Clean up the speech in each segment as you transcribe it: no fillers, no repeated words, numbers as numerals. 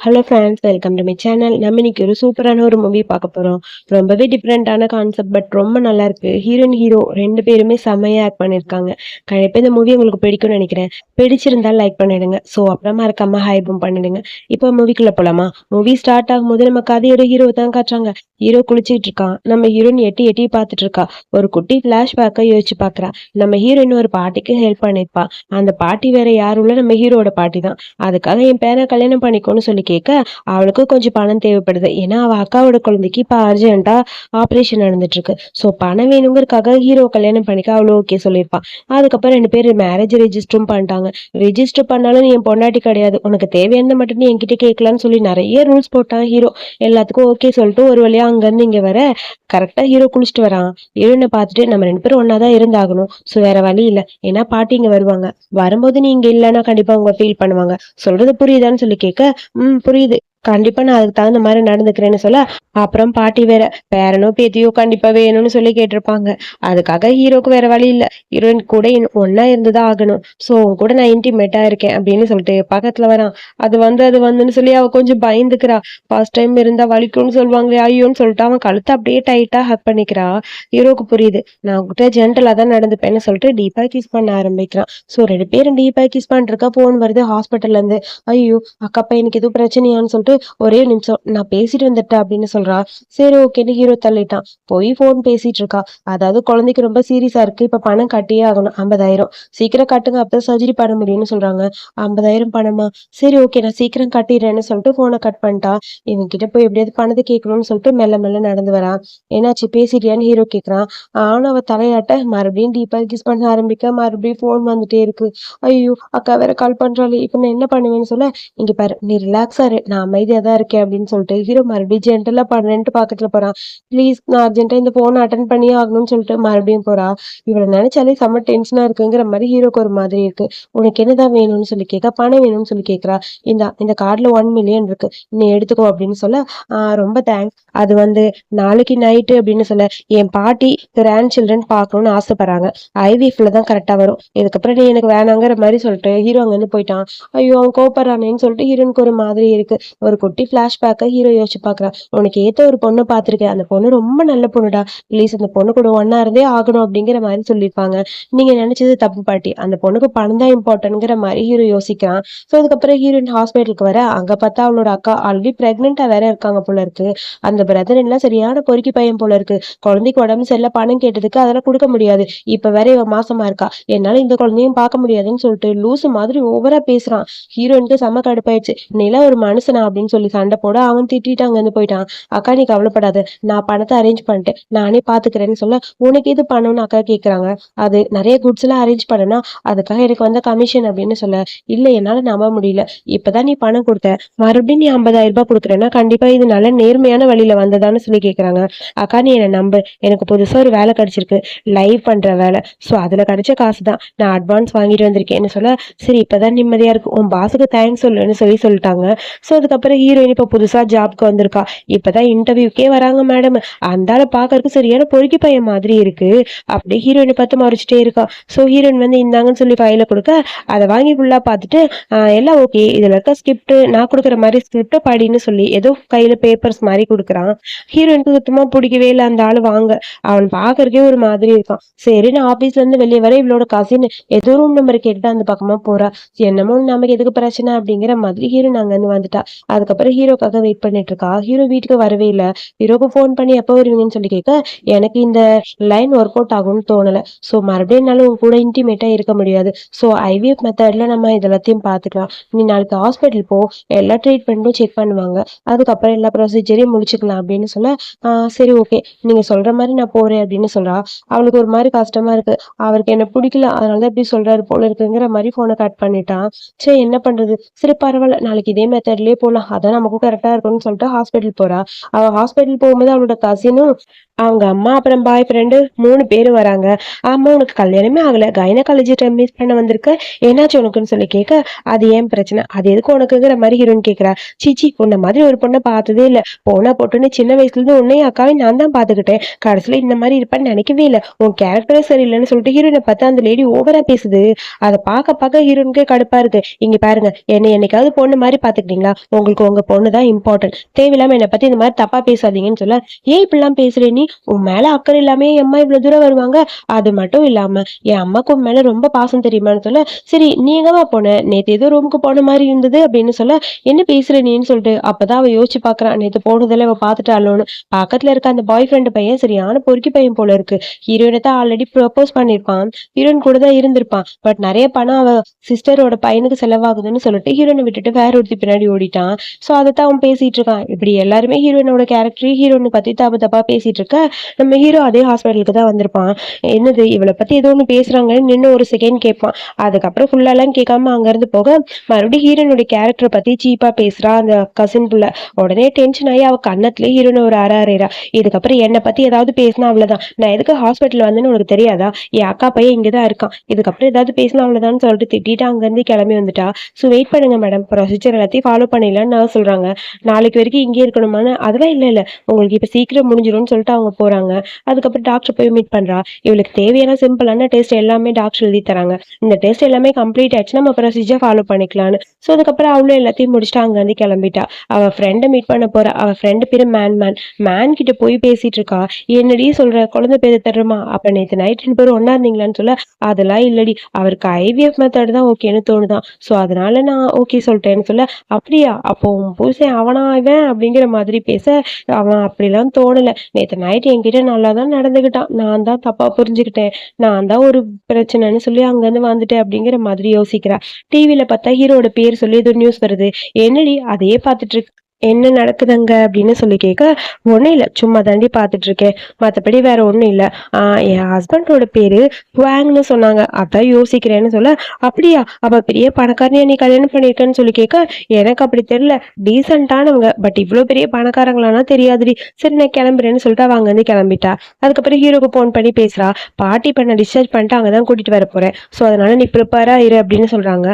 Hello friends, welcome to my channel. நம்ம இன்னைக்கு ஒரு சூப்பரான ஒரு மூவி பார்க்க போகிறோம். ரொம்பவே டிஃப்ரெண்ட்டான கான்செப்ட், பட் ரொம்ப நல்லா இருக்கு. ஹீரோயின் ஹீரோ ரெண்டு பேருமே செம்மையாக ஆக்ட் பண்ணியிருக்காங்க. கண்டிப்பாக இந்த மூவி உங்களுக்கு பிடிக்கும்னு நினைக்கிறேன். பிடிச்சிருந்தால் லைக் பண்ணிடுங்க. ஸோ அப்புறமா இருக்காம ஹைப்பும் பண்ணிடுங்க. இப்போ மூவிக்குள்ளே போகலாமா? மூவி ஸ்டார்ட் ஆகும்போது நம்ம கதையோட ஹீரோ தான் காட்டுறாங்க. ஹீரோ குளிச்சுட்டு இருக்கான். நம்ம ஹீரோயின் எட்டி எட்டி பார்த்துட்டு இருக்கா. ஒரு குட்டி ஃப்ளாஷ்பேக்கை யோசிச்சு பார்க்குறா. நம்ம ஹீரோயின் ஒரு பாட்டிக்கு ஹெல்ப் பண்ணியிருப்பா. அந்த பாட்டி வேற யாரும் இல்லை, நம்ம ஹீரோட பாட்டி தான். அதுக்காக என் பேரை கல்யாணம் பண்ணிக்கோன்னு சொல்லி கேட்க அவளுக்கு கொஞ்சம் பணம் தேவைப்படுது. ஏன்னா அவ அக்காவோட குழந்தைக்கு இப்ப அர்ஜென்ட்டா ஆப்ரேஷன் நடந்துட்டு இருக்கு. ஸோ பணம் வேணுங்கிறதுக்காக ஹீரோ கல்யாணம் பண்ணிக்க அவளும் ஓகே சொல்லியிருப்பான். அதுக்கப்புறம் ரெண்டு பேரும் மேரேஜ் ரெஜிஸ்டரும் பண்ணிட்டாங்க. ரெஜிஸ்டர் பண்ணாலும் நீ என் பொண்டாட்டி கிடையாது, உனக்கு தேவையான மட்டும் நீ என்கிட்ட கேட்கலான்னு சொல்லி நிறைய ரூல்ஸ் போட்டான் ஹீரோ. எல்லாத்துக்கும் ஓகே சொல்லிட்டு ஒரு வழியா அங்கிருந்து இங்க வர கரெக்டா ஹீரோ குளிச்சுட்டு வரான். ஹீரோனை பார்த்துட்டு நம்ம ரெண்டு பேரும் ஒன்னாதான் இருந்தாகணும், ஸோ வேற வழி இல்லை, ஏன்னா பாட்டி இங்க வருவாங்க. வரும்போது நீ இங்க இல்லைன்னா கண்டிப்பா அவங்க ஃபீல் பண்ணுவாங்க. சொல்றது புரியுதான்னு சொல்லி கேட்க, புரியுது, கண்டிப்பா நான் அதுக்கு தகுந்த மாதிரி நடந்துக்கிறேன்னு சொல்ல, அப்புறம் பாட்டி வேற பேரனோ பேத்தியோ கண்டிப்பா வேணும்னு சொல்லி கேட்டிருப்பாங்க. அதுக்காக ஹீரோக்கு வேற வழி இல்ல, ஹீரோயின் கூட ஒன்னா இருந்துதான் ஆகணும். சோ உன் கூட நான் இன்டிமேட்டா இருக்கேன் அப்படின்னு சொல்லிட்டு பக்கத்துல வரான். அது வந்துன்னு சொல்லி அவ கொஞ்சம் பயந்துக்கிறா. ஃபர்ஸ்ட் டைம் இருந்தா வலிக்கும்னு சொல்லுவாங்களே ஐயோன்னு சொல்லிட்டு அவன் கழுத்தை அப்படியே டைட்டா ஹக் பண்ணிக்கிறா. ஹீரோக்கு புரியுது, நான் உங்ககிட்ட ஜென்டலா தான் நடந்துப்பேன்னு சொல்லிட்டு டீப்பா கிஸ் பண்ண ஆரம்பிக்கிறான். சோ ரெண்டு பேரும் டீப்பா கிஸ் பண்ணிருக்கா. போன் வருது ஹாஸ்பிட்டல்ல இருந்து. ஐயோ அக்கா பையனுக்கு எதுவும் பிரச்சனையான்னு சொல்லிட்டு ஒரே நிமிஷம் நான் பேசிட்டு வந்துட்டேன் அப்படின்னு சொல்றா. சரி ஓகேன்னு ஹீரோ தள்ளிட்டான். போய் போன் பேசிட்டு இருக்கா. அதாவது குழந்தைக்கு ரொம்ப சீரியஸா இருக்கு, இப்ப பணம் கட்டியே ஆகணும், 50,000 சீக்கிரம் கட்டுங்க, அப்பதான் சர்ஜரி பண்ண முடியும்னு சொல்றாங்க. 50,000 பணமா? சரி ஓகே நான் சீக்கிரம் கட்டிடுறேன்னு சொல்லிட்டு போனை கட் பண்ணிட்டா. இவங்க கிட்ட போய் எப்படியாவது பணத்தை கேட்கணும்னு சொல்லிட்டு மெல்ல மெல்ல நடந்து வரா. என்னாச்சு பேசிட்டியான்னு ஹீரோ கேக்குறான். ஆனா அவ தலையாட்ட மறுபடியும் டீப்பா கிஸ் பண்ண ஆரம்பிக்க, மறுபடியும் போன் வந்துட்டே இருக்கு. ஐயோ அக்கா வேற கால் பண்றாளே, இப்ப நான் என்ன பண்ணுவேன்னு சொல்ல, இங்க பாரு நீ ரிலாக்ஸா இரு, நான் அமைதியா தான் இருக்கேன் அப்படின்னு சொல்லிட்டு ஹீரோ மறுபடியும் ஜென்டலா பண்றேன்ட்டு பக்கத்துல போறான். ப்ளீஸ் நான் அர்ஜென்ட்டா இந்த போன் அட்டன் பண்ணியே ஆகணும்னு சொல்லிட்டு மறுபடியும் போறா. இவளை நினைச்சாலே செம்ம டென்ஷனா இருக்குங்கிற மாதிரி ஹீரோக்கு ஒரு மாதிரி இருக்கு. உனக்கு என்னதான் வேணும்னு சொல்லி கேட்க, பணம் வேணும்னு சொல்லி கேட்கறா. இந்த கார்டுல 1 மில்லியன் இருக்கு, நீ எடுத்துக்கோ அப்படின்னு சொல்ல, ரொம்ப தேங்க்ஸ். அது நாளைக்கு நைட்டு அப்படின்னு சொல்ல, என் பாட்டி கிராண்ட் சில்ட்ரன் பார்க்கணும்னு ஆசைப்படுறாங்க, ஐவிஎஃப்ல தான் கரெக்டா வரும், இதுக்கப்புறம் நீ எனக்கு வேணாங்கிற மாதிரி சொல்லிட்டு ஹீரோ அங்க இருந்து போயிட்டான். ஐயோ அவன் கோபப்படுறானேன்னு சொல்லிட்டு ஹீரோனுக்கு ஒரு மாதிரி இருக்கு. ஒரு குட்டி பிளாஷ்பேக்கை ஹீரோ யோசிச்சு பாக்குறான். உனக்கு ஏத்த ஒரு பொண்ணு பாத்திருக்கேன், அந்த பொண்ணு ரொம்ப நல்ல பொண்ணுடா, ப்ளீஸ் அந்த பொண்ணு கூட ஒன்னா இருந்தே ஆகணும் அப்படிங்கிற மாதிரி சொல்லியிருப்பாங்க. நீங்க நினைச்சது தப்பு பாட்டி, அந்த பொண்ணுக்கு பணம் தான் இம்பார்ட்டன்ட்ங்கிற மாதிரி ஹீரோ யோசிக்கிறான். ஸோ அதுக்கப்புறம் ஹீரோயின் ஹாஸ்பிட்டலுக்கு வர, அங்க பார்த்தா அவளோட அக்கா ஆல்ரெடி பிரெக்னெண்டா வேற இருக்காங்க போல இருக்கு. அந்த பிரதர் எல்லாம் சரியான பொறுக்கி பையன் போல இருக்கு. குழந்தைக்கு உடம்பு சரியில்லை, பணம் கேட்டதுக்கு அதெல்லாம் கொடுக்க முடியாது, இப்ப வேற இவ மாசமா இருக்கா, என்னால இந்த குழந்தையும் பார்க்க முடியாதுன்னு சொல்லிட்டு லூசு மாதிரி ஓவரா பேசுறான். ஹீரோயினுக்கு செம்ம கடுப்பாயிடுச்சு. நீலாம் ஒரு மனுஷனா அப்படின்னு சொல்லி சண்டை போட அவன் திட்டிட்டு அங்க இருந்து போயிட்டான். அக்கா நீ கவலைப்படாத, நான் பணத்தை அரேஞ்ச் பண்ணிட்டேன், நானே பாத்துக்கிறேன்னு சொல்ல, உனக்கு எது பணம்னு அக்கா கேக்குறாங்க. அது நிறைய குட்ஸ் எல்லாம் அரேஞ்ச் பண்ணனா அதுக்காக எனக்கு வந்த கமிஷன் அப்படின்னு சொல்ல, இல்ல என்னால நம்ப முடியல, இப்பதான் நீ பணம் கொடுத்த, மறுபடியும் நீ 50,000 கொடுக்குறேன்னா கண்டிப்பா இது நல்ல நேர்மையான வழியில வந்ததான்னு சொல்லி கேக்குறாங்க. அக்கா நீ என்ன நம்பு, எனக்கு புதுசா ஒரு வேலை கிடைச்சிருக்கு, லைவ் பண்ற வேலை. சோ அதுல கிடைச்ச காசு தான் நான் அட்வான்ஸ் வாங்கிட்டு வந்திருக்கேன்னு சொல்ல, சரி இப்பதான் நிம்மதியா இருக்கு, உன் பாஸுக்கு தேங்க்ஸ் சொல்லுன்னு சொல்லிட்டாங்க. ஸோ அதுக்கப்புறம் ஹீரோயின் இப்போ புதுசா ஜாப்க்கு வந்திருக்கா. இப்பதான் இன்டர்வியூக்கே வராங்க மேடம். அந்த ஆளை பாக்கறதுக்கு சரியான பொறுக்கி பையன் மாதிரி இருக்கு. அப்படியே ஹீரோயினை பார்த்து மறைச்சிட்டே இருக்கா. ஸோ ஹீரோயின் இந்தாங்கன்னு சொல்லி ஃபைல கொடுக்க, அதை வாங்கி ஃபுல்லா பார்த்துட்டு எல்லாம் ஓகே, இதுல இருக்க ஸ்கிரிப்ட் நான் கொடுக்குற மாதிரி ஸ்கிரிப்ட படின்னு சொல்லி ஏதோ கையில பேப்பர்ஸ் மாதிரி கொடுக்குறான். ஹீரோயினுக்கு சுத்தமா பிடிக்கவே இல்லை அந்த ஆளு வாங்க. அவன் பாக்குறதுக்கே ஒரு மாதிரி இருக்கான். சரி நான் ஆபீஸ்ல இருந்து வெளியே வர இவளோட கசின் ஏதோ ரூம் நம்பர் கேட்டுட்டு அந்த பக்கமா போறா. என்னமோ நமக்கு எதுக்கு பிரச்சனை அப்படிங்கிற மாதிரி ஹீரோ அங்க இருந்து வந்துட்டா. அதுக்கப்புறம் ஹீரோக்காக வெயிட் பண்ணிட்டு இருக்கா. ஹீரோ வீட்டுக்கு வரவே இல்லை. ஹீரோக்கு போன் பண்ணி எப்போ வருவீங்கன்னு சொல்லி கேட்க, எனக்கு இந்த லைன் ஒர்க் அவுட் ஆகும்னு தோணல, சோ மறுபடியும் என்னால உங்க கூட இன்டிமேட்டா இருக்க முடியாது, சோ ஐவிஎஃப் மெத்தட்ல நம்ம இதெல்லாத்தையும் பாத்துக்கலாம், நீ நாளைக்கு ஹாஸ்பிட்டல் போ, எல்லா ட்ரீட்மெண்ட்டும் செக் பண்ணுவாங்க, அதுக்கப்புறம் எல்லா ப்ரொசீஜரையும் முடிச்சுக்கலாம் அப்படின்னு சொல்ல, சரி ஓகே நீங்க சொல்ற மாதிரி நான் போறேன் அப்படின்னு சொல்றா. அவளுக்கு ஒரு மாதிரி கஷ்டமா இருக்கு, அவருக்கு என்ன பிடிக்கல அதனாலதான் இப்படி சொல்றாரு போல இருக்குங்கிற மாதிரி போனை கட் பண்ணிட்டான். சரி என்ன பண்றது, சரி பரவாயில்ல நாளைக்கு இதே மெத்தட்லயே போலாம், அதான் நமக்கும் கரெக்டா இருக்கும்னு சொல்லிட்டு ஹாஸ்பிட்டல் போறா. அவ ஹாஸ்பிட்டல் போகும்போது அவளோட கசினும் அவங்க அம்மா அப்புறம் பாய் ஃப்ரெண்டு 3 பேரும் வராங்க. ஆமா உனக்கு கல்யாணமே ஆகல, கைனகாலஜிஸ்ட் மீட் பண்ண வந்திருக்க, என்னாச்சு உனக்குன்னு சொல்லி கேட்க, அது ஏன் பிரச்சனை, அது எதுக்கு உனக்குங்கிற மாதிரி ஹீரோயின் கேட்கிறா. சீச்சி உன்ன மாதிரி ஒரு பொண்ணை பார்த்ததே இல்ல, போனா போட்டுன்னு சின்ன வயசுல இருந்து உன்னையும் அக்காவையும் நான் தான் பாத்துக்கிட்டேன், கடைசியில இந்த மாதிரி இருப்பான்னு நினைக்கவே இல்லை, உன் கேரக்டரே சரியில்லைன்னு சொல்லிட்டு ஹீரோயினை பார்த்து அந்த லேடி ஓவரா பேசுது. அதை பார்க்க பார்க்க ஹீரோனுக்கே கடுப்பா இருக்கு. இங்க பாருங்க, என்னைக்காவது பொண்ணு மாதிரி பாத்துக்கிட்டீங்களா, உங்க உங்களுக்கு உங்க பொண்ணு தான் இம்பார்ட்டன்ட். தேவையில்லாம என்னை பத்தி இந்த மாதிரி தப்பா பேசாதீங்கன்னு சொல்ல, ஏன் இப்படிலாம் பேசுற நீ? உன் மேல அக்கறை இல்லாம என் அம்மா இவ்வளவு தூரம் வருவாங்க. அது மட்டும் இல்லாம என் அம்மாக்கு உன் மேல ரொம்ப பாசம் தெரியுமான்னு சொல்ல, சரி நீ எங்கம்மா போன? நேத்து ஏதோ ரூமுக்கு போன மாதிரி இருந்தது அப்படின்னு சொல்ல, என்ன பேசுற நீன்னு சொல்லிட்டு அப்பதான் அவ யோசிச்சு பாக்குறான். நேத்து போனதுல அவ பாத்துட்டாளோன்னு. பக்கத்துல இருக்க அந்த பாய் ஃப்ரெண்ட் பையன் சரியான பொறுக்கி பையன் போல இருக்கு. ஹீரோயினை தான் ஆல்ரெடி ப்ரப்போஸ் பண்ணிருப்பான். ஹீரோயின் கூட தான் இருந்திருப்பான். பட் நிறைய பணம் அவ சிஸ்டரோட பையனுக்கு செலவாகுதுன்னு சொல்லிட்டு ஹீரோனை விட்டுட்டு வேற ஒருத்தி பின்னாடி ஓடிட்டான். சோ அதைத்தான் அவன் பேசிட்டு இருக்கான். இப்படி எல்லாருமே ஹீரோயினோட கேரக்டர் ஹீரோயினை பத்தி தப்பு தப்பா பேசிட்டு இருக்க, நம்ம ஹீரோ அதே ஹாஸ்பிட்டலுக்கு தான் வந்திருப்பான். என்னது இவளை பத்தி ஏதோ ஒண்ணு பேசுறாங்கன்னு நின்னு ஒரு செகண்ட் கேட்பான். அதுக்கப்புறம் ஃபுல்லா எல்லாம் கேட்காம அங்க இருந்து போக மறுபடியும் ஹீரோனுடைய கேரக்டரை பத்தி சீப்பா பேசுறா அந்த கசின் புள்ள. உடனே டென்ஷன் ஆகி அவ கண்ணத்துலயே ஹீரோனை ஒரு அரைறா. இதுக்கப்புறம் என்னை பத்தி ஏதாவது பேசினா அவ்வளவுதான். நான் எதுக்கு ஹாஸ்பிட்டல் வந்தேன்னு உனக்கு தெரியாதா? என் அக்கா பையன் இங்கதான் இருக்கான். இதுக்கப்புறம் ஏதாவது பேசினா அவ்வளவுதான்னு சொல்லிட்டு திட்டிட்டு அங்க இருந்து கிளம்பி வந்துட்டா. சோ வெயிட் பண்ணுங்க மேடம், ப்ரொசீஜர் எல்லாத்தையும் ஃபாலோ பண்ணிடலான்னு நான் சொல்றாங்க. நாளைக்கு வரைக்கும் இங்கே இருக்கணுமான்னு, அதெல்லாம் இல்ல உங்களுக்கு இப்ப சீக்கிரம் முடிஞ்சிடும்னு சொல்லிட்டு அவங்க போறாங்க. அதுக்கப்புறம் டாக்டர் போய் மீட் பண்றா. இவளுக்கு தேவையான சிம்பிளான டெஸ்ட் எல்லாமே டாக்டர் எழுதி தராங்க. இந்த டெஸ்ட் எல்லாமே கம்ப்ளீட் ஆச்சு, நம்ம ப்ரொசீஜர் ஃபாலோ பண்ணிக்கலாம்னு. சோ அதுக்கப்புறம் அவளும் எல்லாத்தையும் முடிச்சுட்டு அங்க இருந்து கிளம்பிட்டா. அவ ஃப்ரெண்டை மீட் பண்ண போறா. அவ ஃப்ரெண்டு பேரு மேன் கிட்ட போய் பேசிட்டு இருக்கா. என்னடி சொல்ற, குழந்தை பேரு தருமா? அப்ப நேத்து நைட் 2 பேரும் ஒன்னா இருந்தீங்களான்னு சொல்ல, அதெல்லாம் இல்லடி, அவருக்கு ஐவிஎஃப் மெத்தட் தான் ஓகேன்னு தோணுதான். சோ அதனால நான் ஓகே சொல்லிட்டேன்னு சொல்ல, அப்படியா அப்போ உன் புருஷன் அவனா இவன் அப்படிங்கிற மாதிரி பேச, அவன் அப்படிலாம் தோணல. நேத்து நைட் என்கிட்ட நல்லா தான் நடந்துகிட்டான். நான் தான் தப்பா புரிஞ்சுக்கிட்டேன். நான் தான் ஒரு பிரச்சனைன்னு சொல்லி அங்க இருந்து வந்துட்டேன் அப்படிங்கிற மாதிரி யோசிக்கிறா. டிவில பார்த்தா ஹீரோட பேர் சொல்லி ஏதோ நியூஸ் வருது. என்னடி அதையே பார்த்துட்டு இருக்கு, என்ன நடக்குதுங்க அப்படின்னு சொல்லி கேட்க, ஒன்றும் இல்லை சும்மா தாண்டி பார்த்துட்டு இருக்கேன், மற்றபடி வேற ஒன்றும் இல்லை. என் ஹஸ்பண்டோட பேரு குவாங்னு சொன்னாங்க, அதான் யோசிக்கிறேன்னு சொல்ல, அப்படியா அப்ப பெரிய பணக்காரனையா நீ கல்யாணம் பண்ணியிருக்கேன்னு சொல்லி கேட்க, எனக்கு அப்படி தெரியல, டீசெண்டானவங்க, பட் இவ்வளோ பெரிய பணக்காரங்களானா தெரியாதுடி, சரி நான் கிளம்புறேன்னு சொல்லிட்டு அவங்க வந்து கிளம்பிட்டா. அதுக்கப்புறம் ஹீரோக்கு ஃபோன் பண்ணி பேசுறா. பாட்டி பண்ண டிஸ்சார்ஜ் பண்ணிட்டு அங்கதான் கூட்டிட்டு வர போறேன், ஸோ அதனால நீ ப்ரிப்பேரா இரு அப்படின்னு சொல்றாங்க.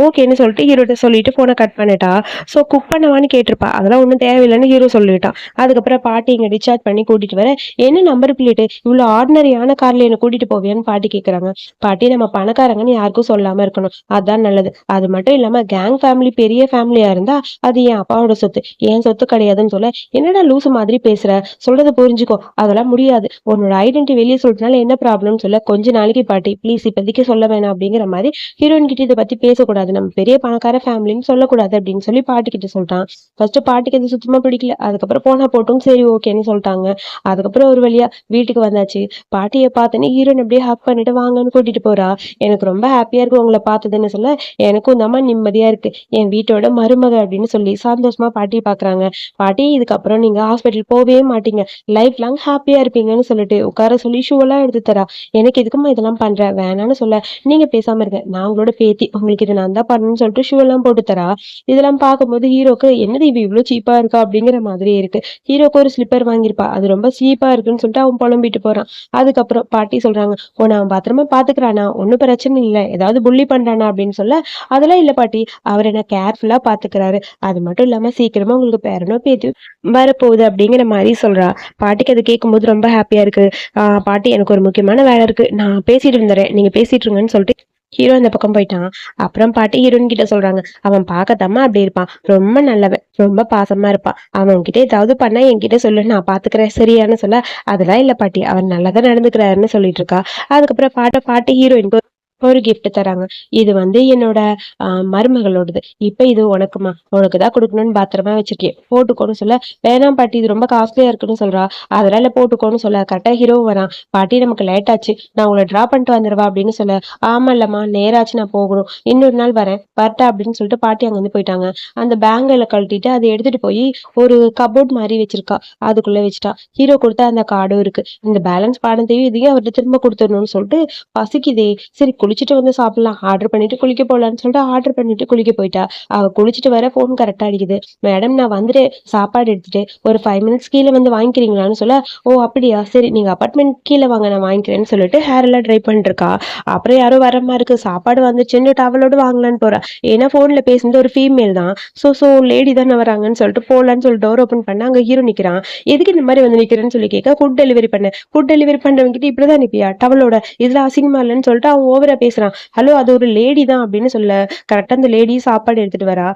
ஓகேன்னு சொல்லிட்டு ஹீரோட்ட சொல்லிட்டு போனை கட் பண்ணிட்டா. ஸோ குக் பண்ணவான்னு கேட்டிருப்பா. அதெல்லாம் ஒன்றும் தேவையில்லைன்னு ஹீரோ சொல்லிட்டான். அதுக்கப்புறம் பாட்டி இங்க டிஸ்சார்ஜ் பண்ணி கூட்டிட்டு வர, என்ன நம்பர் பிளேட்டு இவ்வளவு ஆர்டினரியான கார்ல என்ன கூட்டிட்டு போவியான்னு பாட்டி கேக்குறாங்க. பாட்டி நம்ம பணக்காரங்கன்னு யாருக்கும் சொல்லாம இருக்கணும், அதான் நல்லது. அது மட்டும் இல்லாம கேங் ஃபேமிலி பெரிய ஃபேமிலியா இருந்தா அது என் அப்பாவோட சொத்து, என் சொத்து கிடையாதுன்னு சொல்ல, என்னடா லூசு மாதிரி பேசுற, சொல்றதை புரிஞ்சுக்கோ, அதெல்லாம் முடியாது, உன்னோட ஐடென்டிட்டி வெளியே சொல்றதுனால என்ன ப்ராப்ளம்னு சொல்ல, கொஞ்ச நாளைக்கு பாட்டி ப்ளீஸ் இப்போதைக்கு சொல்ல வேணாம் அப்படிங்கிற மாதிரி ஹீரோயின் கிட்ட இதை பத்தி பேசக்கூடாது, நம்ம பெரிய பணக்கார ஃபேமிலின்னு சொல்லக்கூடாது அப்படின்னு சொல்லி பாட்டி கிட்ட சொல்லிட்டான். பாட்டிக்கு அது சுத்தமா பிடிக்கல. அதுக்கப்புறம் போனா போட்டும் சரி ஓகேன்னு சொல்லிட்டாங்க. அதுக்கப்புறம் ஒரு வழியா வீட்டுக்கு வந்தாச்சு. பாட்டியை பார்த்தோன்னே ஹீரோயின் அப்படியே ஹக் பண்ணிட்டு வாங்கன்னு கூட்டிட்டு போறா. எனக்கு ரொம்ப ஹாப்பியா இருக்கு உங்களை பார்த்ததுன்னு சொல்ல, எனக்கும் இந்த மாதிரி நிம்மதியா இருக்கு, என் வீட்டோட மருமக அப்படின்னு சொல்லி சந்தோஷமா பாட்டியை பாக்குறாங்க. பாட்டி இதுக்கப்புறம் நீங்க ஹாஸ்பிட்டல் போவே மாட்டீங்க, லைஃப் லாங் ஹாப்பியா இருப்பீங்கன்னு சொல்லிட்டு உட்கார சொல்லி ஷூ எல்லாம் எடுத்து தரா. எனக்கு எதுக்குமா இதெல்லாம் பண்ற, வேணான்னு சொல்ல, நீங்க பேசாம இருங்க, நான் உங்களோட பேத்தி, உங்களுக்கு இது நான் தான் பண்ணணும்னு சொல்லிட்டு ஷூ எல்லாம் போட்டு தரா. இதெல்லாம் பார்க்கும்போது ஹீரோக்கு என்னது இவ இவ்வளவு சீப்பா இருக்கா அப்படிங்கிற மாதிரி இருக்கு. ஹீரோக்கு ஒரு ஸ்லிப்பர் வாங்கியிருப்பா, அது ரொம்ப சீப்பா இருக்குன்னு சொல்லிட்டு அவன் புலம்பிட்டு போறான். அதுக்கப்புறம் பாட்டி சொல்றாங்க, உன்னை அவன் பத்திரமா பாத்துக்கிறானா, ஒன்னும் பிரச்சனை இல்லை, ஏதாவது புள்ளி பண்றானா அப்படின்னு சொல்ல, அதெல்லாம் இல்ல பாட்டி, அவர் என்ன கேர்ஃபுல்லா பாத்துக்கிறாரு, அது மட்டும் இல்லாம சீக்கிரமா உங்களுக்கு பேரனோ பேத்தி வரப்போகுது அப்படிங்கிற மாதிரி சொல்றா. பாட்டிக்கு அது கேட்கும்போது ரொம்ப ஹாப்பியா இருக்கு. பாட்டி எனக்கு ஒரு முக்கியமான வேலை இருக்கு, நான் பேசிட்டு இருந்தேன், நீங்க பேசிட்டு இருங்கன்னு சொல்லிட்டு ஹீரோ இந்த பக்கம் போயிட்டான். அப்புறம் பாட்டி ஹீரோயின் கிட்ட சொல்றாங்க, அவன் பார்க்கத்தாமா அப்படி இருப்பான், ரொம்ப நல்லவன், ரொம்ப பாசமா இருப்பான், அவன் கிட்ட ஏதாவது பண்ணா என்கிட்ட சொல்லு, நான் பாத்துக்கிறேன் சரியான்னு சொல்ல, அதெல்லாம் இல்ல பாட்டி, அவன் நல்லதான் நடந்துக்கிறாருன்னு சொல்லிட்டு இருக்கா. அதுக்கப்புறம் பாட்டி ஹீரோயினுக்கு ஒரு gift தராங்க. இது வந்து என்னோட மருமகளோடது, இப்ப இது உனக்குமா, உனக்குதான் கொடுக்கணும்னு பாத்திரமா வச்சிருக்கேன், போட்டுக்கோன்னு சொல்ல, வேணாம் பாட்டி இது ரொம்ப காஸ்ட்லியா இருக்குன்னு சொல்றா. அதனால போட்டுக்கோன்னு சொல்ல, கரெக்டா ஹீரோ வரான். பாட்டி நமக்கு லேட் ஆச்சு, நான் உங்களை டிரா பண்ணிட்டு வந்துடுவா அப்படின்னு சொல்ல, ஆமா இல்லம்மா நேராச்சு, நான் போகணும், இன்னொரு நாள் வரட்டா அப்படின்னு சொல்லிட்டு பாட்டி அங்க வந்து போயிட்டாங்க. அந்த பேங்கில கழட்டிட்டு அதை எடுத்துட்டு போய் ஒரு கபோர்ட் மாதிரி வச்சிருக்கா, அதுக்குள்ள வச்சுட்டா. ஹீரோ கொடுத்த அந்த கார்டும் இருக்கு. இந்த பேலன்ஸ் பாடத்தையும் இதையும் அவர்கிட்ட திரும்ப கொடுத்துடணும்னு சொல்லிட்டு, பசிக்குதே சரி குளிச்சுட்டு வந்து சாப்பிடலாம், ஆர்டர் பண்ணிட்டு குளிக்க போலான்னு சொல்லிட்டு ஆர்டர் பண்ணிட்டு குளிக்க போயிட்டா. அவ குளிச்சுட்டு வர போன் கரெக்டா அடிக்குது. மேடம் நான் வந்துட்டு சாப்பாடு எடுத்துட்டு ஒரு 5 மினிட்ஸ் கீழே வந்து வாங்கிக்கிறீங்களான்னு சொல்ல, ஓ அப்படியா சரி நீங்க அபார்ட்மெண்ட் கீழே வாங்க நான் வாங்கிக்கிறேன்னு சொல்லிட்டு ஹேர் எல்லாம் ட்ரை பண்ணிட்டு இருக்கா. அப்புறம் யாரோ வர மாதிரி இருக்கு, சாப்பாடு வந்துச்சுன்னு டவலோடு வாங்கலான்னு போறா. ஏன்னா போன்ல பேசுனது ஒரு ஃபீமேல் தான், சோ லேடி தானே வராங்கன்னு சொல்லிட்டு போலான்னு சொல்லி டோர் ஓப்பன் பண்ண, அங்க ஹீரோ நிக்கிறான். எதுக்கு இந்த மாதிரி வந்து நிக்கிறேன்னு சொல்லி கேட்க, ஃபுட் டெலிவரி பண்றவங்க கிட்ட இப்படிதான் நிப்பியா டவலோட, இதுல அசிங்கமா இல்லைன்னு சொல்லிட்டு அவன் ஓவரா பேசுறான். ஹலோ அது ஒரு லேடி தான் அப்படின்னு சொல்ல கரெக்டா அந்த லேடி சாப்பாடு எடுத்துட்டு வரா.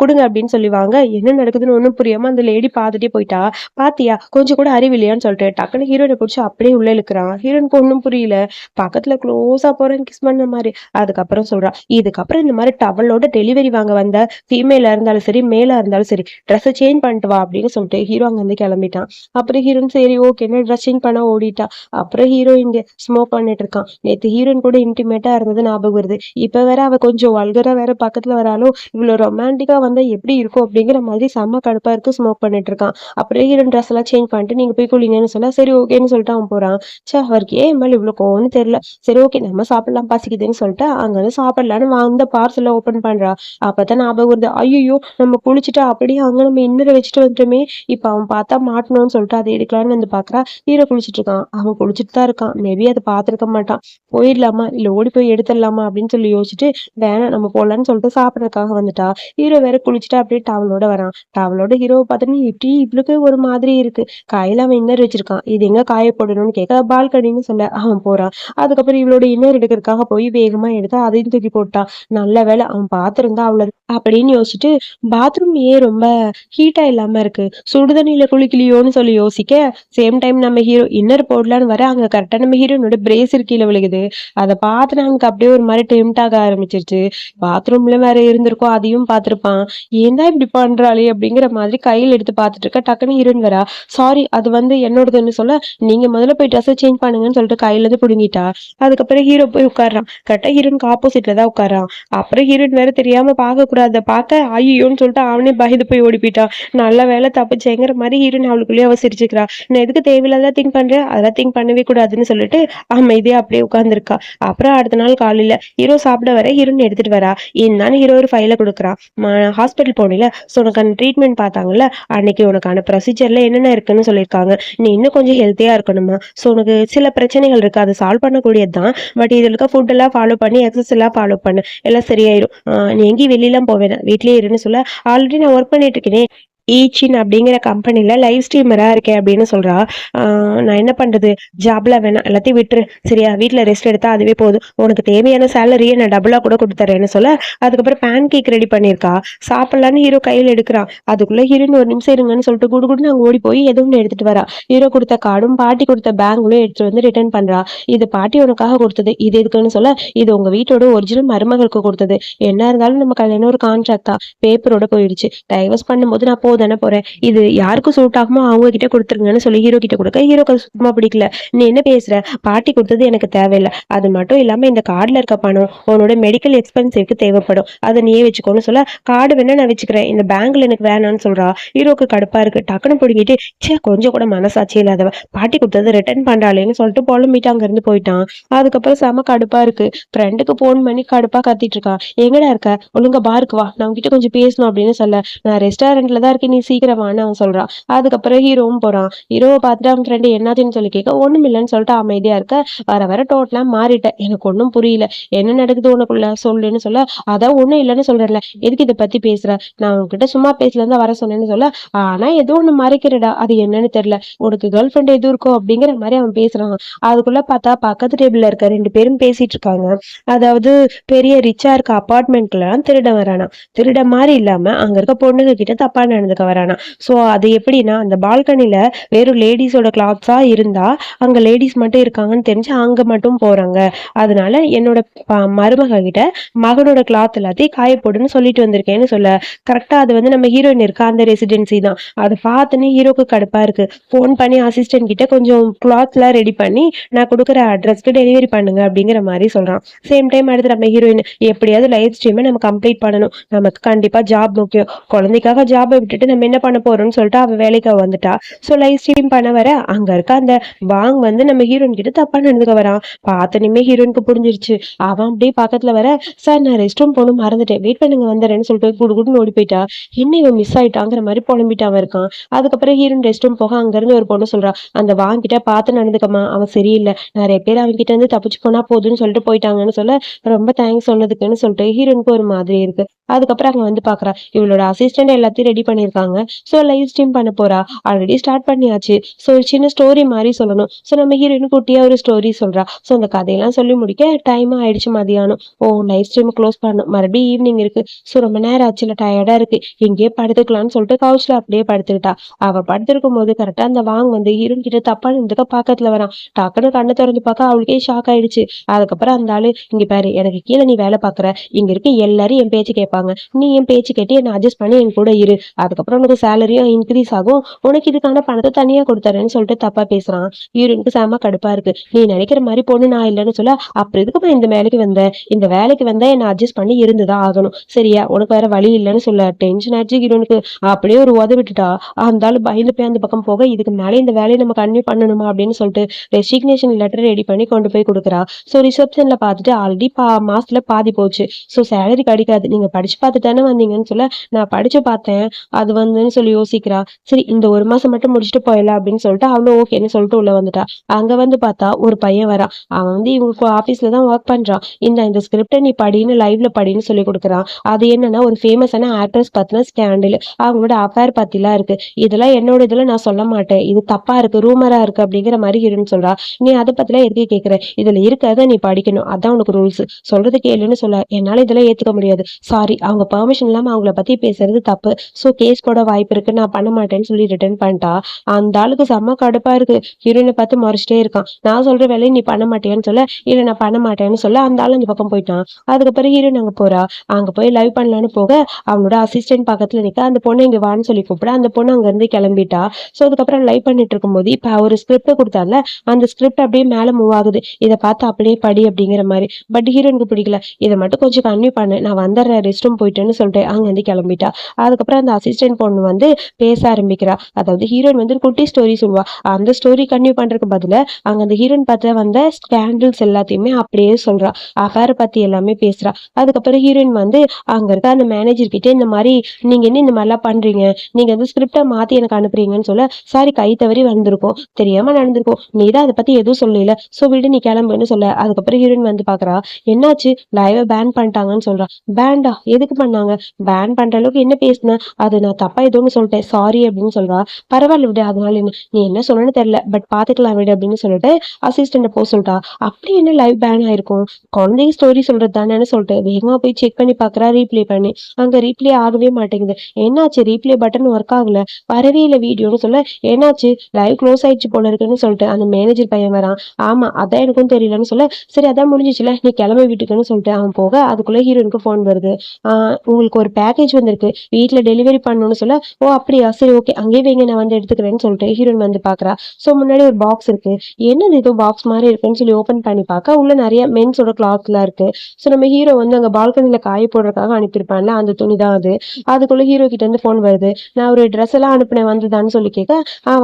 குடுங்க அப்படின்னு சொல்லி வாங்க. என்ன நடக்குதுன்னு ஒண்ணும் புரியாம அந்த லேடி பார்த்துட்டே போயிட்டா. பாத்தியா கொஞ்சம் கூட அறிவில்லையான்னு சொல்லிட்டு டக்குனு ஹீரோயினை பிடிச்சி அப்படியே உள்ள இழுக்கிறான். ஹீரோனுக்கு ஒண்ணும் புரியல. பக்கத்துல க்ளோஸா போறேன் கிஸ் பண்ண மாதிரி. அதுக்கப்புறம் சொல்றா, இதுக்கப்புறம் இந்த மாதிரி டவலோட டெலிவரி வாங்க வந்த ஃபீமேலா இருந்தாலும் சரி மேலா இருந்தாலும் சரி ட்ரெஸ் சேஞ்ச் பண்ணிட்டு வா அப்படின்னு சொல்லிட்டு ஹீரோ அங்க இருந்து கிளம்பிட்டான். அப்புறம் ஹீரோயின் சரி ஓகேன்னு ட்ரெஸ் சேஞ்ச் பண்ண ஓடிட்டா. அப்புறம் ஹீரோ இங்க ஸ்மோக் பண்ணிட்டு இருக்கான். நேத்து ஹீரோயின் கூட இன்டிமேட்டா இருந்தது ஞாபகம் வருது. இப்ப வேற அவ கொஞ்சம் வல்கரா வேற பக்கத்துல வராலும் இவ்வளவு ரொமான்டிக்கா வந்தா எப்படி இருக்கும் அப்படிங்கிற மாதிரி செம்ம கடுப்பா இருக்கு. ஸ்மோக் பண்ணிட்டு இருக்கான். அப்புறம் ஹீரோயின் ட்ரெஸ் எல்லாம் சேஞ்ச் பண்ணிட்டு நீங்க போய் குளிங்கன்னு சொல்ல சரி ஓகேன்னு சொல்லிட்டு அவன் போறான். சே அவருக்கு ஏன் மேல இவ்வளவு கோவம்னு தெரியல. சரி ஓகே நம்ம சாப்பிடலாம் பசிக்குதுன்னு சொல்லிட்டு அங்க வந்து சாப்பிடலான்னு வந்த பார்சலை ஓபன் பண்றா. அப்பதான் ஞாபகம் வருது, ஐயோ நம்ம குளிச்சுட்டு அப்படியே அங்க நம்ம இன்னரை வச்சுட்டு வந்துட்டோமே. இப்ப அவன் பார்த்தா மாட்டணும்னு சொல்லிட்டு அதை எடுக்கலான்னு வந்து பாக்குறா. ஹீரோ குளிச்சிட்டு இருக்கான். அவன் குளிச்சுட்டு தான் இருக்கான். மேபி அதை பார்த்திருக்க மாட்டான். போயிடலாமா இல்ல ஓடி போய் எடுத்துடலாமா அப்படின்னு சொல்லி யோசிச்சுட்டு வேணாம் நம்ம போலான்னு சொல்லிட்டு சாப்பிடறதுக்காக வந்துட்டா. ஹீரோ வேற குளிச்சுட்டு அப்படியே டவலோட வரான். டவலோட ஹீரோவை பார்த்தோன்னு இப்படி இவளுக்கு ஒரு மாதிரி இருக்கு. கையில அவன் இன்னர் வச்சிருக்கான். இது எங்க காய போடணும்னு கேட்க பால்கனின்னு சொல்ல அவன் போறான். அதுக்கப்புறம் இவளோட இன்னர் எடுக்கிறதுக்காக போய் வேகமா எடுத்து அதையும் தூக்கி போட்டான். நல்ல வேளை அவன் பார்த்திருந்தா அவ்வளவு அப்படின்னு யோசிச்சுட்டு பாத்ரூம் ஏன் ரொம்ப ஹீட்டா இல்லாம இருக்கு, சுடுதண்ணியில குளிக்கலையோன்னு சொல்லி யோசிக்க சேம் டைம் நம்ம ஹீரோ இன்னர் போடலான்னு வர அங்க கரெக்டா நம்ம ஹீரோனோட பிரேசர் கீழே விழுகுது. அதை பார்த்து நமக்கு அப்படியே ஒரு மாதிரி டெம்ட் ஆக ஆரம்பிச்சிருச்சு. பாத்ரூம்ல வேற இருந்திருக்கோம் அதையும் பார்த்திருப்பான். ஏன் தான் இப்படி பண்றாளே அப்படிங்கிற மாதிரி கையில் எடுத்து பார்த்துட்டு இருக்க. டக்குன்னு ஹீரோயின் வரா. சாரி அது வந்து என்னோடதுன்னு சொல்ல நீங்க முதல்ல போய் ட்ரெஸ் சேஞ்ச் பண்ணுங்கன்னு சொல்லிட்டு கையில இருந்து புடுங்கிட்டா. அதுக்கப்புறம் ஹீரோ போய் உட்காடுறான். கரெக்டா ஹீரோனுக்கு ஆப்போசிட்ல தான் உட்காரான். அப்புறம் ஹீரோயின் வேற தெரியாம பார்க்க கூடாது பார்க்க ஐயோன்னு சொல்லிட்டு அவனே பயந்து போய் ஓடி போயிட்டான். நல்ல வேலை தப்பிச்சேங்கிற மாதிரி ஹீரோயின் அவளுக்குள்ளேயே அவ சிரிச்சுக்கிறா. நான் எதுக்கு தேவையில்லாத திங்க் பண்றேன், அதெல்லாம் திங்க் பண்ணவே கூடாதுன்னு சொல்லிட்டு அமைதியா அப்படியே உட்கார்ந்துருக்கா. அப்புறம் அடுத்த நாள் காலையில ஹீரோ சாப்பிட வர ஹீரோயின் எடுத்துட்டு வரா. இருந்தாலும் ஹீரோ ஒரு ஃபைல கொடுக்குறான். ஹாஸ்பிட்டல் போனில ஸோ உனக்கான ட்ரீட்மெண்ட் பார்த்தாங்கல்ல, அன்னைக்கு உனக்கான ப்ரொசீஜர்ல என்னென்ன இருக்குன்னு சொல்லியிருக்காங்க. நீ இன்னும் கொஞ்சம் ஹெல்த்தியா இருக்கணுமா, ஸோ உனக்கு சில பிரச்சனைகள் இருக்கு அதை சால்வ் பண்ணக்கூடியது தான். பட் இதுல இருக்க ஃபுட் எல்லாம் ஃபாலோ பண்ணி எக்ஸசைஸ் எல்லாம் ஃபாலோ பண்ணு, எல்லாம் சரியாயிரும். நீ எங்கேயும் வெளியெல்லாம் போவேன் வீட்லயே இருன்னு சொல்ல ஆல்ரெடி நான் ஒர்க் பண்ணிட்டு இருக்கேனே ஈச்சின் அப்படிங்கிற கம்பெனில லைவ் ஸ்ட்ரீமரா இருக்கேன் அப்படின்னு சொல்றா. நான் என்ன பண்றது, ஜாப்ல வேணாம் எல்லாத்தையும் விட்டுரு சரியா, வீட்டுல ரெஸ்ட் எடுத்தா அதுவே போதும், உனக்கு தேவையான சேலரியை நான் டபுளா கூட கொடுத்துறேன்னு சொல்ல அதுக்கப்புறம் பேன் கேக் ரெடி பண்ணியிருக்கா. சாப்பிடலான்னு ஹீரோ கையில் எடுக்கிறான். அதுக்குள்ள ஹீரோயின் ஒரு நிமிஷம் இருங்கன்னு சொல்லிட்டு குடுகுடுன்னு அங்க ஓடி போய் எதுவும் எடுத்துட்டு வரா. ஹீரோ கொடுத்த கார்டும் பாட்டி கொடுத்த பேங்களும் எடுத்துட்டு வந்து ரிட்டர்ன் பண்றா. இது பாட்டி உனக்காக கொடுத்தது, இது எதுக்குன்னு சொல்ல இது உங்க வீட்டோட ஒரிஜினல் மருமகளுக்கு கொடுத்தது. என்ன இருந்தாலும் நம்ம கல்யாணம் ஒரு கான்ட்ராக்ட் தான், பேப்பரோட போயிடுச்சு, டைவர்ஸ் பண்ணும்போது நான் தானே போறேன், இது யாருக்கு சூட் ஆகுமோ அவங்க கிட்ட கொடுத்துருங்கன்னு சொல்லி ஹீரோ கிட்ட கொடுக்க ஹீரோக்கு சுத்தமா பிடிக்கல. நீ என்ன பேசுற, பாட்டி கொடுத்தது எனக்கு தேவையில்லை, அது மட்டும் இல்லாம இந்த கார்டுல இருக்க பணம் உன்னோட மெடிக்கல் எக்ஸ்பென்சிவ்க்கு தேவைப்படும், அதை நீயே வச்சுக்கோன்னு சொல்ல கார்டு வேணா நான் வச்சுக்கிறேன், இந்த பேங்க்ல எனக்கு வேணாம்னு சொல்றா. ஹீரோக்கு கடுப்பா இருக்கு. டக்குன்னு பிடிக்கிட்டு சே கொஞ்சம் கூட மனசாட்சி இல்லாதவ பாட்டி கொடுத்தது ரிட்டர்ன் பண்றாளேன்னு சொல்லிட்டு புலம்பிட்டு அங்க இருந்து போயிட்டான். அதுக்கப்புறம் செம கடுப்பா இருக்கு. ஃப்ரெண்டுக்கு போன் பண்ணி கடுப்பா கத்திட்டு இருக்கா. எங்கடா இருக்க, ஒழுங்கா பாருக்கு வா, நான் உங்ககிட்ட கொஞ்சம் பேசணும் அப்படின்னு சொல்ல நான் ரெஸ்டாரண்ட்ல தான் இருக்கேன், நீ சீக்கிரமானு அவன் சொல்றான். அதுக்கப்புறம் ஹீரோவும் போறான். ஹீரோவை பார்த்துட்டு அவன் ஃப்ரெண்டு என்னாச்சுன்னு சொல்லி கேட்க ஒண்ணும் இல்லைன்னு சொல்லிட்டு அமைதியா இருக்க. வர வர டோட்டலா மாறிட்டேன், எனக்கு ஒன்னும் புரியல, என்ன நடக்குது உனக்குள்ள சொல்லுன்னு சொல்ல அதான் ஒண்ணும் இல்லைன்னு சொல்றேன்ல, எதுக்கு இதை பத்தி பேசுற, நான் உன்கிட்ட சும்மா பேசல தான் வர சொன்னேன்னு சொல்ல ஆனா ஏதோ ஒண்ணு மறைக்கிறடா, அது என்னன்னு தெரியல, உனக்கு கேர்ள் ஃப்ரெண்ட் எதுவும் இருக்கோ அப்படிங்கிற மாதிரி அவன் பேசுறான். அதுக்குள்ள பார்த்தா பக்கத்து டேபிள்ல இருக்க ரெண்டு பேரும் பேசிட்டு இருக்காங்க. அதாவது பெரிய ரிச்சா இருக்க அபார்ட்மெண்ட்ல திருட வரானா. திருட மாதிரி இல்லாம அங்க இருக்க பொண்ணுங்க கிட்ட தப்பா நடந்துக்க வரானா. ஸோ அது எப்படின்னா அந்த பால்கனில வெறும் லேடிஸோட கிளாத்ஸா இருந்தா அங்க லேடிஸ் மட்டும் இருக்காங்கன்னு தெரிஞ்சு அங்க மட்டும் போறாங்க. அதனால என்னோட மருமக கிட்ட மகனோட கிளாத் எல்லாத்தையும் காய போடுன்னு சொல்லிட்டு வந்திருக்கேன்னு சொல்ல கரெக்டா அது வந்து நம்ம ஹீரோயின் இருக்கா அந்த ரெசிடென்சி தான். அதை பார்த்துன்னு ஹீரோக்கு கடுப்பா இருக்கு. போன் பண்ணி அசிஸ்டன்ட் கிட்ட கொஞ்சம் கிளாத் எல்லாம் ரெடி பண்ணி நான் கொடுக்குற அட்ரஸ்க்கு டெலிவரி பண்ணுங்க அப்படிங்கிற மாதிரி சொல்றான். சேம் டைம் அடுத்து நம்ம ஹீரோயின் எப்படியாவது லைவ் ஸ்ட்ரீமை நம்ம கம்ப்ளீட் பண்ணணும், நமக்கு கண்டிப்பா ஜாப் முக்கியம், குழந்தைக்காக ஜாபை விட்டுட்டு நம்ம என்ன பண்ண போறோம்னு சொல்லிட்டு அவ வேலைக்கு வந்துட்டா. சோ லைவ் ஸ்ட்ரீம் பண்ண வர அங்க இருக்க அந்த வாங் வந்து நம்ம ஹீரோயின் கிட்ட தப்பா நடந்துக்க வரான். பார்த்தனுமே ஹீரோயினுக்கு புரிஞ்சிருச்சு. அவன் அப்படியே பக்கத்துல வர சார் நான் ரெஸ்ட் ரூம் போகணும் மறந்துட்டேன், வெயிட் பண்ணுங்க வந்துடுறேன்னு சொல்லிட்டு குடுகுடுன்னு ஓடி போயிட்டா. என்ன இவன் மிஸ் ஆயிட்டாங்கிற மாதிரி புலம்பிட்டு அவன் இருக்கான். அதுக்கப்புறம் ஹீரோயின் ரெஸ்ட் ரூம் போக அங்க இருந்து ஒரு பொண்ணு சொல்றா, அந்த வாங்கிட்ட பார்த்து நடந்துக்கமா, அவன் சரியில்லை, நிறைய பேர் அவங்க கிட்ட இருந்து தப்பிச்சு போனா போதுன்னு சொல்லிட்டு போயிட்டாங்கன்னு சொல்ல ரொம்ப தேங்க்ஸ் சொன்னதுக்குன்னு சொல்லிட்டு ஹீரோனுக்கு ஒரு மாதிரி இருக்கு. அதுக்கப்புறம் அங்க வந்து பாக்குறா இவளோட அசிஸ்டன்ட் எல்லாத்தையும் ரெடி பண்ணி பண்ணியிருக்காங்க. ஸோ லைவ் ஸ்ட்ரீம் பண்ண போறா. ஆல்ரெடி ஸ்டார்ட் பண்ணியாச்சு. ஸோ ஒரு சின்ன ஸ்டோரி மாதிரி சொல்லணும். ஸோ நம்ம ஹீரோயின் குட்டியா ஒரு ஸ்டோரி சொல்றா. ஸோ அந்த கதையெல்லாம் சொல்லி முடிக்க டைம் ஆயிடுச்சு மதியானம். ஓ லைவ் ஸ்ட்ரீம் க்ளோஸ் பண்ணணும். மறுபடியும் ஈவினிங் இருக்கு. ஸோ ரொம்ப நேரம் ஆச்சுல, டயர்டா இருக்கு, எங்கேயே படுத்துக்கலாம்னு சொல்லிட்டு கவுச்ல அப்படியே படுத்துக்கிட்டா. அவ படுத்திருக்கும் போது கரெக்டா அந்த வாங்க வந்து ஹீரோயின் கிட்ட தப்பா இருந்துக்க பக்கத்துல வரான். டக்குன்னு கண்ணை திறந்து பார்க்க அவளுக்கே ஷாக் ஆயிடுச்சு. அதுக்கப்புறம் அந்த ஆளு, இங்க பாரு, எனக்கு கீழே நீ வேலை பாக்குற, இங்க இருக்க எல்லாரும் என் பேச்சு கேட்பாங்க, நீ என் பேச்சு கேட்டு என்ன அட்ஜஸ்ட் பண்ணி என் கூட இரு, அதுக்கப்புறம் உனக்கு சேலரியும் இன்க்ரீஸ் ஆகும், உனக்கு இதுக்கான பணத்தை தனியா கொடுத்துறேன்னு சொல்லிட்டு தப்பா பேசுறான். ஹீரோனுக்கு செம கடுப்பா இருக்கு. நீ நினைக்கிற மாதிரி பொண்ணு நான் இல்லைன்னு சொல்ல, அப்புறம் எதுக்குப்பா இந்த வேலைக்கு வந்த, இந்த வேலைக்கு வந்தா என்ன அட்ஜஸ்ட் பண்ணி இருந்துதான் ஆகணும், சரியா, உனக்கு வேற வழி இல்லைன்னு சொல்ல டென்ஷன் ஆச்சு ஹீரோனுக்கு. அப்படியே ஒரு உத விட்டுட்டா. அந்த ஆளு பயந்து போய் அந்த பக்கம் போக, இதுக்கு மேலே இந்த வேலையை நம்ம கன்டினியூ பண்ணணுமா அப்படின்னு சொல்லிட்டு ரெசிக்னேஷன் லெட்டர் ரெடி பண்ணி கொண்டு போய் கொடுக்குறா. ஸோ ரிசப்ஷன்ல பார்த்துட்டு ஆல்ரெடி மாசத்துல பாதி போச்சு. ஸோ சேலரி கிடைக்காது, நீங்க படிச்சு பார்த்துட்டு தானே வந்தீங்கன்னு சொல்ல, நான் படிச்சு பார்த்தேன், அது வந்துன்னு சொல்லி யோசிக்கிறா. சரி இந்த ஒரு மாசம் மட்டும் முடிச்சுட்டு போயிடலாம் அப்படின்னு சொல்லிட்டு அவளும் ஓகேன்னு சொல்லிட்டு உள்ள வந்துட்டா. அங்க வந்து பார்த்தா ஒரு பையன் வரான். அவன் வந்து இவங்க ஆபீஸ்ல தான் ஒர்க் பண்றான். இந்த ஸ்கிரிப்டை நீ படின்னு லைவ்ல படின்னு சொல்லி கொடுக்குறான். அது என்னன்னா ஒரு ஃபேமஸான ஆக்ட்ரஸ் பத்தின ஸ்கேண்டல், அவங்களோட அஃபேர் பத்திலாம் இருக்கு. இதெல்லாம் என்னோட இதுல நான் சொல்ல மாட்டேன், இது தப்பா இருக்கு, ரூமரா இருக்கு அப்படிங்கிற மாதிரி இருன்னு சொல்றா. நீ அதை பத்திலாம் எதுக்கு கேட்கிற, இதுல இருக்கிறத நீ படிக்கணும், அதான் உனக்கு ரூல்ஸ், சொல்றது கேளுன்னு சொல்ல, என்னால இதெல்லாம் ஏத்துக்க முடியாது, சாரி, அவங்க பெர்மிஷன் இல்லாம அவங்கள பத்தி பேசுறது தப்பு, சோ கேஸ் போட வாய்ப்பு இருக்கு, நான் பண்ண மாட்டேன்னு சொல்லி ரிட்டர்ன் பண்ணிட்டா. அந்த ஆளுக்கு செம்ம கடுப்பா இருக்கு. ஹீரோயினை பார்த்து முறைச்சிட்டே இருக்கான். நான் சொல்ற வேலையை நீ பண்ண மாட்டேன்னு சொல்ல, இல்ல நான் பண்ண மாட்டேன்னு சொல்ல, அந்த ஆளு அந்த பக்கம் போயிட்டான். அதுக்கப்புறம் ஹீரோயின் அங்க போறா. அங்க போய் லைவ் பண்ணலான்னு போக அவனோட அசிஸ்டன்ட் பக்கத்துல நிக்க, அந்த பொண்ணு இங்க வான்னு சொல்லி கூப்பிட, அந்த பொண்ணு அங்க இருந்து கிளம்பிட்டா. சோ அதுக்கப்புறம் லைவ் பண்ணிட்டு இருக்கும்போது இப்ப ஒரு ஸ்கிரிப்ட் கொடுத்தால, அந்த ஸ்கிரிப்ட் அப்படியே மேல மூவ் ஆகுது. இதை பார்த்து அப்படியே படி அப்படிங்கிற மாதிரி. பட் ஹீரோனுக்கு பிடிக்கல. இதை மட்டும் கொஞ்சம் கன்வியூ பண்ணு, நான் வந்துடுறேன், ரெஸ்ட் ரூம் போயிட்டேன்னு சொல்லிட்டு அங்க வந்து கிளம்பிட்டா. அதுக்கப்புறம் அந்த அசிஸ்டன்ட் பொண்ணு வந்து பேச ஆரம்பிக்கிறா. அதாவது ஹீரோயின் வந்து குட்டி ஸ்டோரி சொல்லுவா. அந்த ஸ்டோரி கன்வியூ பண்றதுக்கு பதில அங்க அந்த ஹீரோயின் பார்த்து வந்த ஸ்கேண்டல்ஸ் எல்லாத்தையுமே அப்படியே சொல்றா. அஃபேரை பத்தி எல்லாமே பேசுறா. அதுக்கப்புறம் ஹீரோயின் வந்து அங்க இருக்க அந்த மேனேஜர் கிட்ட, இந்த மாதிரி நீங்க என்ன இந்த மாதிரிலாம் பண்றீங்க, நீங்க வந்து ஸ்கிரிப்டை மாத்தி எனக்கு அனுப்புறீங்கன்னு சொல்ல, சாரி கை தவறி வந்திருக்கும், தெரியாம நடந்திருக்கும், நீ தான் அதை பத்தி எதுவும் சொல்லல, சோ விடு நீ கிளம்புன்னு சொல்ல. அதுக்கப்புறம் ஹீரோயின் வந்து பாக்குறா. என்னாச்சு, லைவ பேன் பண்ணிட்டாங்கன்னு சொல்றா. பேண்டா, எதுக்கு பண்ணாங்க, பேன் பண்ற அளவுக்கு என்ன பேசுன, அது நான் தப்பா எதுவும் சொல்லிட்டேன், சாரி அப்படின்னு சொல்றா. பரவாயில்ல விடு, அதனால என்ன, நீ என்ன சொல்லணும்னு தெரியல, பட் பாத்துக்கலாம் விடு அப்படின்னு சொல்லிட்டு அசிஸ்டன்ட் போ சொல்லிட்டா. அப்படி என்ன லைவ் பேன் ஆயிருக்கும், குழந்தைங்க ஸ்டோரி சொல்றது தானேன்னு சொல்லிட்டு வேகமா போய் செக் பண்ணி பாக்குறா. ரீப்ளே பண்ணி அங்க ரீப்ளே ஆகவே மாட்டேங்குது. என்னாச்சு, ரீப்ளே பட்டன் ஒர்க் ஆகல, வரவே இல்லை வீடியோன்னு சொல்ல, என்னாச்சு லைவ் க்ளோஸ் ஆயிடுச்சு போல இருக்குன்னு சொல்லிட்டு அந்த மேனேஜர் பையன் வரான். ஆமா அதான் எனக்கும் தெரியலன்னு சொல்ல, சரி அதான் முடிஞ்சிச்சுல, நீ கிளம்ப வீட்டுக்குன்னு சொல்லிட்டு அவன் போக, அதுக்குள்ள ஹீரோனுக்கு போன் வருது. உங்களுக்கு ஒரு பேக்கேஜ் வந்திருக்கு, வீட்டுல டெலிவரி பண்ணணும்னு சொல்ல, ஓ அப்படியா, சரி ஓகே அங்கேயே வைங்க, நான் வந்து எடுத்துக்கிறேன்னு சொல்லிட்டு ஹீரோயின் வந்து பாக்குறா. சோ முன்னாடி ஒரு பாக்ஸ் இருக்கு. என்னது ஏதோ பாக்ஸ் மாதிரி இருக்குன்னு சொல்லி ஓபன் பண்ணி பார்க்க, உள்ள நிறைய மென்ஸோட கிளாத் எல்லாம் இருக்கு. சோ நம்ம ஹீரோ வந்து அங்க பால்கனில காய போடுறதுக்காக அனுப்பியிருப்பான்ல, அந்த துணி தான் அது. அதுக்குள்ள ஹீரோ கிட்ட இருந்து போன் வருது. நான் ஒரு ட்ரெஸ் எல்லாம் அனுப்பினேன், வந்துதான்னு சொல்லி கேட்க,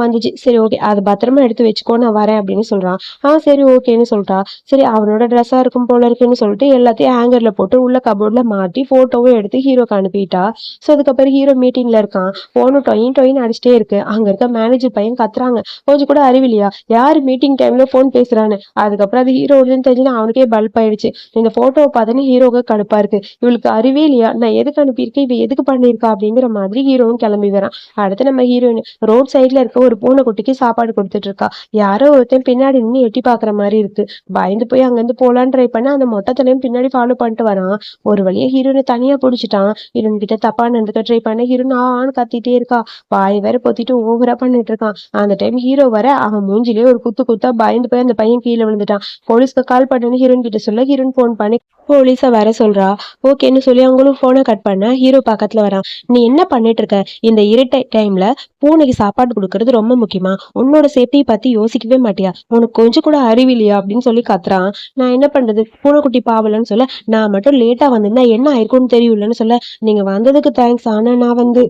வந்துச்சு, சரி ஓகே அது பத்திரமா எடுத்து வச்சுக்கோ, நான் வரேன் அப்படின்னு சொல்றான். சரி ஓகேன்னு சொல்லிட்டா. சரி அவனோட ட்ரெஸ்ஸா இருக்கும் போல இருக்குன்னு சொல்லிட்டு எல்லாத்தையும் ஹேங்கர்ல போட்டு உள்ள கபோர்ட்ல மாட்டி போட்டோவும் எடுத்து ஹீரோக்கு அனுப்பிட்டா. சோ அதுக்கப்புறம் ஹீரோ மீட்டிங்ல இருக்கான். போனும் டொயின் டொயின் அடிச்சிட்டே இருக்கு. அங்க இருக்க மேனேஜர் பையன் கத்துறாங்க, கொஞ்சம் கூட அறிவில்லையா, யாரு மீட்டிங் டைம்ல போன் பேசுறான்னு. அதுக்கப்புறம் அது ஹீரோ தெரிஞ்சு அவனுக்கே பல்ப் ஆயிடுச்சு. இந்த போட்டோவை பார்த்தோன்னே ஹீரோக்கு கடுப்பா இருக்கு. இவளுக்கு அறிவே இல்லையா, நான் எதுக்கு அனுப்பியிருக்கேன், இவ எதுக்கு பண்ணிருக்கா அப்படிங்கிற மாதிரி ஹீரோவும் கிளம்பி வரான். அடுத்து நம்ம ஹீரோயின் ரோட் சைட்ல இருக்க ஒரு பூனை குட்டிக்கு சாப்பாடு கொடுத்துட்டு இருக்கா. யாரோ ஒருத்தன் பின்னாடி நின்று எட்டி பாக்குற மாதிரி இருக்கு. பயந்து போய் அங்கிருந்து போலான்னு ட்ரை பண்ண, அந்த மொட்டத்திலையும் பின்னாடி ஃபாலோ பண்ணிட்டு வரான். ஒரு வழியா ஹீரோனை தனியா பிடிச்சிட்டான். ஹீரோன் கிட்ட தப்பா நடந்துக்க ட்ரை பண்ண, ஹீரோன் ஆன்னு கத்திட்டே இருக்கா. வாய் வேற பொத்திட்டு ஓவரா பண்ணிட்டு இருக்கான். அந்த டைம் ஹீரோ வர, அவன் மூஞ்சிலே ஒரு குத்து குத்தா பயந்து போய் அந்த பையன் கீழே விழுந்துட்டான். போலீஸ்க்கு கால் பண்ணுன்னு ஹீரோயின் கிட்ட சொல்ல, ஹீரோயின் போன் பண்ணி போலீஸ வர சொல்றா. ஓகேன்னு சொல்லி அவங்களும் போனை கட் பண்ண, ஹீரோ பக்கத்துல வரான். நீ என்ன பண்ணிட்டு இருக்க, இந்த இருட்ட டைம்ல பூனைக்கு சாப்பாடு கொடுக்கறது ரொம்ப முக்கியமா, உன்னோட சேஃப்டியை பத்தி யோசிக்கவே மாட்டியா, உனக்கு கொஞ்சம் கூட அறிவில்லையா அப்படின்னு சொல்லி கத்துறான். நான் என்ன பண்றது, பூனைக்குட்டி பாவலன்னு சொல்ல, நான் மட்டும் லேட்டா வந்திருந்தா என்ன ஆயிருக்கும்னு தெரியும்லன்னு சொல்ல, நீங்க வந்ததுக்கு தேங்க்ஸ், ஆனா நான் வந்து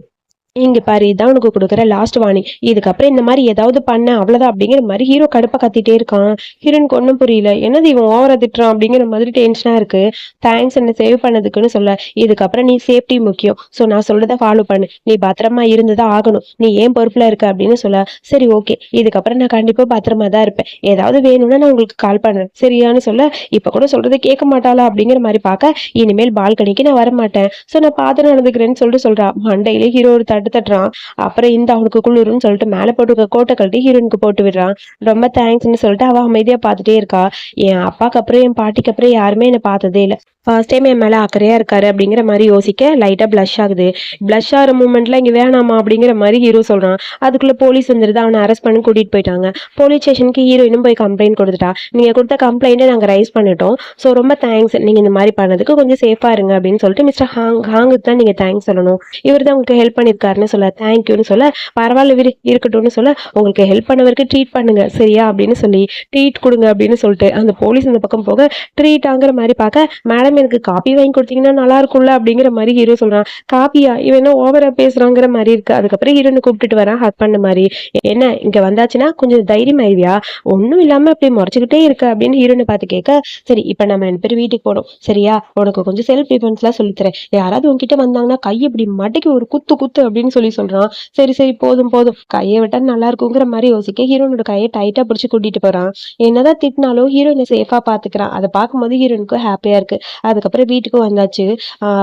இங்க பாரு, இதான் உனக்கு கொடுக்குற லாஸ்ட் வார்னிங், இதுக்கப்புறம் இந்த மாதிரி ஏதாவது பண்ண அவ்வளவுதான் அப்படிங்கிற மாதிரி ஹீரோ கடுப்பா கத்திட்டே இருக்கான். ஹீரோனுக்கு ஒன்றும் புரியல, என்னது இவன் ஓவரா திட்டுறான் அப்படிங்கிற மாதிரி டென்ஷனா இருக்கு. தேங்க்ஸ் என்ன சேவ் பண்ணதுக்குன்னு சொல்ல, இதுக்கப்புறம் நீ சேஃப்டி முக்கியம், ஸோ நான் சொல்றதை ஃபாலோ பண்ணு, நீ பத்திரமா இருந்துதான் ஆகணும், நீ ஏன் பொறுப்புல இருக்க அப்படின்னு சொல்ல, சரி ஓகே இதுக்கப்புறம் நான் கண்டிப்பா பத்திரமா தான் இருப்பேன், ஏதாவது வேணும்னா நான் உங்களுக்கு கால் பண்றேன் சரியான்னு சொல்ல, இப்ப கூட சொல்றதை கேட்க மாட்டாளா அப்படிங்கிற மாதிரி பார்க்க, இனிமேல் பால்கனிக்கு நான் வரமாட்டேன், ஸோ நான் பார்த்து நடந்துக்கிறேன்னு சொல்லிட்டு சொல்றா. மண்டையிலே ஹீரோ ஒரு தட்டுறான். அப்புறம் இந்த அவனுக்கு குளிரும்னு சொல்லிட்டு மேல போட்டுருக்க கோட்டை கழட்டி ஹீரோயினுக்கு போட்டு விடுறான். ரொம்ப தேங்க்ஸ்ன்னு சொல்லிட்டு அவ அமைதியா பார்த்துட்டே இருக்கா. என் அப்பாக்கு அப்புறம் என் பாட்டிக்கு அப்புறம் யாருமே என்னை பார்த்ததே இல்லை. ஃபர்ஸ்ட் டைம் என் மேலே அக்கறையா இருக்காரு அப்படிங்கிற மாதிரி யோசிக்க லைட்டாக ப்ளஷ் ஆகுது. ப்ளஷ் ஆகிற மூமெண்ட்ல இங்கே வேணாமா அப்படிங்கிற மாதிரி ஹீரோ சொல்கிறான். அதுக்குள்ளே போலீஸ் வந்துருது. அவனை அரெஸ்ட் பண்ணி கூட்டிகிட்டு போயிட்டாங்க. போலீஸ் ஸ்டேஷனுக்கு ஹீரோயினும் போய் கம்ப்ளைண்ட் கொடுத்துட்டா. நீங்கள் கொடுத்த கம்ப்ளைண்ட்டை நாங்கள் ரைஸ் பண்ணிட்டோம். ஸோ ரொம்ப தேங்க்ஸ், நீங்கள் இந்த மாதிரி பண்ணதுக்கு கொஞ்சம் சேஃபாக இருங்க அப்படின்னு சொல்லிட்டு மிஸ்டர் ஹாங்குக்கு தான் நீங்கள் தேங்க்ஸ் சொல்லணும். இவர் தான் உங்களுக்கு ஹெல்ப் பண்ணியிருக்காருன்னு சொல்ல தேங்க்யூன்னு சொல்ல பரவாயில்ல இருக்கட்டும்னு சொல்ல உங்களுக்கு ஹெல்ப் பண்ணவருக்கு ட்ரீட் பண்ணுங்க சரியா அப்படின்னு சொல்லி ட்ரீட் கொடுங்க அப்படின்னு சொல்லிட்டு அந்த போலீஸ் இந்த பக்கம் போக ட்ரீட் ஆங்கிற மாதிரி பார்க்க மேடம் எனக்கு காப்பி வாங்கி கொடுத்தீங்கன்னா நல்லா இருக்கும்ல அப்படிங்கிற மாதிரி ஹீரோ சொல்றான். காப்பியா? இவன் என்ன ஓவரா பேசுறாங்கிற மாதிரி இருக்கு. அதுக்கப்புறம் ஹீரோனை கூப்பிட்டுட்டு வரேன் ஹக் பண்ண மாதிரி. என்ன இங்க வந்தாச்சுன்னா கொஞ்சம் தைரியம் ஆயிடுவியா? ஒன்னும் இல்லாம அப்படி முறைச்சுக்கிட்டே இருக்க அப்படின்னு ஹீரோனை பார்த்து கேட்க சரி இப்ப நம்ம 2 பேரும் வீட்டுக்கு போறோம் சரியா? உனக்கு கொஞ்சம் செல்ஃப் டிஃபென்ஸ் எல்லாம் சொல்லித்தரேன். யாராவது உன்கிட்ட வந்தாங்கன்னா கையை இப்படி மட்டைக்கு ஒரு குத்து குத்து அப்படின்னு சொல்றான். சரி சரி போதும் போதும், கையை விட்டா நல்லா இருக்குங்கிற மாதிரி யோசிக்க ஹீரோனோட கையை டைட்டா பிடிச்சு கூட்டிட்டு போறான். என்னதான் திட்டினாலும் ஹீரோனை சேஃபா பாத்துக்கிறான். அதை பார்க்கும்போது ஹீரோனுக்கு ஹாப்பியா இருக்கு. அதுக்கப்புறம் வீட்டுக்கு வந்தாச்சு.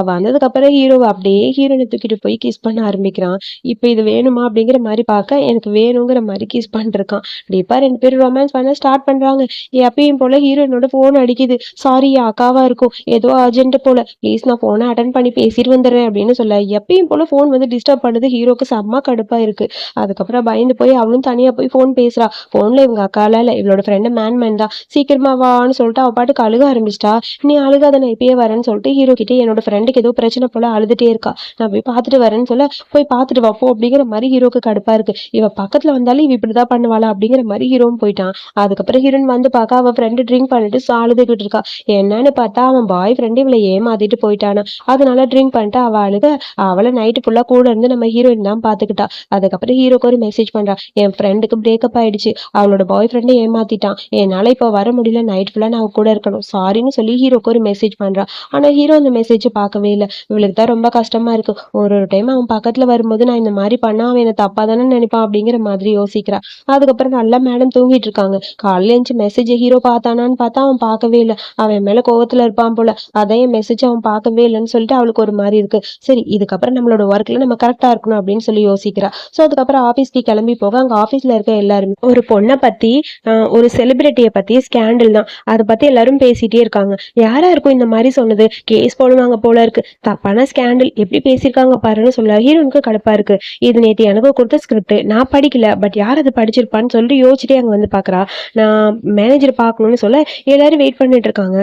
வந்ததுக்கு அப்புறம் ஹீரோவை அப்படியே ஹீரோனை தூக்கிட்டு போய் கிஸ் பண்ண ஆரம்பிக்கிறான். இப்ப இது வேணுமா அப்படிங்கிற மாதிரி பார்க்க எனக்கு வேணுங்கிற மாதிரி கிஸ் பண்ணிருக்கான். டீப்பா 2 பேரும் ரொமான்ஸ் பண்ண ஸ்டார்ட் பண்றாங்க. எப்பயும் போல ஹீரோனோட போன் அடிக்குது. சாரி அக்காவா இருக்கும், ஏதோ அர்ஜென்ட் போல, ப்ளீஸ் நான் போனை அட்டன் பண்ணி பேசிட்டு வந்துடுறேன் அப்படின்னு சொல்ல எப்பயும் போல போன் வந்து டிஸ்டர்ப் பண்ணுது. ஹீரோக்கு செம்ம கடுப்பா இருக்கு. அதுக்கப்புறம் பயந்து போய் அவளும் தனியா போய் போன் பேசுறா. போன்ல இவங்க அக்கால இல்ல இவளோட ஃப்ரெண்டு மேன் தான். சீக்கிரமா வான்னு சொல்லிட்டு அவ பாட்டுக்கு அழுக ஆரம்பிச்சிட்டா. நீ அழுகாத, நான் இப்பயே வரேன்னு சொல்லிட்டு ஹீரோ கிட்ட என்னோட ஃப்ரெண்டுக்கு ஏதோ பிரச்சனை போல அழுதுட்டே இருக்கா, நான் போய் பார்த்துட்டு வரேன்னு சொல்ல போய் பார்த்துட்டு வாப்போ அப்படிங்கிற மாதிரி ஹீரோக்கு கடுப்பா இருக்கு. இவ பக்கத்துல வந்தாலும் இவ இப்படிதான் பண்ணுவாளா அப்படிங்கிற மாதிரி ஹீரோவும் போயிட்டான். அதுக்கப்புறம் ஹீரோன் வந்து பார்க்க அவ ஃப்ரெண்டு ட்ரிங்க் பண்ணிட்டு அழுதுகிட்டு இருக்கா. என்னன்னு பார்த்தா அவன் பாய் ஃப்ரெண்டு இவளை ஏமாத்திட்டு போயிட்டானா. அதனால ட்ரிங்க் பண்ணிட்டு அவ அழுக அவளை நைட்டு ஃபுல்லா கூட இருந்து நம்ம ஹீரோயின் தான் பாத்துக்கிட்டா. அதுக்கப்புறம் ஹீரோக்கு ஒரு மெசேஜ் பண்றா. என் ஃப்ரெண்டுக்கு பிரேக்கப் ஆயிடுச்சு, அவளோட பாய் ஃப்ரெண்டை ஏமாத்திட்டான், என்னால இப்ப வர முடியல, நைட் ஃபுல்லா நான் கூட இருக்கணும் சாரின்னு சொல்லி ஹீரோக்கு ஒரு மெசேஜ் பண்றா. ஆனா ஹீரோ அந்த மெசேஜ் பார்க்கவே இல்லை. இவளுக்கு தான் ரொம்ப கஷ்டமா இருக்கு. ஒரு டைம் அவன் பக்கத்துல வரும்போது நான் இந்த மாதிரி பண்ணா அவன் என்ன தப்பா தானே நினைப்பான் அப்படிங்கிற மாதிரி யோசிக்கிறா. அதுக்கப்புறம் நல்லா மேடம் தூங்கிட்டு இருக்காங்க. காலையில எழுந்து மெசேஜ் ஹீரோ பார்த்தானான்னு பார்த்தா அவன் பார்க்கவே இல்லை. அவன் மேல கோவத்துல இருப்பான் போல, அதான் என் மெசேஜ் அவன் பார்க்கவே இல்லைன்னு சொல்லிட்டு அவளுக்கு ஒரு மாதிரி இருக்கு. சரி இதுக்கப்புறம் நம்மளோட ஒர்க்ல நம்ம கரெக்டா இருக்கணும் அப்படின்னு சொல்லி யோசிக்கிறா. ஸோ அதுக்கப்புறம் ஆஃபீஸ்க்கு கிளம்பி போக அங்க ஆஃபீஸ்ல இருக்க எல்லாருமே ஒரு பொண்ணை பத்தி ஒரு செலிபிரிட்டியை பத்தி ஸ்கேண்டல் தான், அதை பத்தி எல்லாரும் பேசிட்டே இருக்காங்க. யாரா இருக்கும் இந்த மாதிரி சொன்னது, கேஸ் போடுவாங்க போல இருக்கு, தப்பான ஸ்கேண்டல், எப்படி பேசியிருக்காங்க பாருன்னு சொல்ல ஹீரோனுக்கு கடுப்பா இருக்கு. இது நேற்று எனக்கு கொடுத்த ஸ்கிரிப்ட், நான் படிக்கல, பட் யார் அது படிச்சிருப்பான்னு சொல்லிட்டு யோசிச்சுட்டே அங்க வந்து பாக்குறா. நான் மேனேஜர் பார்க்கணும்னு சொல்ல எல்லாரும் வெயிட் பண்ணிட்டு இருக்காங்க.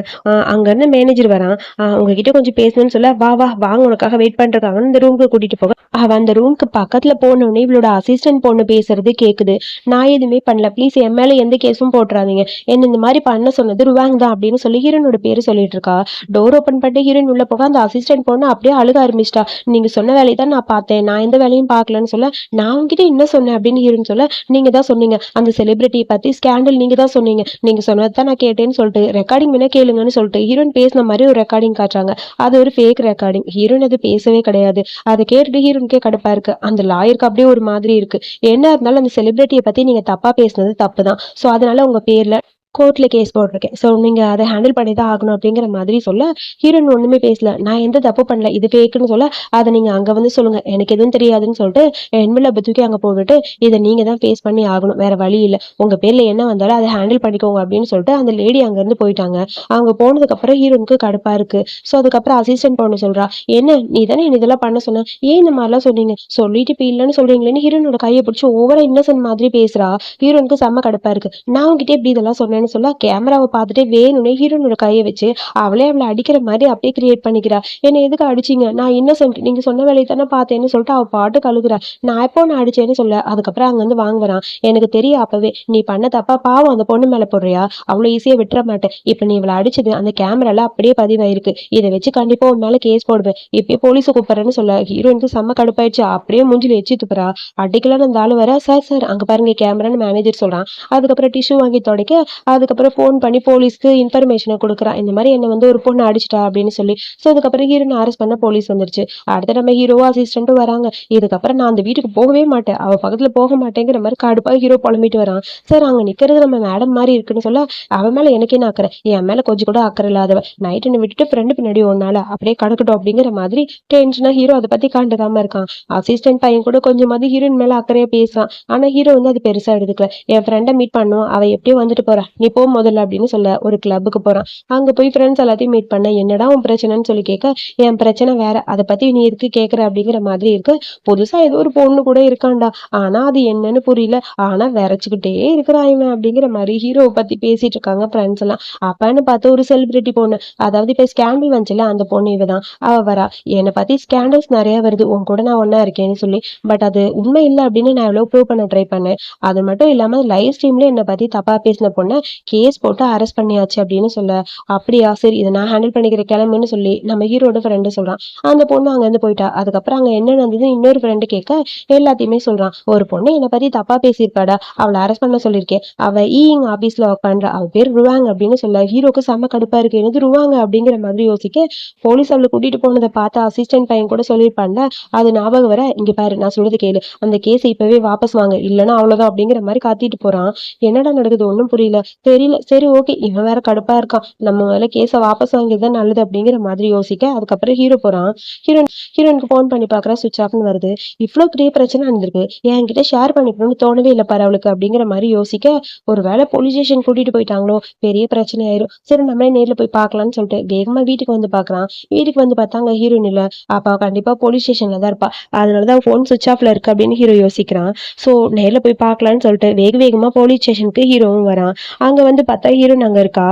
அங்க இருந்து மேனேஜர் வரான். உங்ககிட்ட கொஞ்சம் பேசணும்னு சொல்ல வா வா வாங்க உனக்காக வெயிட் பண்ணிருக்காங்கன்னு இந்த ரூமுக்கு கூட்டிட்டு போக அவ அந்த ரூமுக்கு பக்கத்துல போனோடனே இவளோட அசிஸ்டன்ட் பொண்ணு பேசுறது கேக்குது. நான் எதுவுமே பண்ணல, ப்ளீஸ் என் மேல எந்த கேஸும் போட்டுறாதீங்க, என்ன இந்த மாதிரி பண்ண சொன்னது ருவாங் தான் அப்படின்னு சொல்லி ஹீரோனோட பேரு சொல்லிட்டு இருக்கா. டோர் ஓப்பன் பண்ணிட்டு ஹீரோயின் உள்ள போக அந்த அசிஸ்டன்ட் பொண்ணு அப்படியே அழுக ஆரம்பிச்சிட்டா. நீங்க சொன்ன வேலையை தான் நான் பார்த்தேன், நான் எந்த வேலையும் பார்க்கலன்னு சொல்ல நான் உங்ககிட்ட என்ன சொன்னேன் அப்படின்னு ஹீரோயின் சொல்ல நீங்க தான் சொன்னீங்க அந்த செலிபிரிட்டியை பத்தி ஸ்கேண்டல், நீங்க தான் சொன்னீங்க, நீங்க சொன்னதான் நான் கேட்டேன்னு சொல்லிட்டு ரெக்கார்டிங் வேணா கேளுங்கன்னு சொல்லிட்டு ஹீரோயின் பேசின மாதிரி ஒரு ரெக்கார்டிங் காட்டுறாங்க. அது ஒரு ஃபேக் ரெக்கார்டிங். ஹீரோயின் அது பேசவே கிடையாது. அதை கேட்டுட்டு ஹீரோனுக்கே கடுப்பா இருக்கு. அந்த லாயருக்கு அப்படியே ஒரு மாதிரி இருக்கு. என்ன இருந்தாலும் அந்த செலிபிரிட்டியை பத்தி நீங்க தப்பா பேசினது தப்பு தான், ஸோ அதனால உங்க பேர்ல கோர்ட்ல கேஸ் போட்டிருக்கேன், ஸோ நீங்க அதை ஹேண்டில் பண்ணி தான் ஆகணும் அப்படிங்கிற மாதிரி சொல்ல ஹீரோயின் ஒண்ணுமே பேசல. நான் எந்த தப்பு பண்ணல, இது ஃபேக்குன்னு சொல்ல அதை நீங்க அங்க வந்து சொல்லுங்க, எனக்கு எதுவும் தெரியாதுன்னு சொல்லிட்டு என்மில்ல தூக்கி அங்க போட்டுட்டு இதை நீங்க தான் ஃபேஸ் பண்ணி ஆகணும், வேற வழி இல்லை, உங்க பேர்ல என்ன வந்தாலும் அதை ஹேண்டில் பண்ணிக்கோங்க அப்படின்னு சொல்லிட்டு அந்த லேடி அங்க இருந்து போயிட்டாங்க. அவங்க போனதுக்கு அப்புறம் ஹீரோனுக்கு கடுப்பா இருக்கு. ஸோ அதுக்கப்புறம் அசிஸ்டன்ட் பொண்ணு சொல்றா, என்ன நீ தானே இதெல்லாம் பண்ண சொன்ன, ஏன் இந்த மாதிரிலாம் சொன்னீங்க, சொல்லிட்டு இப்ப இல்லைன்னு சொல்றீங்களேன்னு ஹீரோனோட கையை பிடிச்சி ஓவரா இன்னசென்ட் மாதிரி பேசுறா. ஹீரோனுக்கு செம்ம கடுப்பா இருக்கு. நான் உங்ககிட்ட எப்படி இதெல்லாம் சொன்னேன்னு சொல்ல கேமராவை பார்த்துட்டு வேணும்னே ஹீரோனோட கையை வச்சு அவளை அடிக்கிற மாதிரி அப்படியே கிரியேட் பண்ணிக்கிறா. என்ன எதுக்கு அடிச்சிங்க, நான் இன்னசென்ட், நீங்க சொன்ன வேலையை தானே பார்த்தேன்னு சொல்லிட்டு அவ பாட்டு கழுகுறா. நான் எப்போ நான் அடிச்சேன்னு சொல்ல அதுக்கப்புறம் அங்க வந்து வாங்குறான். எனக்கு தெரியும் அப்பவே நீ பண்ண தப்பா, பாவம் அந்த பொண்ணு மேல போடுறியா, அவ்வளவு ஈஸியா விட்டுற மாட்டேன், இப்ப நீ இவளை அடிச்சது அந்த கேமரால அப்படியே பதிவாயிருக்கு, இதை வச்சு கண்டிப்பா உன் மேல கேஸ் போடுவேன், இப்பயே போலீஸை கூப்பிடுறேன்னு சொல்ல ஹீரோனுக்கு செம்ம கடுப்பாயிடுச்சு. அப்படியே மூஞ்சில எச்சி துப்புறா. அடிக்கலான்னு அந்த ஆளு வர சார் சார் அங்க பாருங்க கேமரான்னு மேனேஜர் சொல்றான். அதுக்கப்புறம் டிஷ்யூ வாங்கி தொடக்க அதுக்கப்புறம் ஃபோன் பண்ணி போலீஸ்க்கு இன்ஃபர்மேஷனை கொடுக்குறான். இந்த மாதிரி என்ன வந்து ஒரு பொண்ணு அடிச்சிட்டா அப்படின்னு சொல்லி. ஸோ அதுக்கப்புறம் ஹீரோனை அரெஸ்ட் பண்ண போலீஸ் வந்துருச்சு. அடுத்து நம்ம ஹீரோவும் அசிஸ்டண்ட்டும் வராங்க. இதுக்கப்புறம் நான் அந்த வீட்டுக்கு போகவே மாட்டேன், அவ பக்கத்துல போக மாட்டேங்கிற மாதிரி கடுப்பா ஹீரோ புலம்பிட்டு வரான். சார் அங்க நிக்கிறது நம்ம மேடம் மாதிரி இருக்குன்னு சொல்ல, அவன் மேல எனக்கு என்ன அக்கறை, என் மேல கொஞ்சம் கூட அக்கறை இல்லாதவ, நைட்டுன்னு விட்டுட்டு ஃப்ரெண்டு பின்னாடி ஒன்னால அப்படியே கடக்கட்டும் அப்படிங்கிற மாதிரி டென்ஷனா ஹீரோ அதை பத்தி கண்டுக்காம இருக்கான். அசிஸ்டன்ட் பையன் கூட கொஞ்சமாவது ஹீரோயின் மேல அக்கறையா பேசுறான். ஆனா ஹீரோ வந்து அது பெருசா எடுத்துக்கல. என் ஃப்ரெண்டை மீட் பண்ணும், அவ எப்படியும் வந்துட்டு போறா, நீ போ முதல்ல அப்படின்னு சொல்ல ஒரு கிளப்புக்கு போறான். அங்க போய் ஃப்ரெண்ட்ஸ் எல்லாத்தையும் மீட் பண்ண, என்னடா உன் பிரச்சனைன்னு சொல்லி கேட்க, என் பிரச்சனை வேற, அதை பத்தி நீ இருக்கு கேக்குற அப்படிங்கிற மாதிரி இருக்கு. புதுசா ஏதோ ஒரு பொண்ணு கூட இருக்கான்டா, ஆனா அது என்னன்னு புரியல, ஆனா விரைச்சுக்கிட்டே இருக்கிறான் இவன் அப்படிங்கிற மாதிரி ஹீரோவை பத்தி பேசிட்டு இருக்காங்க ஃப்ரெண்ட்ஸ் எல்லாம். அப்பன்னு பார்த்து ஒரு செலிபிரிட்டி பொண்ணு, அதாவது இப்ப ஸ்கேண்டில் வந்துச்சுல அந்த பொண்ணு இவதான். அவ வரா, என்னை பத்தி ஸ்கேண்டல்ஸ் நிறைய வருது, உன் கூட நான் ஒன்னா இருக்கேன்னு சொல்லி, பட் அது உண்மை இல்லை அப்படின்னு நான் எவ்வளவு ப்ரூவ் பண்ண ட்ரை பண்ணேன். அது மட்டும் இல்லாம லைவ் ஸ்ட்ரீம்ல என்னை பத்தி தப்பா பேசின பொண்ணை கேஸ் போட்டு அரெஸ்ட் பண்ணியாச்சு அப்படின்னு சொல்ல, அப்படியா சரி இதை நான் ஹேண்டில் பண்ணிக்கிற கிளம்புன்னு சொல்லி நம்ம ஹீரோட ஃப்ரெண்டு சொல்றான். அந்த பொண்ணு அங்க இருந்து போயிட்டா. அதுக்கப்புறம் அங்க என்ன நடந்தது இன்னொரு ஃப்ரெண்டு கேட்க எல்லாத்தையுமே சொல்றான். ஒரு பொண்ணு என்னை பத்தி தப்பா பேசியிருக்காடா, அவளை அரெஸ்ட் பண்ண சொல்லியிருக்கேன், அவ ஈயிங் ஆபீஸ்ல ஒர்க் பண்றா, அவ பேர் ருவாங் அப்படின்னு சொல்ல ஹீரோக்கு செம்ம கடுப்பா இருக்கு, எனக்கு ருவாங்க அப்படிங்கிற மாதிரி யோசிக்க போலீஸ் அவளை கூட்டிட்டு போனதை பார்த்து அசிஸ்டன்ட் பையன் கூட சொல்லியிருப்பான்ல, அது ஞாபகம் வர, இங்க பாரு நான் சொல்றது கேளு, அந்த கேஸ் இப்பவே வாபஸ் வாங்க, இல்லைன்னா அவ்வளவுதான் அப்படிங்கிற மாதிரி காத்திட்டு போறான். என்னடா நடக்குது ஒன்னும் புரியல, தெரியல, சரி ஓகே இவன் வேற கடுப்பா இருக்கான், நம்ம முதல்ல கேஸை வாபஸ் வாங்கிதான் நல்லது அப்படிங்கிற மாதிரி யோசிக்க அதுக்கப்புறம் ஹீரோ போறான். ஹீரோயினுக்கு போன் பண்ணி பாக்குறா, சுவிச் ஆஃப்னு வருது. இவ்வளவு பெரிய பிரச்சனை நடந்திருக்கு, என்கிட்ட ஷேர் பண்ணிக்கணும்னு தோணவே இல்லை பாரு அவளுக்கு அப்படிங்கிற மாதிரி யோசிக்க, ஒருவேளை போலீஸ் ஸ்டேஷன் கூட்டிட்டு போயிட்டாங்களோ, பெரிய பிரச்சனை ஆயிரும், சரி நம்மளே நேர்ல போய் பார்க்கலாம்னு சொல்லிட்டு வேகமா வீட்டுக்கு வந்து பாக்குறான். வீட்டுக்கு வந்து பார்த்தாங்க ஹீரோயின் இல்ல. அப்பா கண்டிப்பா போலீஸ் ஸ்டேஷன்ல தான் இருப்பா, அதனாலதான் போன் சுவிச் ஆஃப்ல இருக்கு அப்படின்னு ஹீரோ யோசிக்கிறான். சோ நேர்ல போய் பார்க்கலாம்னு சொல்லிட்டு வேக வேகமா போலீஸ் ஸ்டேஷனுக்கு ஹீரோவும் வரான். அங்க வந்து பார்த்தா ஹீரோயின் அங்க இருக்கா.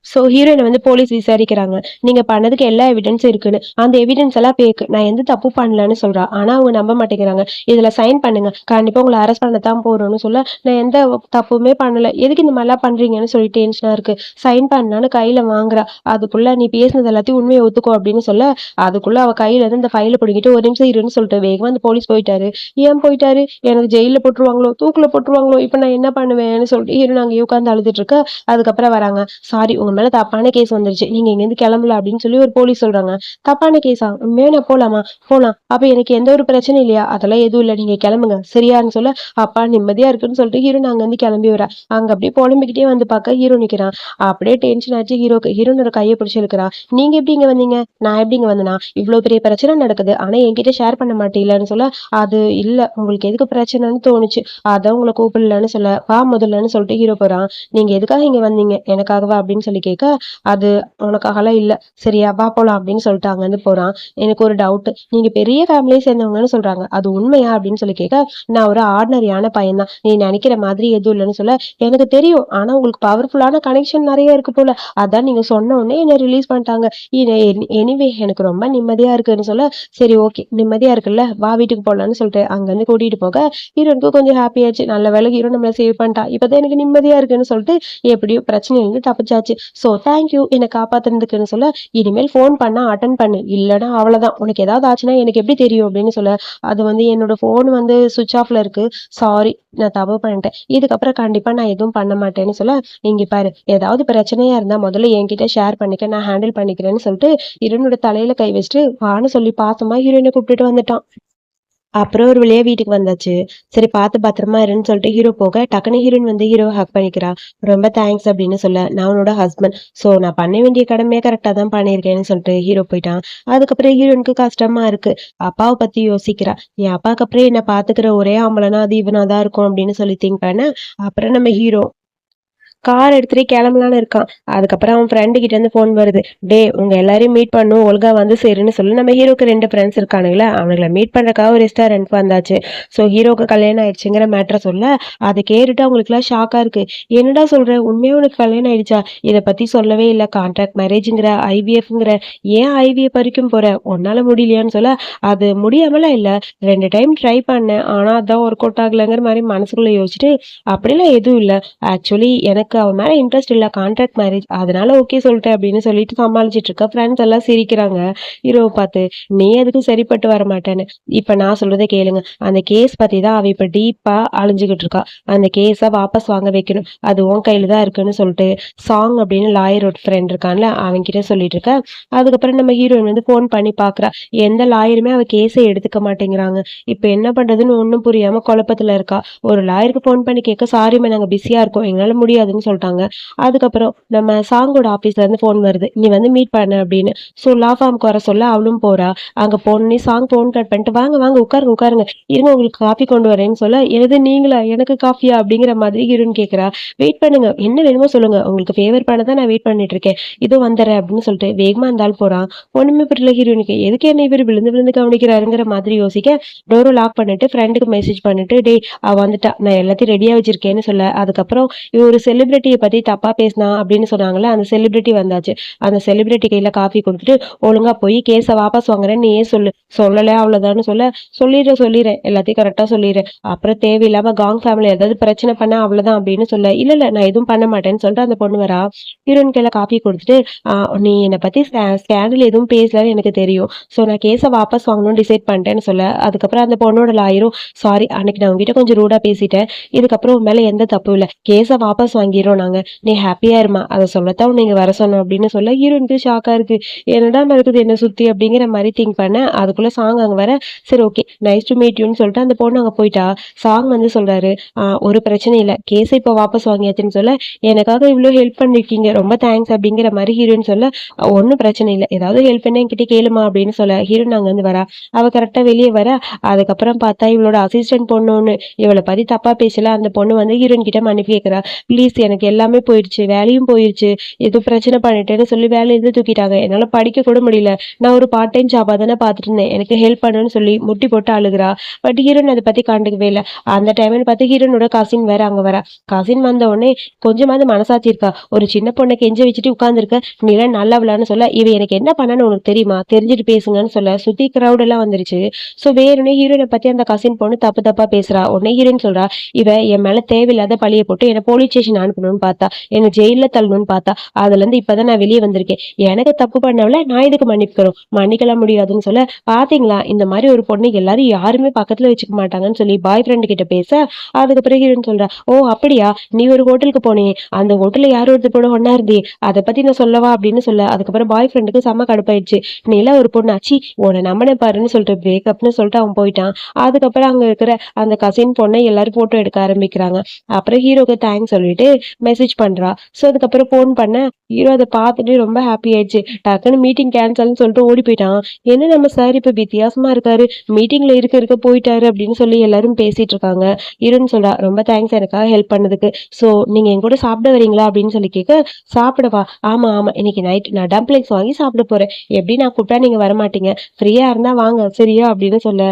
ஸோ ஹீரோயினை வந்து போலீஸ் விசாரிக்கிறாங்க. நீங்க பண்ணதுக்கு எல்லா எவிடன்ஸும் இருக்குன்னு, அந்த எவிடன்ஸ் எல்லாம் பேக்கு, நான் எந்த தப்பு பண்ணலன்னு சொல்றா. ஆனா அவங்க நம்ப மாட்டேங்கிறாங்க. இதுல சைன் பண்ணுங்க, கண்டிப்பா உங்களை அரெஸ்ட் பண்ணத்தான் போறோம்னு சொல்ல, நான் எந்த தப்புமே பண்ணல, எதுக்கு இந்த மாதிரிலாம் பண்றீங்கன்னு சொல்லி டென்ஷனா இருக்கு. சைன் பண்ணான்னு கையில வாங்குறா. அதுக்குள்ள நீ பேசுனது எல்லாத்தையும் உண்மையை ஒத்துக்கோ அப்படின்னு சொல்ல, அதுக்குள்ள அவ கையில இருந்து இந்த ஃபைல பிடிக்கிட்டு ஒரு நிமிஷம் இருன்னு சொல்லிட்டு வேகமா அந்த போலீஸ் போயிட்டாரு. ஏன் போயிட்டாரு, எனக்கு ஜெயில போட்டுருவாங்களோ தூக்குல போட்டுருவாங்களோ, இப்ப நான் என்ன பண்ணுவேன்னு சொல்லிட்டு ஹீரோயின் அங்கேயே உட்காந்து அழுதுட்டு இருக்க. அதுக்கப்புறம் வராங்க. சாரி உங்க மேல தப்பான கேஸ் வந்துருச்சு, நீங்க இங்க இருந்து கிளம்பல அப்படின்னு சொல்லி ஒரு போலீஸ் சொல்றாங்க. தப்பான கேஸா, உண்மையா நான் போலாமா, போலாம், அப்ப எனக்கு எந்த ஒரு பிரச்சனை இல்லையா, அதெல்லாம் எதுவும் இல்லை, நீங்க கிளம்புங்க சரியான்னு சொல்ல, அப்பா நிம்மதியா இருக்குன்னு சொல்லிட்டு ஹீரோ அங்க இருந்து கிளம்பி வரா. அங்க அப்படியே புலம்பிக்கிட்டே வந்து பார்க்க ஹீரோ நிக்கிறான். அப்படியே டென்ஷன் ஆச்சு ஹீரோக்கு. ஹீரோனோட கையை பிடிச்சி இழுக்கிறா. நீங்க எப்படி இங்க வந்தீங்க, நான் எப்படி இங்க வந்தேனா, இவ்வளவு பெரிய பிரச்சனை நடக்குது ஆனா என்கிட்ட ஷேர் பண்ண மாட்டீங்களான்னு சொல்ல, அது இல்ல உங்களுக்கு எதுக்கு பிரச்சனைன்னு தோணுச்சு, அதான் உங்களை கூப்பிடலன்னு சொல்ல, வா முதல்லன்னு சொல்லிட்டு ஹீரோ போறான். நீங்க எதுக்காக இங்க வந்தீங்க, எனக்காகவா அப்படின்னு சொல்லி கேட்க, அது உனக்காகலாம் இல்ல, சரியா வா போலாம் அப்படின்னு சொல்லிட்டு அங்க இருந்து போறான். எனக்கு ஒரு டவுட், நீங்க பெரிய ஃபேமிலியை சேர்ந்தவங்கன்னு சொல்றாங்க, அது உண்மையா அப்படின்னு சொல்லி கேட்க, நான் ஒரு ஆர்டினரியான பையன் தான், நீ நினைக்கிற மாதிரி எதுவும் இல்லைன்னு சொல்ல, எனக்கு தெரியும் ஆனா உங்களுக்கு பவர்ஃபுல்லான கனெக்ஷன் நிறைய இருக்கு போல, அதான் நீங்க சொன்ன உடனே என்ன ரிலீஸ் பண்ணிட்டாங்க. எனிவே எனக்கு ரொம்ப நிம்மதியா இருக்குன்னு சொல்ல, சரி ஓகே நிம்மதியா இருக்குல்ல வா வீட்டுக்கு போலான்னு சொல்லிட்டு அங்க இருந்து கூட்டிட்டு போக ஹீரோனுக்கு கொஞ்சம் ஹாப்பி ஆயிடுச்சு. நல்ல வேலை ஹீரோ நம்மள சேவ் பண்ணிட்டா, இப்பதான் எனக்கு நிம்மதியா இருக்குன்னு சொல்லிட்டு எப்படியோ பிரச்சனையிலிருந்து தப்பிச்சாச்சு. சோ தேங்க்யூ என்னை காப்பாத்துறதுக்குன்னு சொல்ல, இனிமேல் ஃபோன் பண்ணா அட்டன் பண்ணு, இல்லைன்னா அவ்வளவுதான், உனக்கு ஏதாவது ஆச்சுன்னா எனக்கு எப்படி தெரியும் அப்படின்னு சொல்ல, அது வந்து என்னோட ஃபோன் வந்து சுவிச் ஆஃப்ல இருக்கு, சாரி நான் தப்பு பண்ணிட்டேன், இதுக்கப்புறம் கண்டிப்பா நான் எதுவும் பண்ண மாட்டேன்னு சொல்ல, இங்க பாரு ஏதாவது பிரச்சனையா இருந்தா முதல்ல என்கிட்ட ஷேர் பண்ணிக்க, நான் ஹேண்டில் பண்ணிக்கிறேன்னு சொல்லிட்டு ஹீரோனோட தலையில கை வச்சுட்டு வான்னு சொல்லி பாசமா ஹீரோயினை கூப்பிட்டுட்டு வந்துட்டான். அப்புறம் ஒரு வழியா வீட்டுக்கு வந்தாச்சு. சரி பார்த்து பத்திரமா இருன்னு சொல்லிட்டு ஹீரோ போக, டக்குனு ஹீரோயின் வந்து ஹீரோவை ஹக் பண்ணிக்கிறா. ரொம்ப தேங்க்ஸ் அப்படின்னு சொல்ல, நான் உன்னோட ஹஸ்பண்ட், ஸோ நான் பண்ண வேண்டிய கடமையை கரெக்டாக தான் பண்ணியிருக்கேன்னு சொல்லிட்டு ஹீரோ போயிட்டான். அதுக்கப்புறம் ஹீரோயினுக்கு கஷ்டமா இருக்கு. அப்பாவை பத்தி யோசிக்கிறா. என் அப்பாவுக்கு அப்புறம் என்ன பாத்துக்கிற ஒரே ஆம்பளைனா அது இவனா தான் இருக்கும் அப்படின்னு சொல்லி திங்க் பண்ண, அப்புறம் நம்ம ஹீரோ கார் எடுத்துட்டு கிளம்பலான்னு இருக்கான். அதுக்கப்புறம் அவன் ஃப்ரெண்டு கிட்ட இருந்து ஃபோன் வருது. டே உங்க எல்லாரையும் மீட் பண்ணும், ஒழுங்கா வந்து சேருன்னு சொல்லி நம்ம ஹீரோக்கு 2 ஃப்ரெண்ட்ஸ் இருக்கானுங்களா, அவங்களை மீட் பண்றதுக்காக ஒரு ரெஸ்டாரண்ட் வந்தாச்சு. ஸோ ஹீரோக்கு கல்யாணம் ஆயிடுச்சுங்கிற மேட்டரை சொல்ல, அதை கேட்டுட்டு அவங்களுக்குலாம் ஷாக்கா இருக்கு. என்னடா சொல்ற, உண்மையா உனக்கு கல்யாணம் ஆயிடுச்சா, இதை பத்தி சொல்லவே இல்லை, கான்ட்ராக்ட் மேரேஜுங்கிற ஐவிஎஃப்ங்கிற, ஏன் ஐவிஎஃப் வரைக்கும் போற, உன்னால முடியலையான்னு சொல்ல, அது முடியாமலாம் இல்லை, 2 டைம் ட்ரை பண்ணேன் ஆனா அதான் ஒர்க் அவுட் ஆகலைங்கிற மாதிரி மனசுக்குள்ள யோசிச்சுட்டு, அப்படிலாம் எதுவும் இல்லை, ஆக்சுவலி எனக்கு எனக்கு அவன் மேல இன்ட்ரெஸ்ட் இல்ல, கான்ட்ராக்ட் மேரேஜ், அதனால ஓகே சொல்லிட்டேன் அப்படின்னு சொல்லிட்டு சமாளிச்சிட்டு இருக்க. ஃப்ரெண்ட்ஸ் எல்லாம் சிரிக்கிறாங்க ஹீரோவை பார்த்து. நீ எதுக்கும் சரிப்பட்டு வர மாட்டேன்னு. இப்ப நான் சொல்றதை கேளுங்க. அந்த கேஸ் பத்தி தான் அவ இப்ப டீப்பா அழிஞ்சுகிட்டு இருக்கா. அந்த கேஸை வாபஸ் வாங்க வைக்கணும், அது உன் கையில தான் இருக்குன்னு சொல்லிட்டு சாங் அப்படின்னு லாயரோட ஃப்ரெண்ட் இருக்கான்ல அவன் கிட்ட சொல்லிட்டு இருக்க. அதுக்கப்புறம் நம்ம ஹீரோயின் வந்து ஃபோன் பண்ணி பாக்குறா. எந்த லாயருமே அவ கேஸை எடுத்துக்க மாட்டேங்கிறாங்க. இப்ப என்ன பண்றதுன்னு ஒண்ணும் புரியாம குழப்பத்துல இருக்கா. ஒரு லாயருக்கு ஃபோன் பண்ணி கேட்க, சாரிம்மா நாங்க பிஸியா இருக்கோம், எங்களால முடியாதுன்னு சொல்லிட்டாங்க. அதுக்கப்புறம் நம்ம சாங்கோட ஆபீஸ்ல இருந்து ஃபோன் வருது, நீ வந்து மீட் பண்ண அப்படின்னு. ஸோ லா ஃபார்முக்கு வர சொல்ல அவளும் போறா. அங்க போனோடனே சாங் ஃபோன் கட் பண்ணிட்டு, வாங்க வாங்க உட்காருங்க உட்காருங்க, இருங்க உங்களுக்கு காஃபி கொண்டு வரேன்னு சொல்ல, எது நீங்களா, எனக்கு காஃபியா அப்படிங்கிற மாதிரி ஹீரோயின் கேட்கறா. வெயிட் பண்ணுங்க, என்ன வேணுமோ சொல்லுங்க, உங்களுக்கு ஃபேவர் பண்ண தான் நான் வெயிட் பண்ணிட்டு இருக்கேன், இதோ வந்துடுறேன் அப்படின்னு சொல்லிட்டு வேகமா இருந்தாலும் போறான். ஒண்ணுமே புரியல ஹீரோயினுக்கு, எதுக்கு என்ன இவர் விழுந்து விழுந்து கவனிக்கிறாருங்கிற மாதிரி யோசிக்க டோரை லாக் பண்ணிட்டு ஃப்ரெண்டுக்கு மெசேஜ் பண்ணிட்டு, டே அவ வந்துட்டா, நான் எல்லாத்தையும் ரெடியா வச்சிருக்கேன்னு சொல்ல. அதுக்கப்புறம் இவ ஒரு செலிபிரிட்டியை பத்தி தப்பா பேசினா அப்படின்னு சொன்னாங்கல்ல, அந்த செலிபிரிட்டி வந்தாச்சு. அந்த செலிபிரிட்டி கையில காஃபி கொடுத்துட்டு, ஒழுங்கா போய் கேஸை வாபஸ் வாங்குறேன்னு நீயே சொல்லு, சொல்லல அவ்வளவுதான்னு சொல்ல, சொல்லிடுறேன் எல்லாத்தையும் கரெக்டா சொல்லிடுறேன், அப்புறம் தேவையில்லாம காங் ஃபேமிலி ஏதாவது பிரச்சனை பண்ண அவ்வளவுதான் அப்படின்னு சொல்ல. இல்ல இல்ல நான் எதுவும் பண்ண மாட்டேன்னு சொல்லிட்டு அந்த பொண்ணு வரா. ஹீரோயின் கையில காஃபி கொடுத்துட்டு, நீ என்னை பத்தி ஸ்கேண்டல் எதுவும் பேசலன்னு எனக்கு தெரியும், ஸோ நான் கேஸை வாபஸ் வாங்கணும்னு டிசைட் பண்ணிட்டேன்னு சொல்ல. அதுக்கப்புறம் அந்த பொண்ணோட லாயரும், சாரி அன்னைக்கு நான் உங்ககிட்ட கொஞ்சம் ரூடா பேசிட்டேன், இதுக்கப்புறம் உன் மேல எந்த தப்பும் இல்லை, கேஸை வாபஸ் வாங்கிடுறோம் நாங்க, நீ ஹாப்பியா இருமா, அதை சொல்லத்தான் நீங்க வர சொன்னோம் அப்படின்னு சொல்ல. ஹீரோயினுக்கு ஷாக்கா இருக்கு, என்னடா நடக்குது என்ன சுத்தி அப்படிங்கிற மாதிரி திங்க் பண்ண. அதுக்குள்ள சாங் அங்க வர, சரி ஓகே நைஸ் டு மீட் யூன்னு சொல்லிட்டு அந்த பொண்ணு அங்க போயிட்டா. சாங் வந்து சொல்றாரு, ஒரு பிரச்சனை இல்லை, கேஸை இப்போ வாபஸ் வாங்கியாச்சுன்னு சொல்ல, எனக்காக இவ்வளோ ஹெல்ப் பண்ணிருக்கீங்க, ரொம்ப தேங்க்ஸ் அப்படிங்கிற மாதிரி ஹீரோயின் சொல்ல, ஒன்றும் பிரச்சனை இல்லை, ஏதாவது ஹெல்ப் பண்ண என்கிட்ட கேளுமா அப்படின்னு சொல்ல. ஹீரோயின் அங்க வந்து வரா. அவ கரெக்டா வெளியே வர. அதுக்கப்புறம் பார்த்தா இவளோட அசிஸ்டன்ட் பொண்ணு ஒண்ணு இவளை பத்தி தப்பா பேசல. அந்த பொண்ணு வந்து ஹீரோயின் கிட்ட மன்னிப்பு கேட்கிறா. ப்ளீஸ் எனக்கு எல்லாமே போயிடுச்சு, வேலையும் போயிடுச்சு, எதுவும் பிரச்சனை பண்ணிட்டேன்னு சொல்லி வேலை எது தூக்கிட்டாங்க, என்னால படிக்க கூட முடியல, நான் ஒரு பார்ட் டைம் ஜாபா தானே பார்த்துட்டு இருந்தேன், எனக்கு ஹெல்ப் பண்ணுன்னு சொல்லி முட்டி போட்டு அழுகுறா. பட் ஹீரோயின் அதை பத்தி கண்டுக்கவே இல்லை. அந்த டைம்னு பார்த்து ஹீரோனோட கசின் வேற அங்க வரா. கசின் வந்த உடனே, கொஞ்சமாவது மனசாட்சி இருக்கா, ஒரு சின்ன பொண்ணை கெஞ்ச வச்சுட்டு உட்கார்ந்துருக்க, நீல நல்லவளான்னு சொல்ல. இவ எனக்கு என்ன பண்ணான்னு உனக்கு தெரியுமா, தெரிஞ்சுட்டு பேசுங்கன்னு சொல்ல. சுத்தி கிரௌட் எல்லாம் வந்துருச்சு. ஸோ வேறுனே ஹீரோயினை பத்தி அந்த கசின் பொண்ணு தப்பு தப்பா பேசுறா. உடனே ஹீரோயின் சொல்றா, இவ என் மேல தேவையில்லாத பழிய போட்டு என்னை போலீஸ் ஸ்டேஷன் அனுப்பணும்னு பார்த்தா, என்னை ஜெயில தள்ளணும்னு பார்த்தா, அதுல இருந்து இப்பதான் நான் வெளியே வந்திருக்கேன், எனக்கு தப்பு பண்ணவள நான் இதுக்கு மன்னிப்புக்கிறோம், மன்னிக்கலாம் முடியாதுன்னு சொல்ல. பாத்தீங்களா இந்த மாதிரி ஒரு பொண்ணு எல்லாரும் யாருமே பக்கத்துல வச்சுக்க மாட்டாங்கன்னு சொல்லி பாய் ஃப்ரெண்டு கிட்ட பேச. அதுக்கப்புறம் ஹீரோயின் சொல்றா, ஓ அப்படியா, நீ ஒரு ஹோட்டலுக்கு போனே, அந்த ஹோட்டல்ல யார் ஒருத்தர் கூட ஒன்னா இருந்தே, அதை பத்தி நான் சொல்லவா அப்படின்னு சொல்ல. அதுக்கப்புறம் பாய் ஃப்ரெண்டுக்கு செம்ம கடுப்பாயிடுச்சு, நீல ஒரு பொண்ணு ஆச்சு, உன்னை நம்பனே பாருன்னு சொல்லிட்டு பிரேக்கப்னு சொல்லிட்டு அவன் போயிட்டான். அதுக்கப்புறம் அங்க இருக்கிற அந்த கசின் பொண்ணை எல்லாரும் போட்டோ எடுக்க ஆரம்பிக்கிறாங்க. அப்புறம் ஹீரோக்கு தேங்க்ஸ் சொல்லிட்டு மெசேஜ் பண்றா. ஸோ அதுக்கப்புறம் போன் பண்ண. ஹீரோ அதை பார்த்துட்டு ரொம்ப ஹாப்பி ஆயிடுச்சு. டக்குன்னு மீட்டிங் கேன்சல்னு சொல்லிட்டு ஓடி போயிட்டான். என்ன நம்ம சார் இப்ப வித்தியாசமா இருக்காரு, மீட்டிங்ல இருக்க போயிட்டாரு அப்படின்னு சொல்லி எல்லாரும் பேசிட்டு இருக்காங்க. ஹீரோன்னு சொல்றா, ரொம்ப தேங்க்ஸ் எனக்காக ஹெல்ப் பண்ணதுக்கு, ஸோ நீங்க என் கூட சாப்பிட வரீங்களா அப்படின்னு சொல்லி கேட்க. சாப்பிடவா, ஆமா ஆமா இன்னைக்கு நைட் நான் டம்ப்ளிங்ஸ் வாங்கி சாப்பிட போறேன், எப்படி நான் கூப்பிட்டா நீங்க வர மாட்டீங்க, ஃப்ரீயா இருந்தா வாங்க சரியா அப்படின்னு சொல்ல.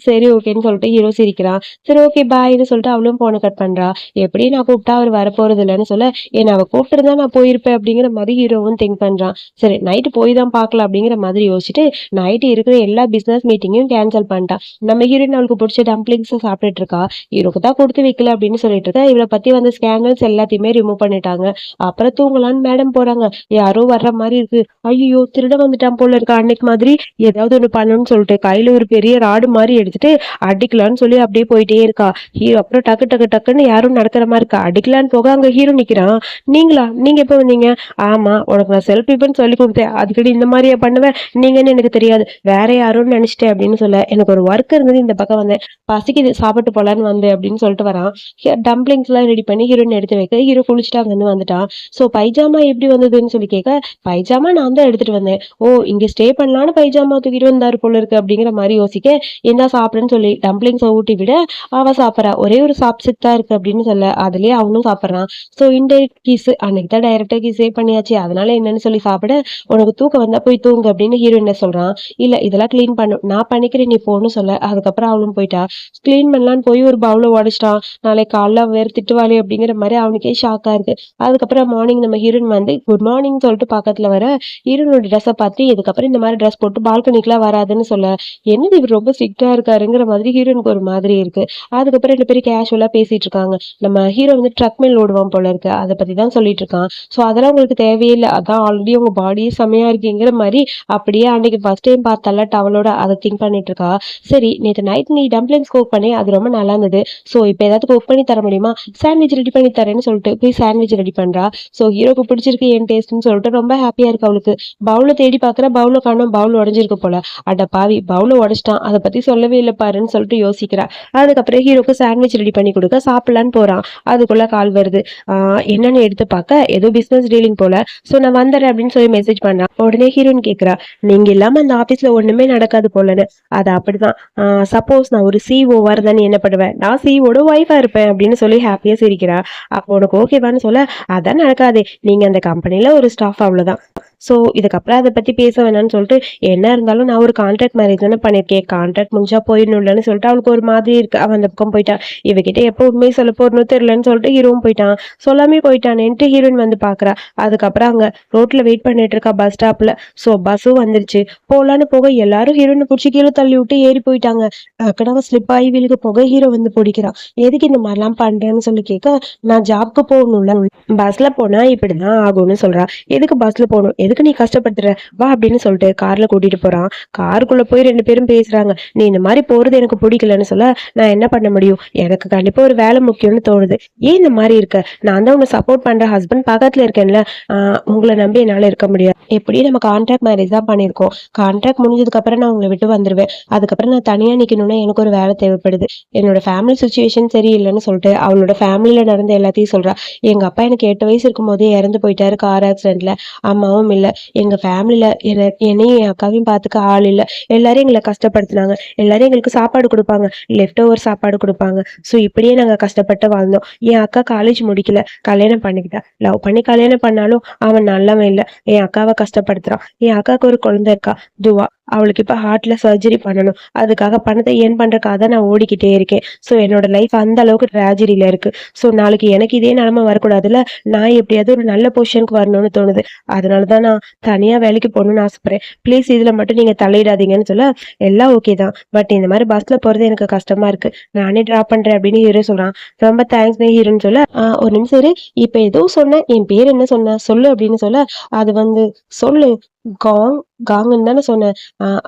சரி ஓகேன்னு சொல்லிட்டு ஹீரோ சிரிக்கிறான். சரி ஓகே பாய்னு சொல்லிட்டு அவளும் போனை கட் பண்றா. எப்படி நான் கூப்பிட்டா அவர் வரப்போறது இல்லைன்னு சொல்ல, என்ன அவ கூப்பிட்டுருந்தா நான் போயிருப்பேன் அப்படிங்கிற மாதிரி ஹீரோவும் திங்க் பண்றான். சரி நைட்டு போய் தான் பார்க்கலாம் அப்படிங்கிற மாதிரி யோசிச்சுட்டு நைட்டு இருக்கிற எல்லா பிசினஸ் மீட்டிங்கையும் கேன்சல் பண்ணிட்டான். நம்ம ஹீரோயின் அவளுக்கு பிடிச்ச டம்ப்ளிங்ஸ் சாப்பிட்டுட்டு இருக்கா. ஹீரோக்கு தான் கொடுத்து வைக்கல அப்படின்னு சொல்லிட்டு இருக்கா. இவளை பத்தி வந்து ஸ்கேண்டல்ஸ் எல்லாத்தையுமே ரிமூவ் பண்ணிட்டாங்க. அப்புறம் தூங்கலான்னு மேடம் போறாங்க. யாரோ வர்ற மாதிரி இருக்கு. ஐயோ திருட வந்துட்டான் போல இருக்கா, அன்னைக்கு மாதிரி ஏதாவது ஒண்ணு பண்ணணும்னு சொல்லிட்டு கையில ஒரு பெரிய ராடு மாதிரி எடுத்துட்டு அடிக்கலான்னு சொல்லி அப்படியே போயிட்டே இருக்கா. ஹீரோ அப்புறம் டக்கு டக்கு டக்குன்னு யாரும் நடக்கிற மாதிரி இருக்கா. அடிக்கலான்னு போக அங்க ஹீரோ நிக்கிறான். நீங்களா, நீங்க எப்ப வந்தீங்க? ஆமா உனக்கு நான் செல்ஃப் டிஃபன் சொல்லி கொடுத்தேன், அடிக்கடி இந்த மாதிரியே பண்ணுவேன், நீங்கன்னு எனக்கு தெரியாது, வேற யாருன்னு நினைச்சிட்டேன் அப்படின்னு சொல்ல. எனக்கு ஒரு ஒர்க் இருந்தது, இந்த பக்கம் வந்தேன், பசிக்குது சாப்பிட்டு போலான்னு வந்தேன் அப்படின்னு சொல்லிட்டு வரான். டம்ப்ளிங்ஸ் எல்லாம் ரெடி பண்ணி ஹீரோயின் எடுத்து வைக்க. ஹீரோ குளிச்சுட்டு அங்க வந்துட்டான். சோ பைஜாமா எப்படி வந்ததுன்னு சொல்லி கேட்க, பைஜாமா நான் தான் எடுத்துட்டு வந்தேன். ஓ இங்க ஸ்டே பண்ணலான்னு பைஜாமா தூக்கிட்டு வந்தாரு போல இருக்கு அப்படிங்கிற மாதிரி யோசிக்க. இந்தா சாப்பிடுன்னு சொல்லி டம்ப்ளிங்ஸை ஊட்டி விட அவ சாப்பிட்றா. ஒரே ஒரு சாப்ஸ்டிக் தான் இருக்கு அப்படின்னு சொல்ல, அதுலயே அவனும் சாப்பிட்றான். ஸோ இன்டைரக்ட் கிஸ், அன்னைக்கு தான் டைரக்டா கிஸே பண்ணியாச்சு, அதனால என்னன்னு சொல்லி சாப்பிட. உனக்கு தூக்கம் வந்தா போய் தூங்கு அப்படின்னு ஹீரோயின் சொல்றான். இல்ல இதெல்லாம் கிளீன் பண்ணும், நான் பண்ணிக்கிறேன் நீ போன்னு சொல்ல. அதுக்கப்புறம் அவளும் போயிட்டா. கிளீன் பண்ணலான்னு போய் ஒரு பவுல உடைச்சிட்டான். நாளைக்கு காலைல வேற திட்டுவாளே அப்படிங்கிற மாதிரி அவனுக்கே ஷாக்கா இருக்கு. அதுக்கப்புறம் மார்னிங் நம்ம ஹீரோயின் வந்து குட் மார்னிங் சொல்லிட்டு பக்கத்துல வர. ஹீரோனோட ட்ரெஸ்ஸை பார்த்து இதுக்கப்புறம் இந்த மாதிரி ட்ரெஸ் போட்டு பால்கனிக்குலாம் வராதுன்னு சொல்ல. என்னது இவர் ரொம்ப ஸ்ட்ரிக்டா இருக்காருங்கிற மாதிரி ஹீரோனுக்கு ஒரு மாதிரி இருக்கு. அதுக்கப்புறம் ரெண்டு பேரும் கேஷுவலா பேசிட்டு இருக்காங்க. நம்ம ஹீரோ வந்து ட்ரக் மேல் லோடு போடுவான் போல இருக்கு, அதை பத்தி தான் சொல்லிட்டு இருக்கான். ஸோ அதெல்லாம் உங்களுக்கு தேவையில்லை, அதான் ஆல்ரெடி உங்க பாடியே செமையா இருக்குங்கிற மாதிரி அப்படியே அன்னைக்கு ஃபர்ஸ்ட் டைம் பார்த்தால டவலோட அதை திங்க் பண்ணிட்டு இருக்கா. சரி, நேற்று நைட் நீ டம்ப்ளிங்ஸ் குக் பண்ணி அது ரொம்ப நல்லா இருந்தது, ஸோ இப்போ ஏதாவது குக் பண்ணி தர முடியுமா, சாண்ட்விச் ரெடி பண்ணி தரேன்னு சொல்லிட்டு போய் சாண்ட்விச் ரெடி பண்றா. ஸோ ஹீரோக்கு பிடிச்சிருக்கு என் டேஸ்ட்னு சொல்லிட்டு ரொம்ப ஹாப்பியா இருக்கு அவளுக்கு. பவுல தேடி பாக்குற, பவுல காணும், பவுல் உடஞ்சிருக்கு போல. அட பாவி, பவுல உடச்சிட்டான், அதை பத்தி சொல்லவே இல்லை பாருன்னு சொல்லிட்டு யோசிக்கிறா. அதுக்கப்புறம் ஹீரோக்கு சாண்ட்விச் ரெடி பண்ணி கொடுக்க சாப்பிடலான்னு போறான். அதுக்குள்ள கால் வருது. என்னன்னு எடுத்து பார்க்க ஏதோ பிசினஸ் டீலிங் போல. ஸோ நான் வந்துடுறேன் அப்படின்னு சொல்லி மெசேஜ் பண்றான். உடனே ஹீரோயின் கேட்கிறா, நீங்க இல்லாம அந்த ஆபீஸ்ல ஒண்ணுமே நடக்காது போலன்னு. அது அப்படிதான். சப்போஸ் நான் ஒரு சிஓவா இருந்தா நீ என்ன பண்ணுவேன், நான் சிஓட ஒய்ஃபா இருப்பேன் அப்படின்னு சொல்லி ஹாப்பியா சிரிக்கிறா. அப்போ உனக்கு ஓகேவான்னு சொல்ல, அதான் நடக்காதே, நீங்க அந்த கம்பெனில ஒரு ஸ்டாஃப், அவ்வளவுதான். ஸோ இதுக்கப்புறம் அதை பத்தி பேச வேணாம்னு சொல்லிட்டு, என்ன இருந்தாலும் நான் ஒரு கான்ட்ராக்ட் மேரேஜ் தானே பண்ணிருக்கேன், கான்ட்ராக்ட் முடிஞ்சா போயிடணும்லன்னு சொல்லிட்டு அவளுக்கு ஒரு மாதிரி இருக்கு. அவன் அந்த பக்கம் போயிட்டான். இவகிட்ட எப்போ உண்மையை சொல்ல போறணும் தெரியலன்னு சொல்லிட்டு ஹீரோவும் போயிட்டான். சொல்லாமே போயிட்டானேன்ட்டு ஹீரோயின் வந்து பாக்குறா. அதுக்கப்புறம் அங்க ரோட்ல வெயிட் பண்ணிட்டு இருக்கா பஸ் ஸ்டாப்ல. ஸோ பஸ்ஸும் வந்துருச்சு. போலான்னு போக எல்லாரும் ஹீரோயினை பிடிச்சி கீழே தள்ளி விட்டு ஏறி போயிட்டாங்க. கடவுள் ஸ்லிப் ஆகி வீலுக்கு போக ஹீரோ வந்து பிடிக்கிறான். எதுக்கு இந்த மாதிரிலாம் பண்றேன்னு சொல்லி கேட்க, நான் ஜாப்க்கு போகணும்ல, பஸ்ல போனா இப்படிதான் ஆகும்னு சொல்றா. எதுக்கு பஸ்ல போகணும், எதுக்கு நீ கஷ்டப்படுத்துற, வா அப்படின்னு சொல்லிட்டு கார்ல கூட்டிட்டு போறான். காருக்குள்ள போய் ரெண்டு பேரும் பேசுறாங்க. நீ இந்த மாதிரி போறது எனக்கு பிடிக்கலன்னு சொல்ல, நான் என்ன பண்ண முடியும், எனக்கு கண்டிப்பா ஒரு வேலை முக்கியம்னு தோணுது, ஏன் இந்த மாதிரி இருக்க, நான் தான் உன்னை சப்போர்ட் பண்ற ஹஸ்பண்ட் பக்கத்துல இருக்கேன்ல, உங்களை நம்பி என்னால இருக்க முடியாது, எப்படி நம்ம கான்ட்ராக்ட் மேரேஜ் தான் பண்ணிருக்கோம், கான்ட்ராக்ட் முடிஞ்சதுக்கு அப்புறம் நான் உங்களை விட்டு வந்துருவேன், அதுக்கப்புறம் நான் தனியா நிக்கணும்னா எனக்கு ஒரு வேலை தேவைப்படுது, என்னோட ஃபேமிலி சுச்சுவேஷன் சரியில்லைன்னு சொல்லிட்டு அவளோட ஃபேமிலியில நடந்த எல்லாத்தையும் சொல்றா. எங்க அப்பா எனக்கு 8 வயசு இருக்கும் போதே இறந்து போயிட்டாரு கார் ஆக்சிடென்ட்ல, அம்மாவும் இல்ல, எங்க ஃபேமிலியில என்னையும் என் அக்காவையும் பார்த்துக்க ஆள் இல்ல, எல்லாரும் எங்களை கஷ்டப்படுத்தினாங்க, எல்லாரும் எங்களுக்கு சாப்பாடு கொடுப்பாங்க, லெஃப்ட் ஓவர் சாப்பாடு கொடுப்பாங்க. ஸோ இப்படியே நாங்க கஷ்டப்பட்டு வாழ்ந்தோம். என் அக்கா காலேஜ் முடிக்கல, கல்யாணம் பண்ணிக்கிட்டா, லவ் பண்ணி கல்யாணம் பண்ணாலும் அவன் நல்லவன் இல்லை, என் அக்காவை கஷ்டப்படுத்துறான். என் அக்காவுக்கு ஒரு குழந்தை இருக்கா, துவா, அவளுக்கு இப்ப ஹார்ட்ல சர்ஜரி பண்ணணும், அதுக்காக பணத்தை ஏன் பண்றதுக்காக தான் நான் ஓடிக்கிட்டே இருக்கேன். ஸோ என்னோட லைஃப் அந்த அளவுக்கு ட்ராஜடியில இருக்கு. ஸோ நாளைக்கு எனக்கு இதே நிலைமை வரக்கூடாதுல, நான் எப்படியாவது ஒரு நல்ல பொசிஷனுக்கு வரணும்னு தோணுது, அதனாலதான் நான் தனியா வேலைக்கு போகணும்னு ஆசைப்படுறேன், ப்ளீஸ் இதுல மட்டும் நீங்க தலையிடாதீங்கன்னு சொல்ல, எல்லாம் ஓகே தான், பட் இந்த மாதிரி பஸ்ல போறது எனக்கு கஷ்டமா இருக்கு, நானே டிராப் பண்றேன் அப்படின்னு ஹீரோ சொல்றான். ரொம்ப தேங்க்ஸ் ஹீரோன்னு சொல்ல, ஒரு நிமிஷம் இரு, இப்ப ஏதோ சொன்ன, என் பேர் என்ன சொன்ன சொல்லு அப்படின்னு சொல்ல, அது வந்து சொல்லு, காங் காங்குன்னு தானே சொன்னேன்,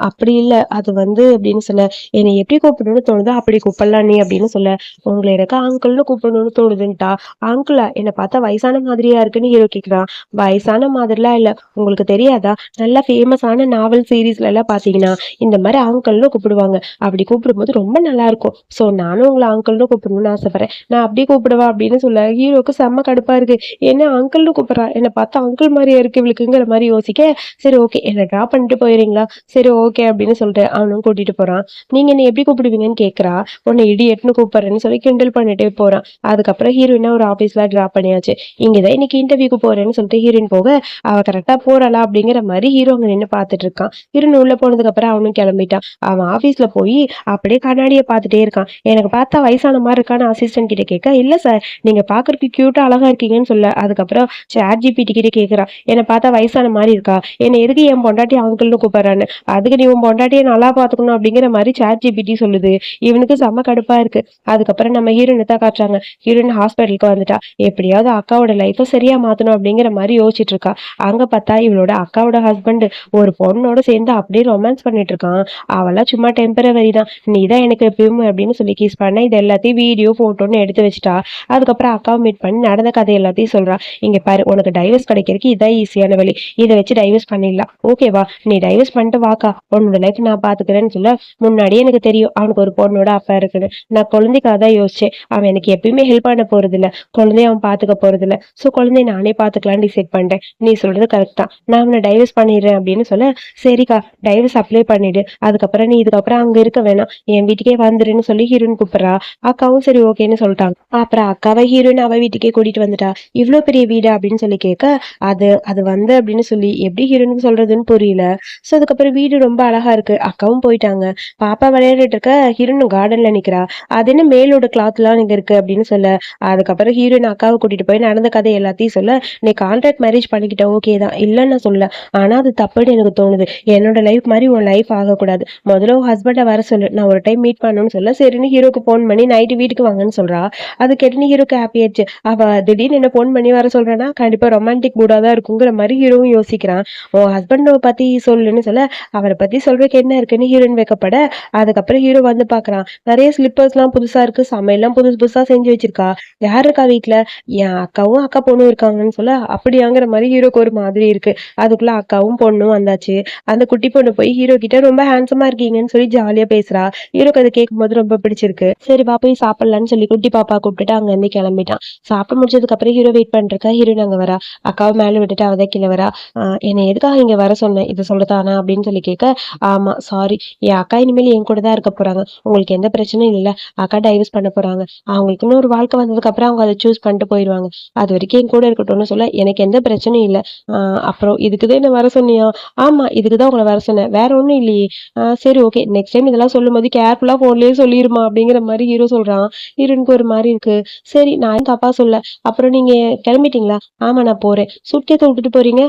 அப்படி இல்லை, அது வந்து அப்படின்னு சொல்ல, என்னை எப்படி கூப்பிடணும்னு தோணுதோ அப்படி கூப்பிடலாம் நீ அப்படின்னு சொல்ல, உங்களை எனக்கு அங்கிள்னு கூப்பிடணும்னு தோணுதுன்ட்டா. அங்கிளா, என்னை பார்த்தா வயசான மாதிரியா இருக்குன்னு ஹீரோ கேட்குறான். வயசான மாதிரிலாம் இல்லை, உங்களுக்கு தெரியாதா, நல்லா ஃபேமஸான நாவல் சீரீஸ்ல எல்லாம் பார்த்தீங்கன்னா இந்த மாதிரி அங்கிள்னு கூப்பிடுவாங்க, அப்படி கூப்பிடும்போது ரொம்ப நல்லா இருக்கும். ஸோ நானும் உங்களை அங்கிள்னு கூப்பிடணும்னு ஆசைப்படுறேன், நான் அப்படி கூப்பிடுவா அப்படின்னு சொல்ல, ஹீரோக்கு செம்ம கடுப்பா இருக்கு. என்ன அங்கிள்னு கூப்பிடுறா, என்னை பார்த்தா அங்கிள் மாதிரியா இருக்கு இவளுக்குங்கிற மாதிரி யோசிக்க, சரி ஓகே, என்னை ட்ராப் பண்ணிட்டு போயிடுறீங்களா, சரி ஓகே அப்படின்னு சொல்லிட்டு அவனும் கூட்டிட்டு போறான். நீங்க என்ன எப்படி கூப்பிடுவீங்கன்னு கேட்கறா. உன்னை இடியட்னு கூப்பிடுறேன்னு சொல்லி கிண்டல் பண்ணிட்டே போறான். அதுக்கப்புறம் ஹீரோயினா ஒரு ஆஃபீஸ்ல ட்ராப் பண்ணியாச்சு. இங்கதான் இன்னைக்கு இன்டர்வியூக்கு போறேன்னு சொல்லிட்டு ஹீரோயின் போக, அவ கரெக்டா போறாளா அப்படிங்கிற மாதிரி ஹீரோ அங்க நின்று பார்த்துட்டு இருக்கான். ஹீரோயின் உள்ள போனதுக்கு அப்புறம் அவனும் கிளம்பிட்டான். அவன் ஆஃபீஸ்ல போய் அப்படியே கண்ணாடியை பார்த்துட்டே இருக்கான். எனக்கு பார்த்தா வயசான மாதிரி இருக்கான்னு அசிஸ்டன்ட் கிட்ட கேட்க, இல்ல சார், நீங்க பாக்குறதுக்கு கியூட்டா அழகா இருக்கீங்கன்னு சொல்ல, அதுக்கப்புறம் ChatGPT கிட்ட கேட்கறான், என்னை பார்த்தா வயசான மாதிரி இருக்கா, என்ன எதுக்கு என் பொண்டாட்டி அங்கிள்னு கூப்பிடுறான்னு, அதுக்கு நீ உன் பொண்டாட்டியை நல்லா பாத்துக்கணும் அப்படிங்கிற மாதிரி ChatGPT சொல்லுது. இவனுக்கு செம்ம கடுப்பா இருக்கு. அதுக்கப்புறம் நம்ம ஹீரோயினை தான் காட்டுறாங்க. ஹீரோயின் ஹாஸ்பிட்டலுக்கு வந்துட்டா, எப்படியாவது அக்காவோட லைஃபை சரியா மாத்தணும் அப்படிங்கிற மாதிரி யோசிச்சுட்டு இருக்கா. அங்க பார்த்தா இவளோட அக்காவோட ஹஸ்பண்ட் ஒரு பொண்ணோட சேர்ந்து அப்படியே ரொமான்ஸ் பண்ணிட்டு இருக்கான். அவெல்லாம் சும்மா டெம்பரவரி தான், நீ தான் எனக்கு எப்பயும் அப்படின்னு சொல்லி கிஸ் பண்ண, இது எல்லாத்தையும் வீடியோ போட்டோன்னு எடுத்து வச்சுட்டா. அதுக்கப்புறம் அக்காவை மீட் பண்ணி நடந்த கதை எல்லாத்தையும் சொல்றா. இங்க பாரு, உனக்கு டைவர்ஸ் கிடைக்கிறதுக்கு இதான் ஈஸியான வழி, இதை வச்சு டைவர்ஸ் பண்ணிடலாம், ஓகேவா, நீ டைவர்ஸ் பண்ணிட்டு வாக்கா, உன்னோட லைஃப் நான் பாத்துக்கிறேன்னு சொல்ல, முன்னாடியே எனக்கு தெரியும் அவனுக்கு ஒரு பொண்ணோட அப்பா இருக்குன்னு, நான் குழந்தைக்காக தான் யோசிச்சேன், அவன் எனக்கு எப்பயுமே ஹெல்ப் பண்ண போறது இல்ல, குழந்தைய அவன் பாத்துக்க போறது இல்ல, ஸோ குழந்தைய நானே பாத்துக்கலாம்னு டிசைட் பண்ணிட்டேன், நீ சொல்றது கரெக்ட் தான், நான் அவனை டைவர்ஸ் பண்ணிடுறேன் அப்படின்னு சொல்ல, சரிக்கா டைவர்ஸ் அப்ளை பண்ணிடு, அதுக்கப்புறம் நீ இதுக்கப்புறம் அங்க இருக்க வேணாம், என் வீட்டுக்கே வந்துருன்னு சொல்லி ஹீரோயின் கூப்பிடுறா. அக்காவும் சரி ஓகேன்னு சொல்லிட்டாங்க. அப்புறம் அக்காவை ஹீரோயின் அவ வீட்டுக்கே கூட்டிட்டு வந்துட்டா. இவ்வளவு பெரிய வீடு அப்படின்னு சொல்லி கேட்க, அது அது வந்து அப்படின்னு சொல்லி எப்படி ஹீரோயின் என்னன்னு சொல்றதுன்னு புரியல. ஸோ அதுக்கப்புறம் வீடு ரொம்ப அழகா இருக்கு. அக்காவும் போயிட்டாங்க. பாப்பா விளையாடிட்டு இருக்க, ஹீரோயின் கார்டன்ல நிக்கிறா. அது என்ன மேலோட கிளாத்லாம் இங்க இருக்கு அப்படின்னு சொல்ல, அதுக்கப்புறம் ஹீரோயின் அக்காவை கூட்டிட்டு போய் நடந்த கதை எல்லாத்தையும் சொல்ல, நீ கான்ட்ராக்ட் மேரேஜ் பண்ணிக்கிட்ட ஓகே தான், இல்லைன்னு நான் சொல்ல. ஆனா அது தப்புன்னு எனக்கு தோணுது. என்னோட லைஃப் மாதிரி உன் லைஃப் ஆகக்கூடாது. முதல்ல உன் ஹஸ்பண்டை வர சொல்லு, நான் ஒரு டைம் மீட் பண்ணணும்னு சொல்ல, சரின்னு ஹீரோக்கு ஃபோன் பண்ணி நைட்டு வீட்டுக்கு வாங்கன்னு சொல்றா. அது கேட்டுன்னு ஹீரோக்கு ஹாப்பி ஆயிடுச்சு. அவ திடீர்னு என்ன ஃபோன் பண்ணி வர சொல்றேன்னா கண்டிப்பா ரொமான்டிக் மூடா தான் இருக்குங்கிற மாதிரி ஹீரோவும் யோசிக்கிறான். உன் ஹஸ்பண்டை பத்தி சொல்லுன்னு சொல்ல, அவரை பத்தி சொல்றதுக்கு என்ன இருக்குன்னு ஹீரோயின் வைக்கப்பட, அதுக்கப்புறம் ஹீரோ வந்து பாக்குறான். நிறைய ஸ்லிப்பர்ஸ்லாம் புதுசா இருக்கு, சமையல்லாம் புதுசு புதுசா செஞ்சு வச்சிருக்கா. யாரு இருக்கா வீட்டுல? என் அக்காவும் அக்கா பொண்ணும் இருக்காங்கன்னு சொல்ல, அப்படியாங்கிற மாதிரி ஹீரோக்கு ஒரு மாதிரி இருக்கு. அதுக்குள்ள அக்காவும் பொண்ணும் வந்தாச்சு. அந்த குட்டி பொண்ணு போய் ஹீரோ கிட்ட ரொம்ப ஹேண்ட்ஸமா இருக்கீங்கன்னு சொல்லி ஜாலியா பேசுறா. ஹீரோக்கு அதை கேட்கும் போது ரொம்ப பிடிச்சிருக்கு. சரி வா போய் சாப்பிடலான்னு சொல்லி குட்டி பாப்பா கூப்பிட்டுட்டு அங்க இருந்து கிளம்பிட்டான். சாப்பிட்டு முடிச்சதுக்கு அப்புறம் ஹீரோ வெயிட் பண்ணிருக்கா. ஹீரோயின் அங்க வரா. அக்காவை மேல விட்டுட்டு அவதான் கீழே வரா. என்னை எதுக்காக இங்க வர சொன்னேன், இதை சொல்லத்தானா அப்படின்னு சொல்லி கேட்க, ஆமா சாரி, என் அக்கா இனிமேல் என் கூட தான் இருக்க போறாங்க. உங்களுக்கு எந்த பிரச்சனையும் இல்லை. அக்கா டைவர்ஸ் பண்ண போறாங்க. அவங்களுக்குன்னு ஒரு வாழ்க்கை வந்ததுக்கு அப்புறம் அவங்க அதை சூஸ் பண்ணிட்டு போயிடுவாங்க. அது வரைக்கும் என் கூட இருக்கட்டும்னு சொல்ல, எனக்கு எந்த பிரச்சனையும் இல்லை. அப்புறம் இதுக்குதான் என்ன வர சொன்னியா? ஆமா, இதுக்குதான் உங்களை வர சொன்னேன், வேற ஒண்ணும் இல்லையே. சரி ஓகே, நெக்ஸ்ட் டைம் இதெல்லாம் சொல்லும் போது கேர்ஃபுல்லா போன்லயே சொல்லிருமா அப்படிங்கிற மாதிரி ஹீரோ சொல்றான். ஹீரோனுக்கு ஒரு மாதிரி இருக்கு. சரி நான் ஏன் தப்பா சொல்ல. அப்புறம் நீங்க கிளம்பிட்டீங்களா? ஆமா நான் போறேன். சூட்கேஸை விட்டுட்டு போறீங்க?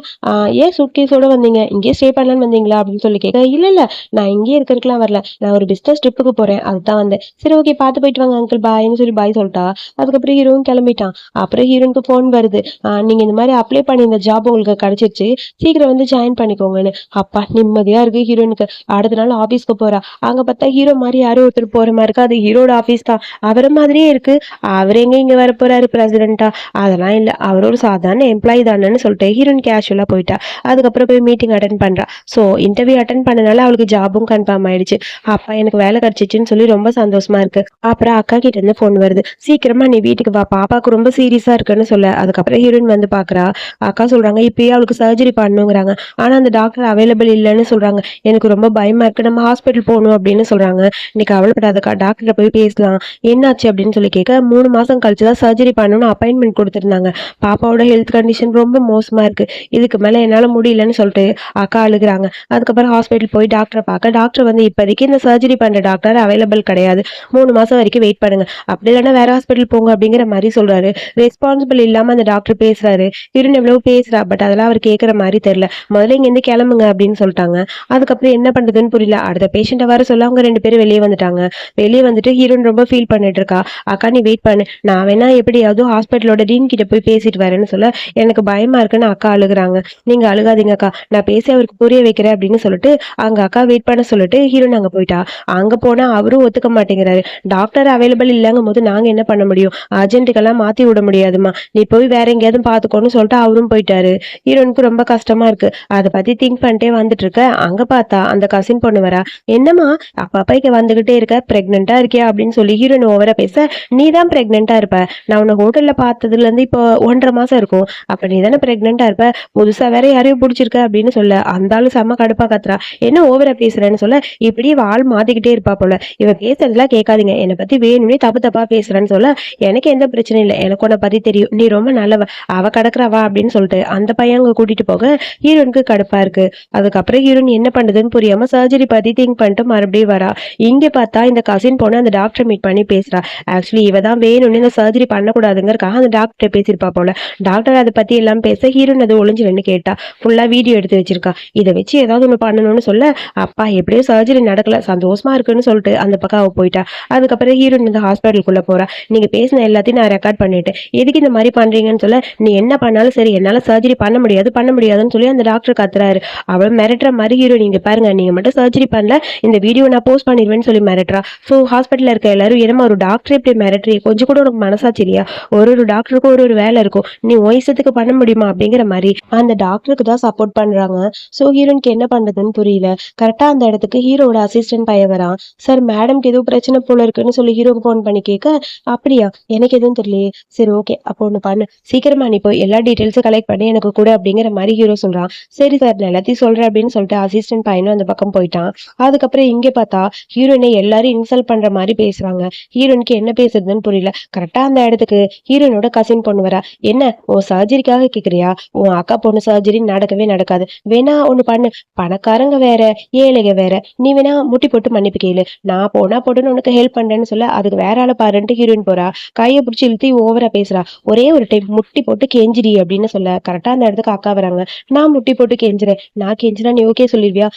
ஏன் சூட்கேஸோட வந்தீங்க? இங்கேயே ஸ்டே பண்ணலான்னு வந்தீங்களா அப்படின்னு சொல்லி கேட்க, இல்ல இல்ல, நான் இங்கேயே இருக்கிறதுக்குலாம் வரல, நான் ஒரு பிசினஸ் ட்ரிப்புக்கு போறேன், அதுதான் வந்தேன். சரி ஓகே, பார்த்து போயிட்டு வாங்க அங்கிள், பாய்ன்னு சொல்லி பாய் சொல்லிட்டா. அதுக்கப்புறம் ஹீரோவும் கிளம்பிட்டான். அப்புறம் ஹீரோனுக்கு ஃபோன் வருது. நீங்க இந்த மாதிரி அப்ளை பண்ணி இந்த ஜாப் உங்களுக்கு கிடைச்சிருச்சு, சீக்கிரம் வந்து ஜாயின் பண்ணிக்கோங்கன்னு. அப்பா நிம்மதியா இருக்கு ஹீரோனுக்கு. அடுத்த நாள் ஆபீஸ்க்கு போறா. அங்க பார்த்தா ஹீரோ மாதிரி யாரும் ஒருத்தர் போற மாதிரி இருக்கு. அது ஹீரோட ஆபீஸ் தான். அவரை மாதிரியே இருக்கு. அவர் எங்க இங்க வர போறாரு பிரசிடென்ட்டா? அதெல்லாம் இல்ல, அவர் ஒரு சாதாரண எம்ப்ளாயி தானேன்னு சொல்லிட்டு ஹீரோயின் கேஷுவலா போயிட்டா. அதுக்கப்புறம் போய் மீட்டிங் அட்டன் பண்றா. ஸோ இன்டர்வியூ அட்டன் பண்ணனால அவளுக்கு ஜாபும் கன்ஃபார்ம் ஆயிடுச்சு. அப்பா எனக்கு வேலை கிடைச்சிச்சுன்னு சொல்லி ரொம்ப சந்தோஷமா இருக்கு. அப்புறம் அக்கா கிட்ட இருந்து ஃபோன் வருது. சீக்கிரமா நீ வீட்டுக்கு வா, பாப்பாக்கு ரொம்ப சீரியஸா இருக்குன்னு சொல்ல, அதுக்கப்புறம் ஹீரோயின் வந்து பாக்குறா. அக்கா சொல்றாங்க இப்பயே அவளுக்கு சர்ஜரி பண்ணுங்கிறாங்க. ஆனா அந்த டாக்டர் அவைலபிள் இல்லைன்னு சொல்றாங்க. எனக்கு ரொம்ப பயமா இருக்கு, நம்ம ஹாஸ்பிட்டல் போகணும் அப்படின்னு சொல்றாங்க. இன்னைக்கு அவளப்படாதக்கா, டாக்டரை போய் பேசலாம். என்னாச்சு அப்படின்னு சொல்லி கேட்க, 3 மாசம் கழிச்சுதான் சர்ஜரி பண்ணணும்னு அப்பாயின்மெண்ட் கொடுத்துருந்தாங்க. பாப்பாவோட ஹெல்த் கண்டிஷன் ரொம்ப மோசமா இருக்கு, இதுக்கு மேல என்னால முடியலன்னு சொல்லிட்டு அக்கா அழுகுறாங்க. அதுக்கப்புறம் ஹாஸ்பிட்டல் போய் டாக்டரை பார்க்க, டாக்டர் வந்து இப்போதைக்கு இந்த சர்ஜரி பண்ற டாக்டர் அவைலபிள் கிடையாது, 3 மாசம் வரைக்கும் வெயிட் பண்ணுங்க, அப்படி இல்லைன்னா வேற ஹாஸ்பிட்டல் போங்க அப்படிங்கிற மாதிரி சொல்றாரு. ரெஸ்பான்சிபிள் இல்லாம அந்த டாக்டர் பேசுறாரு. ஹீரோயின் எவ்வளவு பேசுறா, பட் அதெல்லாம் அவர் கேட்கற மாதிரி தெரியல. முதல்ல இங்க இருந்து கிளம்புங்க அப்படின்னு சொல்லிட்டாங்க. அதுக்கப்புறம் என்ன பண்றதுன்னு புரியல. அடுத்த பேஷண்ட்டை வர சொல்ல அவங்க 2 பேரும் வெளியே வந்துட்டாங்க. வெளியே வந்துட்டு ஹீரோயின் ரொம்ப ஃபீல் பண்ணிட்டு இருக்கா. அக்கா நீ வெயிட் பண்ணு, நான் வேணா எப்படியாவது ஹாஸ்பிட்டலோட டீன் கிட்ட போய் பேசிட்டு வரேன்னு சொல்ல, எனக்கு பயமா இருக்குன்னு அக்கா அழுகுறாங்க. நீங்க அழுகாதீங்க அக்கா, நான் பேசி அவருக்கு புரிய வைக்கிறேன் அப்படின்னு சொல்லிட்டு அங்க அக்கா வெயிட் பண்ண சொல்லிட்டு ஹீரோயின் அங்க போயிட்டா. அங்க போனா அவரும் ஒத்துக்க மாட்டேங்கிறாரு. டாக்டர் அவைலபிள் இல்லங்கும் போது நாங்க என்ன பண்ண முடியும், அர்ஜென்ட்டுக்கெல்லாம் மாத்தி விட முடியாதுமா, நீ போய் வேற எங்கேயாவது பாத்துக்கோன்னு சொல்லிட்டு அவரும் போயிட்டாரு. ஹீரோனுக்கு ரொம்ப கஷ்டமா இருக்கு. அதை பத்தி திங்க் பண்ணிட்டே வந்துட்டு இருக்க, அங்க பார்த்தா அந்த கசின் பொண்ணு வரா. என்னம்மா அப்பா இங்க வந்துகிட்டே இருக்க, பிரெக்னெண்டா இருக்கியா அப்படின்னு சொல்லி ஹீரோயின் ஓவரா பேச, நீ தான் பிரெக்னெண்டா இருப்ப, நான் உன்னை ஹோட்டல்ல பார்த்ததுல இருந்து இப்போ 1.5 மாசம் இருக்கும், அப்ப நீ தானே பிரெக்னெண்டா இருப்ப, புதுசா வேற யாரையும் பிடிச்சிருக்க அப்படின்னு சொல்ல, அந்த ஆளு செம்ம கடுப்பா கத்துறா. என்ன ஓவரா பேசுறேன்னு சொல்ல, இப்படியே ஆள் மாத்திக்கிட்டே இருப்பா போல, இவ பேசுறதுலாம் கேட்காதீங்க, என்னை பத்தி வேணும்னே தப்பு தப்பா பேசுறேன்னு சொல்ல, எனக்கு எந்த பிரச்சனையும் இல்லை, எனக்கு உன்னை பத்தி தெரியும், நீ ரொம்ப நல்லவ, அவ கடக்குறவா அப்படின்னு சொல்லிட்டு அந்த பையன் அங்க கூட்டிட்டு போக ஹீரோனுக்கு கடுப்பா இருக்கு. அதுக்கப்புறம் ஹீரோயின் என்ன பண்றதுன்னு புரியாம சர்ஜரி பத்தி திங்க் பண்ணிட்டு மறுபடியும் வரா. இங்க பார்த்தா இந்த கசின் பொண்ணு அந்த டாக்டர் மீட் பண்ணி பேசுறா. ஆக்சுவலி இவ தான் வேணும்னு இந்த சர்ஜரி பண்ணக்கூடாதுங்கிறக்காக அந்த டாக்டர் பேசியிருப்பா போல. டாக்டர் அதை பத்தி எல்லாம் பேச ஹீரோயின் அது ஒளிஞ்சு நின்று கேட்டா. ஃபுல்லா வீடியோ எடுத்து வச்சிருக்கா. இதை வச்சு ஏதாவது ஒண்ணு பண்ணணும்னு சொல்ல, அப்பா எப்படியோ சர்ஜரி நடக்கல, சந்தோஷமா இருக்குன்னு சொல்லிட்டு அந்த பக்கம் அவ போயிட்டா. அதுக்கப்புறம் ஹீரோயின் இந்த ஹாஸ்பிட்டலுக்குள்ள போறா. நீங்க பேசின எல்லாத்தையும் நான் ரெக்கார்ட் பண்ணிட்டேன், எதுக்கு இந்த மாதிரி பண்றீங்கன்னு சொல்ல, நீ என்ன பண்ணாலும் சரி என்னால சர்ஜரி பண்ண முடியாதுன்னு சொல்லி அந்த டாக்டர் கத்துறாரு. அவள் மிரட்டுற மாதிரி ஹீரோ, நீங்க பாருங்க நீங்க மட்டும் சர்ஜரி பண்ணல, இந்த வீடியோ நான் போஸ்ட் பண்ணிடுவேன்னு சொல்லி மிரட்டுறா. ஸோ ஹாஸ்பிட்டல்ல இருக்க எல்லாரும் என்னமா ஒரு டாக்டர் இப்படி மிரட்டுறீ, கொஞ்சம் கூட உனக்கு மனசாச்சு இல்லையா, ஒரு டாக்டருக்கும் ஒரு வேலை இருக்கும், நீ வயசத்துக்கு பண்ண முடியுமா அப்படிங்கிற மாதிரி அந்த டாக்டருக்கு தான் சப்போர்ட் பண்றாங்க. ஸோ ஹீரோனுக்கு என்ன பண்றதுன்னு புரியல. கரெக்டா அந்த இடத்துக்கு ஹீரோட அசிஸ்டன்ட் பையன் வரான். சார் மேடம்க்கு ஏதோ பிரச்சனை போல இருக்குன்னு சொல்லி ஹீரோக்கு ஃபோன் பண்ணி கேட்க, அப்படியா எனக்கு எதுவும் தெரியலையே, சரி ஓகே அப்போ ஒன்று பண்ணு, சீக்கிரமா நீ போய் எல்லா டீட்டெயில்ஸும் கலெக்ட் பண்ணி எனக்கு கூட அப்படிங்கிற மாதிரி ஹீரோ சொல்றான். சரி சார் நான் எல்லாத்தையும் சொல்றேன் அப்படின்னு சொல்லிட்டு அசிஸ்டன்ட் பையனும் அந்த பக்கம் போயிட்டான். அதுக்கப்புறம் இங்கே பார்த்தா ஹீரோயினை எல்லாரும் இன்சல்ட் பண்ற மாதிரி பேசுறாங்க. ஹீரோனுக்கு என்ன பேசுறதுன்னு புரியல. கரெக்டா அந்த இடத்துக்கு ஹீரோனோட கசின் பொண்ணு வரா. என்ன உன் சர்ஜரிக்காக கேக்குறியா, உன் அக்கா பொண்ணு சர்ஜரி நடக்கவே நடக்காது. வேணா ஒண்ணு பண்ணு, பணக்காரங்க வேற, ஏழைங்க வேற. நீ வேணா முட்டி போட்டு மன்னிப்பு கேளு. நான் போனா போட்டுன்னு உனக்கு ஹெல்ப் பண்றேன்னு சொல்ல, அதுக்கு வேற ஆள பாருன்ட்டு ஹீரோயின் போறா. கைய புடிச்சு இழுத்து ஓவரா பேசுறா. ஒரே ஒரு டைம் முட்டி போட்டு கெஞ்சிடி அப்படின்னு சொல்ல, கரெக்ட்டா அந்த இடத்துக்கு அக்கா வராங்க. நான் முட்டி போட்டு கெஞ்சுறேன். நான் கெஞ்சினா நீ ஓகே சொல்லிருவியா?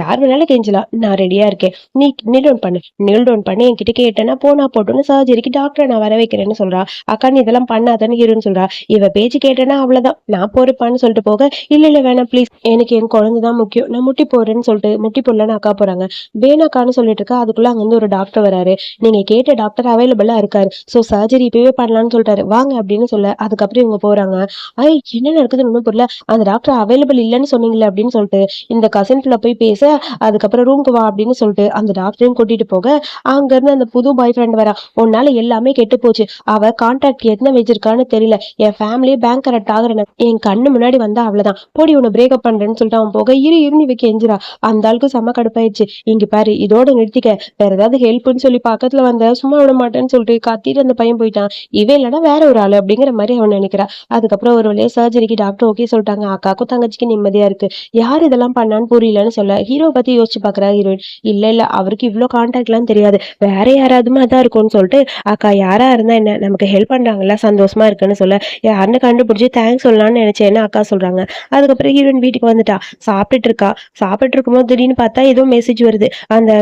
யார் வேணாலும் கெஞ்சலாம். நான் ரெடியா இருக்கேன். நீ நீல் டவுன் பண்ணு. நீல் டவுன் பண்ணி என்கிட்ட கேட்டேன்னா போனா போட்டுன்னு சர்ஜரிக்கு டாக்டரை நான் வர வைக்கிறேன்னு சொல்றா. அக்கா நீ இதெல்லாம் பண்ணாதான்னு ஹீரோன்னு சொல்றா. இவ பேச்சு கேட்டேன்னா அவ்வளவுதான். நான் போறப்பான்னு சொல்லிட்டு போக, இல்ல இல்ல வேணாம் ப்ளீஸ். எனக்கு என் குழந்தை தான் முக்கியம். நான் முட்டி போடுறேன்னு சொல்லிட்டு முட்டி போடலன்னு அக்கா போறாங்க. வேணாக்கான்னு சொல்லிட்டு இருக்கா. அதுக்குள்ள அங்க இருந்து ஒரு டாக்டர் வராரு. நீங்க கேட்ட டாக்டர் அவைலபிளா இருக்காரு. சோ சர்ஜரி இப்பவே பண்ணலாம்னு சொல்லிட்டாரு. வாங்க அப்படின்னு சொல்ல, அதுக்கப்புறம் இவங்க போறாங்க. என்ன நடக்குதுன்னு ஒண்ணும் புரியல. அந்த டாக்டர் அவைலபிள் இல்லைன்னு சொன்னீங்களே அப்படின்னு சொல்லிட்டு இந்த கசின்குள்ள போய் பேச, அதுக்கப்புறம் ரூமுக்கு வா அப்படின்னு சொல்லிட்டு அந்த டாக்டரையும் கூட்டிட்டு போக, அங்க இருந்து அந்த புது பாய் ஃப்ரெண்ட் வரா. உன்னால எல்லாமே கெட்டு போச்சு. அவ கான்டாக்ட் என்ன வச்சிருக்கான்னு தெரியல. என் ஃபேமிலியே பேங்க் கரெக்ட் ஆகுறேன். என் கண்ணு முன்னாடி வந்தா அவ்வளவுதான். போடி உன்னை பிரேக்கப் பண்றேன்னு சொல்லிட்டு அவன் போக, இரு நீ வைக்க எஞ்சிரா. அந்த ஆளுக்கு செம்ம கடுப்பாயிடுச்சு. இங்க பாரு இதோட நிறுத்திக்க. வேற ஏதாவது ஹெல்ப்னு சொல்லி பக்கத்துல வந்த சும்மா விட மாட்டேன்னு சொல்லிட்டு கத்திட்டு அந்த பையன் போயிட்டான். இவன் இல்லைன்னா வேற ஒரு ஆளு அப்படிங்கிற மாதிரி அவன் நினைக்கிறா. அதுக்கப்புறம் ஒரு வழியா சர்ஜரிக்கு டாக்டர் ஓகே சொல்லிட்டாங்க. அக்காக்கும் தங்கச்சிக்கு நிம்மதியா இருக்கு. யார் இதெல்லாம் பண்ணான்னு புரியலன்னு சொல்ல, ஹீரோ பத்தி யோசிச்சு பாக்குறா ஹீரோயின். இல்ல அவருக்கு இவ்வளவு கான்டாக்ட் எல்லாம் தெரியாது. வேற யாராவதுமே அதான் இருக்கும்னு சொல்லிட்டு, அக்கா யாரா இருந்தா என்ன, நமக்கு ஹெல்ப் பண்றாங்கல்ல, சந்தோஷமா இருக்குன்னு சொல்ல, யாருன்னு கண்டுபிடிச்சு தேங்க்ஸ் சொல்லலாம்னு நினைச்சேன்னு அக்கா சொல்றாங்க. அதுக்கப்புறம் ஹீரோயின் வீட்டுக்கு வந்துட்டா. சாப்பிட்டுட்டு இருக்கா. சாப்பிட்டு இருக்கும்போது திடீர்னு பார்த்தா ஏதோ மெசேஜ் வருது. அந்த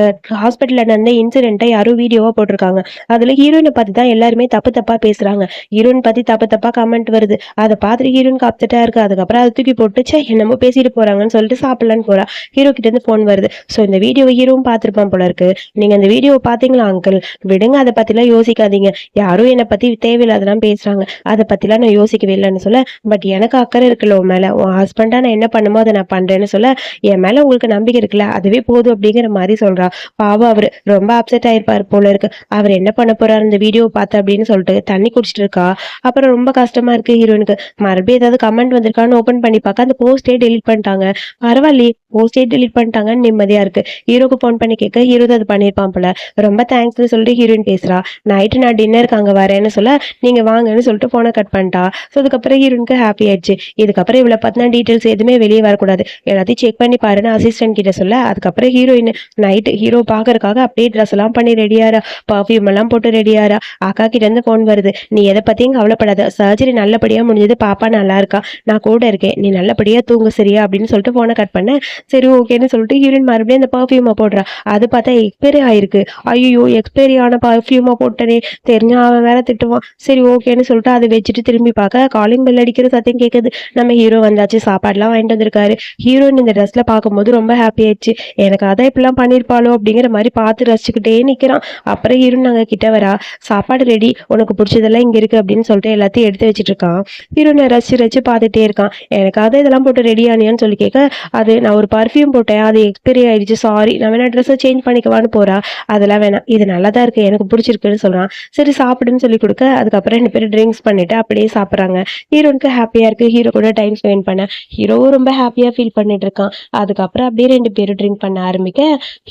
ஹாஸ்பிட்டல்ல நடந்த இன்சிடென்ட்டை யாரும் வீடியோவா போட்டிருக்காங்க. அதுல ஹீரோயினை பார்த்து தான் எல்லாருமே தப்பு தப்பா பேசுறாங்க. ஹீரோயின் பத்தி தப்பு தப்பா கமெண்ட் வருது. அதை பார்த்துட்டு ஹீரோயின் அப்செட்டா இருக்கு. அதுக்கப்புறம் அதை தூக்கி போட்டு ச்சே என்னமோ பேசிட்டு போறாங்கன்னு சொல்லிட்டு சாப்பிடலான்னு போறா. ஹீரோ கிட்ட இருந்து போன் வருது. சோ இந்த வீடியோவை ஹீரோவும் பார்த்திருப்பான் போல இருக்கு. நீங்க இந்த வீடியோவை பாத்தீங்களா அங்கிள்? விடுங்க, அதை பத்திலாம் யோசிக்காதீங்க. யாரும் என்னை பத்தி தேவையில்லாதெல்லாம் பேசுறாங்க. அதை பத்திலாம் நான் யோசிக்கவே இல்லைன்னு சொல்ல, பட் எனக்கு அக்கறை இருக்குல்ல உன் மேல. உன் ஹஸ்பண்டா நான் என்ன பண்ணுமோ அதை நான் பண்றேன்னு சொல்ல, என் மேல உங்களுக்கு நம்பிக்கை இருக்குல்ல, அதுவே போதும் அப்படிங்கிற மாதிரி சொல்றா. பாவம் அவரு ரொம்ப அப்செட் ஆயிருப்பாரு போல இருக்கு. அவர் என்ன பண்ண போறாரு இந்த வீடியோ பார்த்து அப்படின்னு சொல்லிட்டு தண்ணி குடிச்சிட்டு இருக்கா. அப்புறம் ரொம்ப கஷ்டமா இருக்கு ஹீரோனுக்கு. மறுபடியும் ஏதாவது கமெண்ட் வந்திருக்கான்னு ஓபன் பண்ணி பார்க்க அந்த போஸ்டே டெலிட் பண்ணிட்டாங்க. பரவாயில்லையே, போஸ்டே டெலிட் பண்ணிட்டாங்கன்னு நிம்மதியா இருக்கு. ஹீரோக்கு போன் பண்ணி கேட்க ஹீரோ அது பண்ணிருப்பான் போல. ரொம்ப தேங்க்ஸ்னு சொல்லிட்டு ஹீரோயின் பேசுறா. நைட்டு நான் டின்னருக்கு அங்க வரேன்னு சொல்ல, நீங்க வாங்கன்னு சொல்லிட்டு போனை கட் பண்ணிட்டா. ஸோ அதுக்கப்புறம் ஹீரோனுக்கு ஹாப்பி ஆயிடுச்சு. இதுக்கப்புறம் இவ்வளவு பத்தின டீட்டெயில்ஸ் எதுவுமே வெளியே வரக்கூடாது, எல்லாத்தையும் செக் பண்ணி பாருன்னு அசிஸ்டன்ட் கிட்ட சொல்ல, அதுக்கப்புறம் ஹீரோயின் நைட்டு ஹீரோ பாக்குறதுக்காக அப்படியே ட்ரெஸ் எல்லாம் பண்ணி ரெடியாரா, பர்ஃபியூம் எல்லாம் போட்டு ரெடியாரா. அக்கா கிட்ட இருந்து போன் வருது. நீ எதை பத்தியும் கவலைப்படாத, சர்ஜரி நல்லபடியா முடிஞ்சது, பாப்பா நல்லா இருக்கா, நான் கூட இருக்கேன், நீ நல்லபடியா தூங்கு சரியா அப்படின்னு சொல்லிட்டு போனை கட் பண்ண. சரி ஓகேன்னு சொல்லிட்டு ஹீரோயின் மறுபடியும் அந்த பர்ஃபியூமை போடுறா. அது பார்த்தா எக்ஸ்பைரி ஆயிருக்கு. ஐயோ எக்ஸ்பைரி ஆன பர்ஃபியூமை போட்டனே, தெரிஞ்சா அவன் வேற திட்டுவான். சரி ஓகேன்னு சொல்லிட்டு அதை வச்சுட்டு திரும்பி பார்க்க காலிங் பெல் அடிக்கிற சத்தம் கேட்குது. நம்ம ஹீரோ வந்தாச்சு, சாப்பாடுலாம் வாங்கிட்டு வந்திருக்காரு. ஹீரோயின் இந்த ட்ரெஸ்ல பார்க்கும்போது ரொம்ப ஹாப்பி ஆயிடுச்சு. எனக்கு அதான் இப்படிலாம் பண்ணிருப்பாளோ அப்படிங்கிற மாதிரி பார்த்து ரசிச்சுக்கிட்டே நிக்கிறான். அப்புறம் ஹீரோயின் நாங்க கிட்ட வரா. சாப்பாடு ரெடி, உனக்கு பிடிச்சதெல்லாம் இங்க இருக்கு அப்படின்னு சொல்லிட்டு எல்லாத்தையும் எடுத்து வச்சிட்டு இருக்கான். ஹீரோனை ரசிச்சு பார்த்துட்டே இருக்கான். எனக்காக இதெல்லாம் போட்டு ரெடி ஆனியான்னு சொல்லி கேட்க, அது நான் ஒரு பர்ஃபியூம் போட்டேன், அது எக்ஸ்பைரி ஆயிடுச்சு, சாரி, நான் வேணா ட்ரெஸ்ஸை சேஞ்ச் பண்ணிக்கவான்னு போறா. அதெல்லாம் வேணாம், இது நல்லாதான் இருக்கு, எனக்கு பிடிச்சிருக்குன்னு சொல்றான். சரி சாப்பிடுன்னு சொல்லி கொடுக்க, அதுக்கப்புறம் 2 பேரும் ட்ரிங்க்ஸ் பண்ணிட்டு அப்படியே சாப்பிட்றாங்க. ஹீரோனுக்கு ஹாப்பியா இருக்கு, ஹீரோ கூட டைம் ஸ்பெண்ட் பண்ண. ஹீரோவும் ரொம்ப ஹாப்பியா ஃபீல் பண்ணிட்டு இருக்கான். அதுக்கப்புறம் அப்படியே 2 பேரும் ட்ரிங்க் பண்ண ஆரம்பிக்க,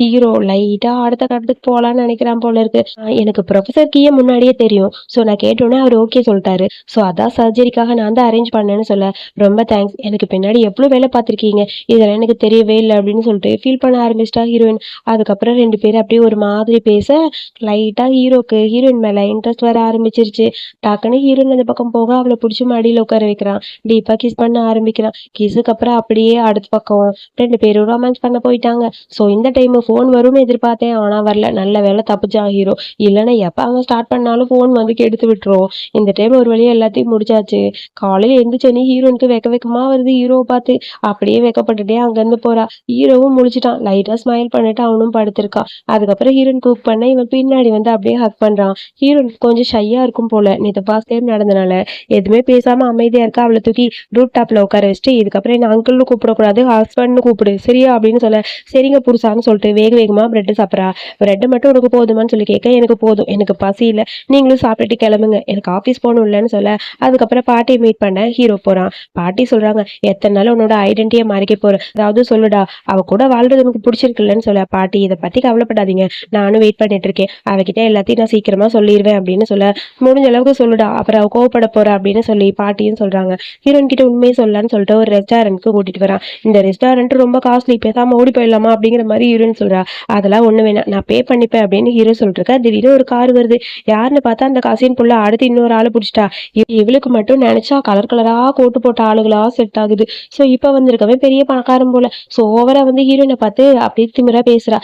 ஹீரோ லைட்டா அடுத்த கட்டத்துக்கு போலான்னு நினைக்கிறான் போல இருக்கு. எனக்கு ப்ரொஃபசர் கீயே முன்னாடியே தெரியும், ஸோ நான் கேட்டோன்னே அவர் ஓகே சொல்லிட்டாரு. ஸோ அதான் சர்ஜரிக்காக நான் தான் அரேஞ்ச் பண்ணேன்னு சொல்ல, ரொம்ப தேங்க்ஸ், எனக்கு பின்னாடி எவ்வளோ வேலை பார்த்துருக்கீங்க, இதெல்லாம் எனக்கு தெரியவே இல்லை அப்படின்னு சொல்லிட்டு ஃபீல் பண்ண ஆரம்பிச்சிட்டா ஹீரோயின். அதுக்கப்புறம் 2 பேரும் அப்படியே ஒரு மாதிரி பேச, லைட்டா ஹீரோக்கு ஹீரோயின் மேல இன்ட்ரெஸ்ட் வர ஆரம்பிச்சிருச்சு. டக்குன்னு ஹீரோயின் அந்த பக்கம் போக அவளை பிடிச்சி மடியில உட்கார வைக்கிறான். டீப்பா கிஸ் பண்ண ஆரம்பிக்கிறான். கிஸுக்கு அப்புறம் அப்படியே அடுத்த பக்கம் 2 பேரும் ரொமான்ஸ் பண்ண போயிட்டாங்க. ஸோ இந்த டைம் ஃபோன் வரும்னு எதிர்பார்த்தேன், ஆனா வரல. நல்ல வேலை தப்பிச்சான் ஹீரோ. இல்லைன்னா எப்ப அவங்க ஸ்டார்ட் பண்ணாலும் ஃபோன் வந்து கெடுத்து விட்டுரும். இந்த டைம் ஒரு வழியா எல்லாத்தையும் முடிச்சாச்சு. காலையில எந்திரிச்சனே ஹீரோனுக்கு வெக்கமா வருது ஹீரோவை பார்த்து. அப்படியே வெக்கப்பட்டுட்டே அங்கிருந்து போறா. ஹீரோவும் முழிச்சிட்டான். லைட்டா ஸ்மைல் பண்ணிட்டு அவனும் படுத்திருக்கான். அதுக்கப்புறம் ஹீரோயின் குக் பண்ண இவன் பின்னாடி வந்து அப்படியே ஹக் பண்றான். ஹீரோயின் கொஞ்சம் ஷையா இருக்கும் போல, நேற்று ஃபர்ஸ்ட் டைம் நடந்தனால எதுவுமே பேசாம அமைதியா இருக்கா. அவளை தூக்கி ரூட் டாப்ல உட்கார வச்சுட்டு, இதுக்கப்புறம் என்ன அங்கிள்னு கூப்பிடக்கூடாது, ஹஸ்பண்ட்னு கூப்பிடு சரியா அப்படின்னு சொல்ல, சரிங்க புருஷான்னு சொல்லிட்டு வேகமா பிரெட் சாப்பிட்றா. பிரெட் மட்டும் உனக்கு போதுமான்னு சொல்லி கேட்க, எனக்கு போதும், எனக்கு பசி இல்லை, நீங்களும் சாப்பிட்டுட்டு கிளம்புங்க, எனக்கு ஆஃபீஸ் போகணும் இல்லைன்னு சொல்ல, அதுக்கப்புறம் பாட்டியை மீட் பண்ண ஹீரோ போறான். பாட்டி சொல்றாங்க, எத்தனை நாள் உன்னோட ஐடென்டிட்டியை மறைக்க போற, அதாவது சொல்லுடா, அவ கூட வாழ்றது உனக்கு பிடிச்சிருக்குல்லன்னு சொல்ல, பாட்டி இதை பத்தி கவலைப்படாதீங்க, நானும் வெயிட் பண்ணிட்டு இருக்கேன், அவகிட்ட எல்லாத்தையும் நான் சீக்கிரமா சொல்லிடுவேன் அப்படின்னு சொல்ல, முடிஞ்ச அளவுக்கு சொல்லுடா, அப்புறம் அவ கோவப்பட போறா அப்படின்னு சொல்லி பாட்டியும் சொல்றாங்க. ஹீரோயின் கிட்ட உண்மையை சொல்லலான்னு சொல்லிட்டு ஒரு ரெஸ்டாரண்ட்க்கு கூட்டிட்டு வரான். இந்த ரெஸ்டாரண்ட் ரொம்ப காஸ்ட்லி, பேசாம ஓடி போயிடலாமா அப்படிங்கிற மாதிரி ஹீரோயின் சொல்றா. அதெல்லாம் ஒண்ணு வேணாம், நான் பே பண்ணிப்பேன் அப்படின்னு ஹீரோ சொல்லிட்டு இருக்கா. திடீர்னு ஒரு கார் வருது. யாருன்னு பார்த்தா அந்த கசின் புள்ள அடுத்து இன்னொரு ஆளை பிடிச்சிட்டா. இவளுக்கு மட்டும் நினைச்சா கலர் கலரா கோட்டு போட்ட ஆளுகளா செட் ஆகுது. சோ இப்ப வந்திருக்கவன் பெரிய பணக்காரன் போல. சோ ஓவரா வந்து ஹீரோயினை பார்த்து அப்படியே திமிரா பேசுறா.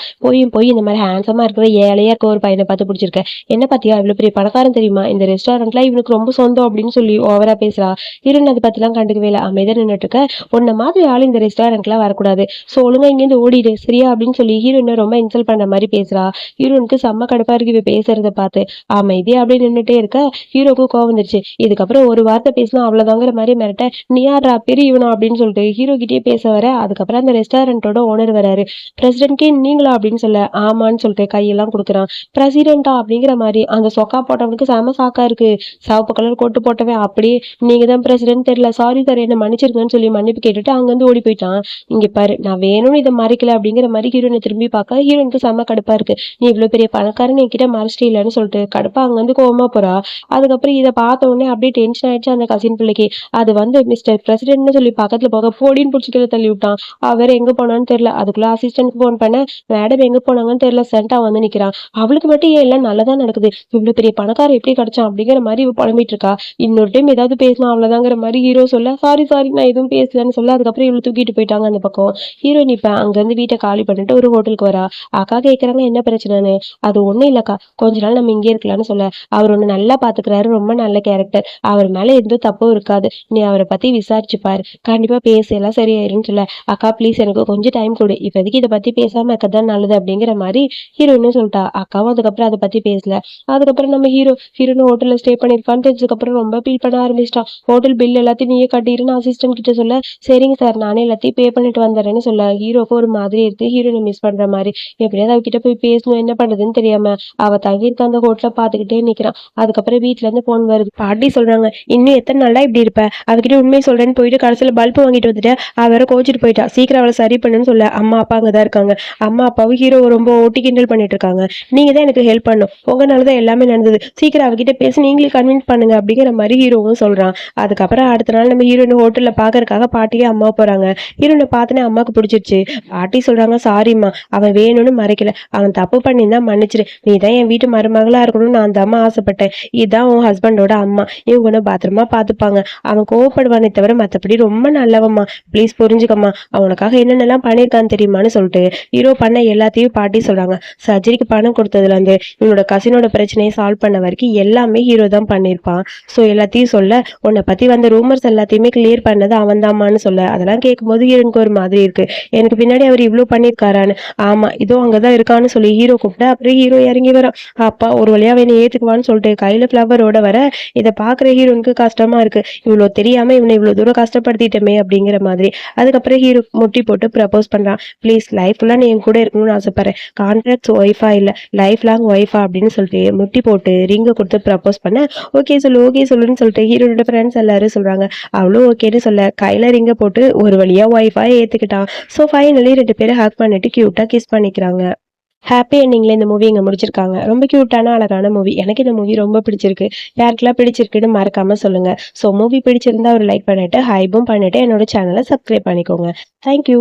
போய் இந்த மாதிரி ஹேண்ட்ஸமா இருக்கிற ஏழையா இருக்க ஒரு பையனை பார்த்து பிடிச்சிருக்க, என்ன பாத்தியா இவ்வளவு பெரிய பணக்காரன் தெரியுமா, இந்த ரெஸ்டாரண்ட்ல இவனுக்கு ரொம்ப சொந்தம் அப்படின்னு சொல்லி ஓவரா பேசுறா. ஹீரோயின் அதை பத்திலாம் கண்டுக்கவே இல்லை, அமைதியா நின்னுட்டு இருக்க. உன்ன மாதிரி ஆள் இந்த ரெஸ்டாரண்ட்ல வரக்கூடாது, சோ ஒழுங்கா இங்கேருந்து ஓடிடு சரியா அப்படின்னு சொல்லி ஹீரோயினை ரொம்ப இன்சல்ட் பண்ண மாதிரி பேசுறா. ஹீரோனுக்கு செம்ம கடுப்பா இருக்கு இவ பேசுறத பார்த்து. அமைதியா அப்படியே நின்னுட்டே இருக்க. ஹீரோக்கு கோவம் வந்துருச்சு. இதுக்கப்புறம் ஒரு வார்த்தை பேசணும் அவ்வளவுதாங்கிற மாதிரி மிரட்ட, நீ யாரா பெரியவனா அப்படின்னு சொல்லிட்டு ஹீரோ கிட்டே பேச வர. அதுக்கப்புறம் அந்த ரெஸ்டாரண்டோட ஓனர் வராரு. பிரசிடென்ட்கே நீங்களா அப்படின்னு சொல்ல, ஆமான்னு சொல்லிட்டு கையெல்லாம் கொடுக்குறான். பிரசிடென்டா அப்படிங்கிற மாதிரி அந்த சொக்கா போட்டவனுக்கு செம சாக்கா இருக்கு. சிவப்பு கலர் கோட்டு போட்டவன் அப்படியே, நீங்க தான் பிரசிடென்ட் தெரியல, சாரி சார் என்ன மன்னிச்சிருக்கேன்னு சொல்லி மன்னிப்பு கேட்டுட்டு அங்கிருந்து ஓடி போயிட்டான். இங்க பாரு, நான் வேணும்னு இதை மறைக்கல அப்படிங்கிற மாதிரி ஹீரோனை திரும்பி பார்க்க ஹீரோனுக்கு செம கடுப்பா இருக்கு. நீ இவ்வளவு பெரிய பணக்காரன் என்கிட்ட மறைச்சிட்டு இல்லைன்னு சொல்லிட்டு கடுப்பா அங்கிருந்து கோவமா போறா. அதுக்கப்புறம் இதை பார்த்த உடனே அப்படியே டென்ஷன் ஆயிடுச்சு அந்த கசின் பிள்ளைக்கு. அது வந்து மிஸ்டர் பிரசிடென்ட்னு சொல்லி பக்கத்துல போக போடின்னு பிடிச்சிக்கிற தள்ளி விட்டான். அவர் எங்க போனான்னு தெரியல. அதுக்குள்ள அசிஸ்டன்ட் போன் பண்ண, மேடம் எங்க போனாங்கன்னு தெரியல, சென்டா வந்து நிக்கிறான். அவளுக்கு மட்டும் ஏன் எல்லாம் நல்லதா நடக்குது, இவ்வளவு பெரிய பணக்காரன் எப்படி கிடைச்சான் அப்படிங்கிற மாதிரி இவ புலம்பிட்டு இருக்கா. இன்னொரு டைம் ஏதாவது பேசணும் அவ்வளவுதாங்கிற மாதிரி ஹீரோ சொல்ல, சாரி சாரி நான் எதுவும் பேசலன்னு சொல்ல. அதுக்கப்புறம் இவளு தூக்கிட்டு போயிட்டாங்க அந்த பக்கம். ஹீரோயின் இப்ப அங்க இருந்து வீட்டை காலி பண்ணிட்டு ஒரு ஹோட்டலுக்கு வரா. அக்கா கேக்குறாங்க என்ன பிரச்சனைன்னு. அது ஒண்ணும் இல்லக்கா, கொஞ்ச நாள் நம்ம இங்கே இருக்கலாம்னு சொல்ல, அவர் ஒண்ணு நல்லா பாத்துக்கிறாரு, ரொம்ப நல்ல கேரக்டர், அவர் மேல எந்த தப்பும் இருக்காது, நீ அவரை பத்தி விசாரிச்சு பாரு, கண்டிப்பா பேசலாம் சரியாயிருன்னு சொல்ல, அக்கா ப்ளீஸ் எனக்கு கொஞ்சம் டைம் கொடு, இப்போதைக்கு இதை பத்தி பேசாம இருக்கதான் நல்லது அப்படிங்கிற மாதிரி ஹீரோன்னு சொல்லிட்டா. அக்காவும் அதுக்கப்புறம் அதை பத்தி பேசல. அதுக்கப்புறம் நம்ம ஹீரோன்னு ஹோட்டல்ல ஸ்டே பண்ணிருக்கான்னு தெரிஞ்சதுக்கு அப்புறம் ரொம்ப ஃபீல் பண்ண ஆரம்பிச்சிட்டான். ஹோட்டல் பில் எல்லாத்தையும் நீயே கட்டிருன்னு அசிஸ்டன்ட் கிட்ட சொல்ல, சரிங்க சார் நானே எல்லாத்தையும் பே பண்ணிட்டு வந்துடுறேன்னு சொல்ல. ஹீரோக்கு ஒரு மாதிரி இருக்கு, ஹீரோனை மிஸ் பண்ற மாதிரி. எப்படியாவது அவகிட்ட போய் பேசணும், என்ன பண்றதுன்னு தெரியாம அவ தங்கியிருக்க அந்த ஹோட்டலை பாத்துக்கிட்டே நிக்கிறான். அதுக்கப்புறம் வீட்டுல இருந்து போன் வருது. பாட்டி சொல்றாங்க, இன்னும் எத்தனை நாளா இப்படி இருப்ப, அவகிட்ட உண்மையை சொல்றேன்னு போயிட்டு கடைசியில பல்பு வாங்கிட்டு வந்துட்டு அவ வேற கோச்சிட்டு போயிட்டா, சீக்கிரம் அவளை சரி பண்ணுன்னு சொல்ல. அம்மா அப்பா அங்கதான் இருக்காங்க. அம்மா அப்பாவும் ஹீரோ ரொம்ப ஓட்டி கிண்டல் பண்ணிட்டு இருக்காங்க. நீங்க தான் எனக்கு ஹெல்ப் பண்ணும், உங்களாலதான் எல்லாமே நடந்தது, சீக்கிரம் அவகிட்ட பேசி நீங்களே கன்வின்ஸ் பண்ணுங்க அப்படிங்கிற மாதிரி ஹீரோவும் சொல்றான். அதுக்கப்புறம் அடுத்த நாள் நம்ம ஹீரோயின் ஹோட்டல்ல பாக்குறதுக்காக பாட்டியே அம்மா போறாங்க. ஹீரோனை பார்த்தனே அம்மாக்கு பிடிச்சிருச்சு. பாட்டி சொல்றாங்க, சாரிம்மா, அவன் வேணும்னு மறைக்கல, அவன் தப்பு பண்ணியிருந்தா மன்னிச்சிரு, நீ தான் என் வீட்டு மருமகளா இருக்கணும்னு நான் அந்த அம்மா ஆசைப்பட்டேன், இதுதான் உன் ஹஸ்பண்டோட அம்மா, இவங்க ஒண்ணு பத்திரமா பாத்துப்பாங்க, அவன் கோவப்படுவானே தவிர மத்தபடி ரொம்ப நல்லவம்மா, ப்ளீஸ் புரிஞ்சுக்கம்மா, அவனுக்காக என்னென்னலாம் பண்ணியிருக்கான்னு தெரியுமான்னு சொல்லிட்டு ஹீரோ பண்ண எல்லாத்தையும் பாட்டி சொல்றாங்க. சர்ஜரிக்கு பணம் கொடுத்ததுல இருந்து இவனோட கசினோட பிரச்சனையை சால்வ் பண்ண வரைக்கும் எல்லாமே ஹீரோ தான் பண்ணியிருப்பான். ஸோ எல்லாத்தையும் சொல்ல, உன்னை பத்தி வந்த ரூமர்ஸ் எல்லாத்தையுமே கிளியர் பண்ணது அவன் தான்மான்னு சொல்ல, அதெல்லாம் கேட்கும்போது ஹீரோனுக்கு ஒரு மாதிரி இருக்கு, எனக்கு பின்னாடி அவர் இவ்வளவு பண்ணியிருக்காரான்னு. ஆமா இதோ அங்கதான் இருக்கான்னு சொல்லி ஹீரோ கூப்பிட்டு அப்புறம் ஹீரோ இறங்கி வரான். அப்பா ஒரு வழியா அவனை ஏத்துக்குவான்னு சொல்லிட்டு கையில ஃபிளவரோட வர, இதை பாக்குற ஹீரோனுக்கு கஷ்டமா இருக்கு, இவ்வளவு தெரியாம இவனை இவ்வளவு தூரம் கஷ்டப்படுத்திட்டமே அப்படிங்கிற மாதிரி. அதுக்கப்புறம் ஹீரோ முட்டி போட்டு ப்ரப்போஸ் பண்றான். ப்ளீஸ் லைஃப் ஃபுல்லா நீ என் கூட இருக்கணும்னு ஆசைப்படுறேன், கான்ட்ராக்ட் ஒய்ஃபா இல்ல லைஃப் லாங் ஒய்ஃபா அப்படின்னு சொல்லிட்டு முட்டி போட்டு ரிங்க கொடுத்து ப்ரப்போஸ் பண்ண, ஓகே சொல்லுன்னு சொல்லிட்டு ஹீரோனோட ஃப்ரெண்ட்ஸ் எல்லாரும் சொல்றாங்க. அவளும் ஓகேன்னு சொல்ல கையில ரிங்க போட்டு ஒரு வழியா ஒய்ஃபா ஏத்துக்கிட்டான். ஸோ ஃபைனலி 2 பேரும் ஹக் பண்ணிட்டு கியூட்டா கிஸ் பண்ணிக்கிறாங்க. ஹாப்பி எண்டிங்ல இந்த மூவி இங்க முடிச்சிருக்காங்க. ரொம்ப கியூட்டான அழகான மூவி. எனக்கு இந்த மூவி ரொம்ப பிடிச்சிருக்கு. யாருக்கெல்லாம் பிடிச்சிருக்குன்னு மறக்காம சொல்லுங்க. ஸோ மூவி பிடிச்சிருந்தா ஒரு லைக் பண்ணிட்டு ஹைப்பும் பண்ணிட்டு என்னோட சேனலை சப்ஸ்கிரைப் பண்ணிக்கோங்க. தேங்க்யூ.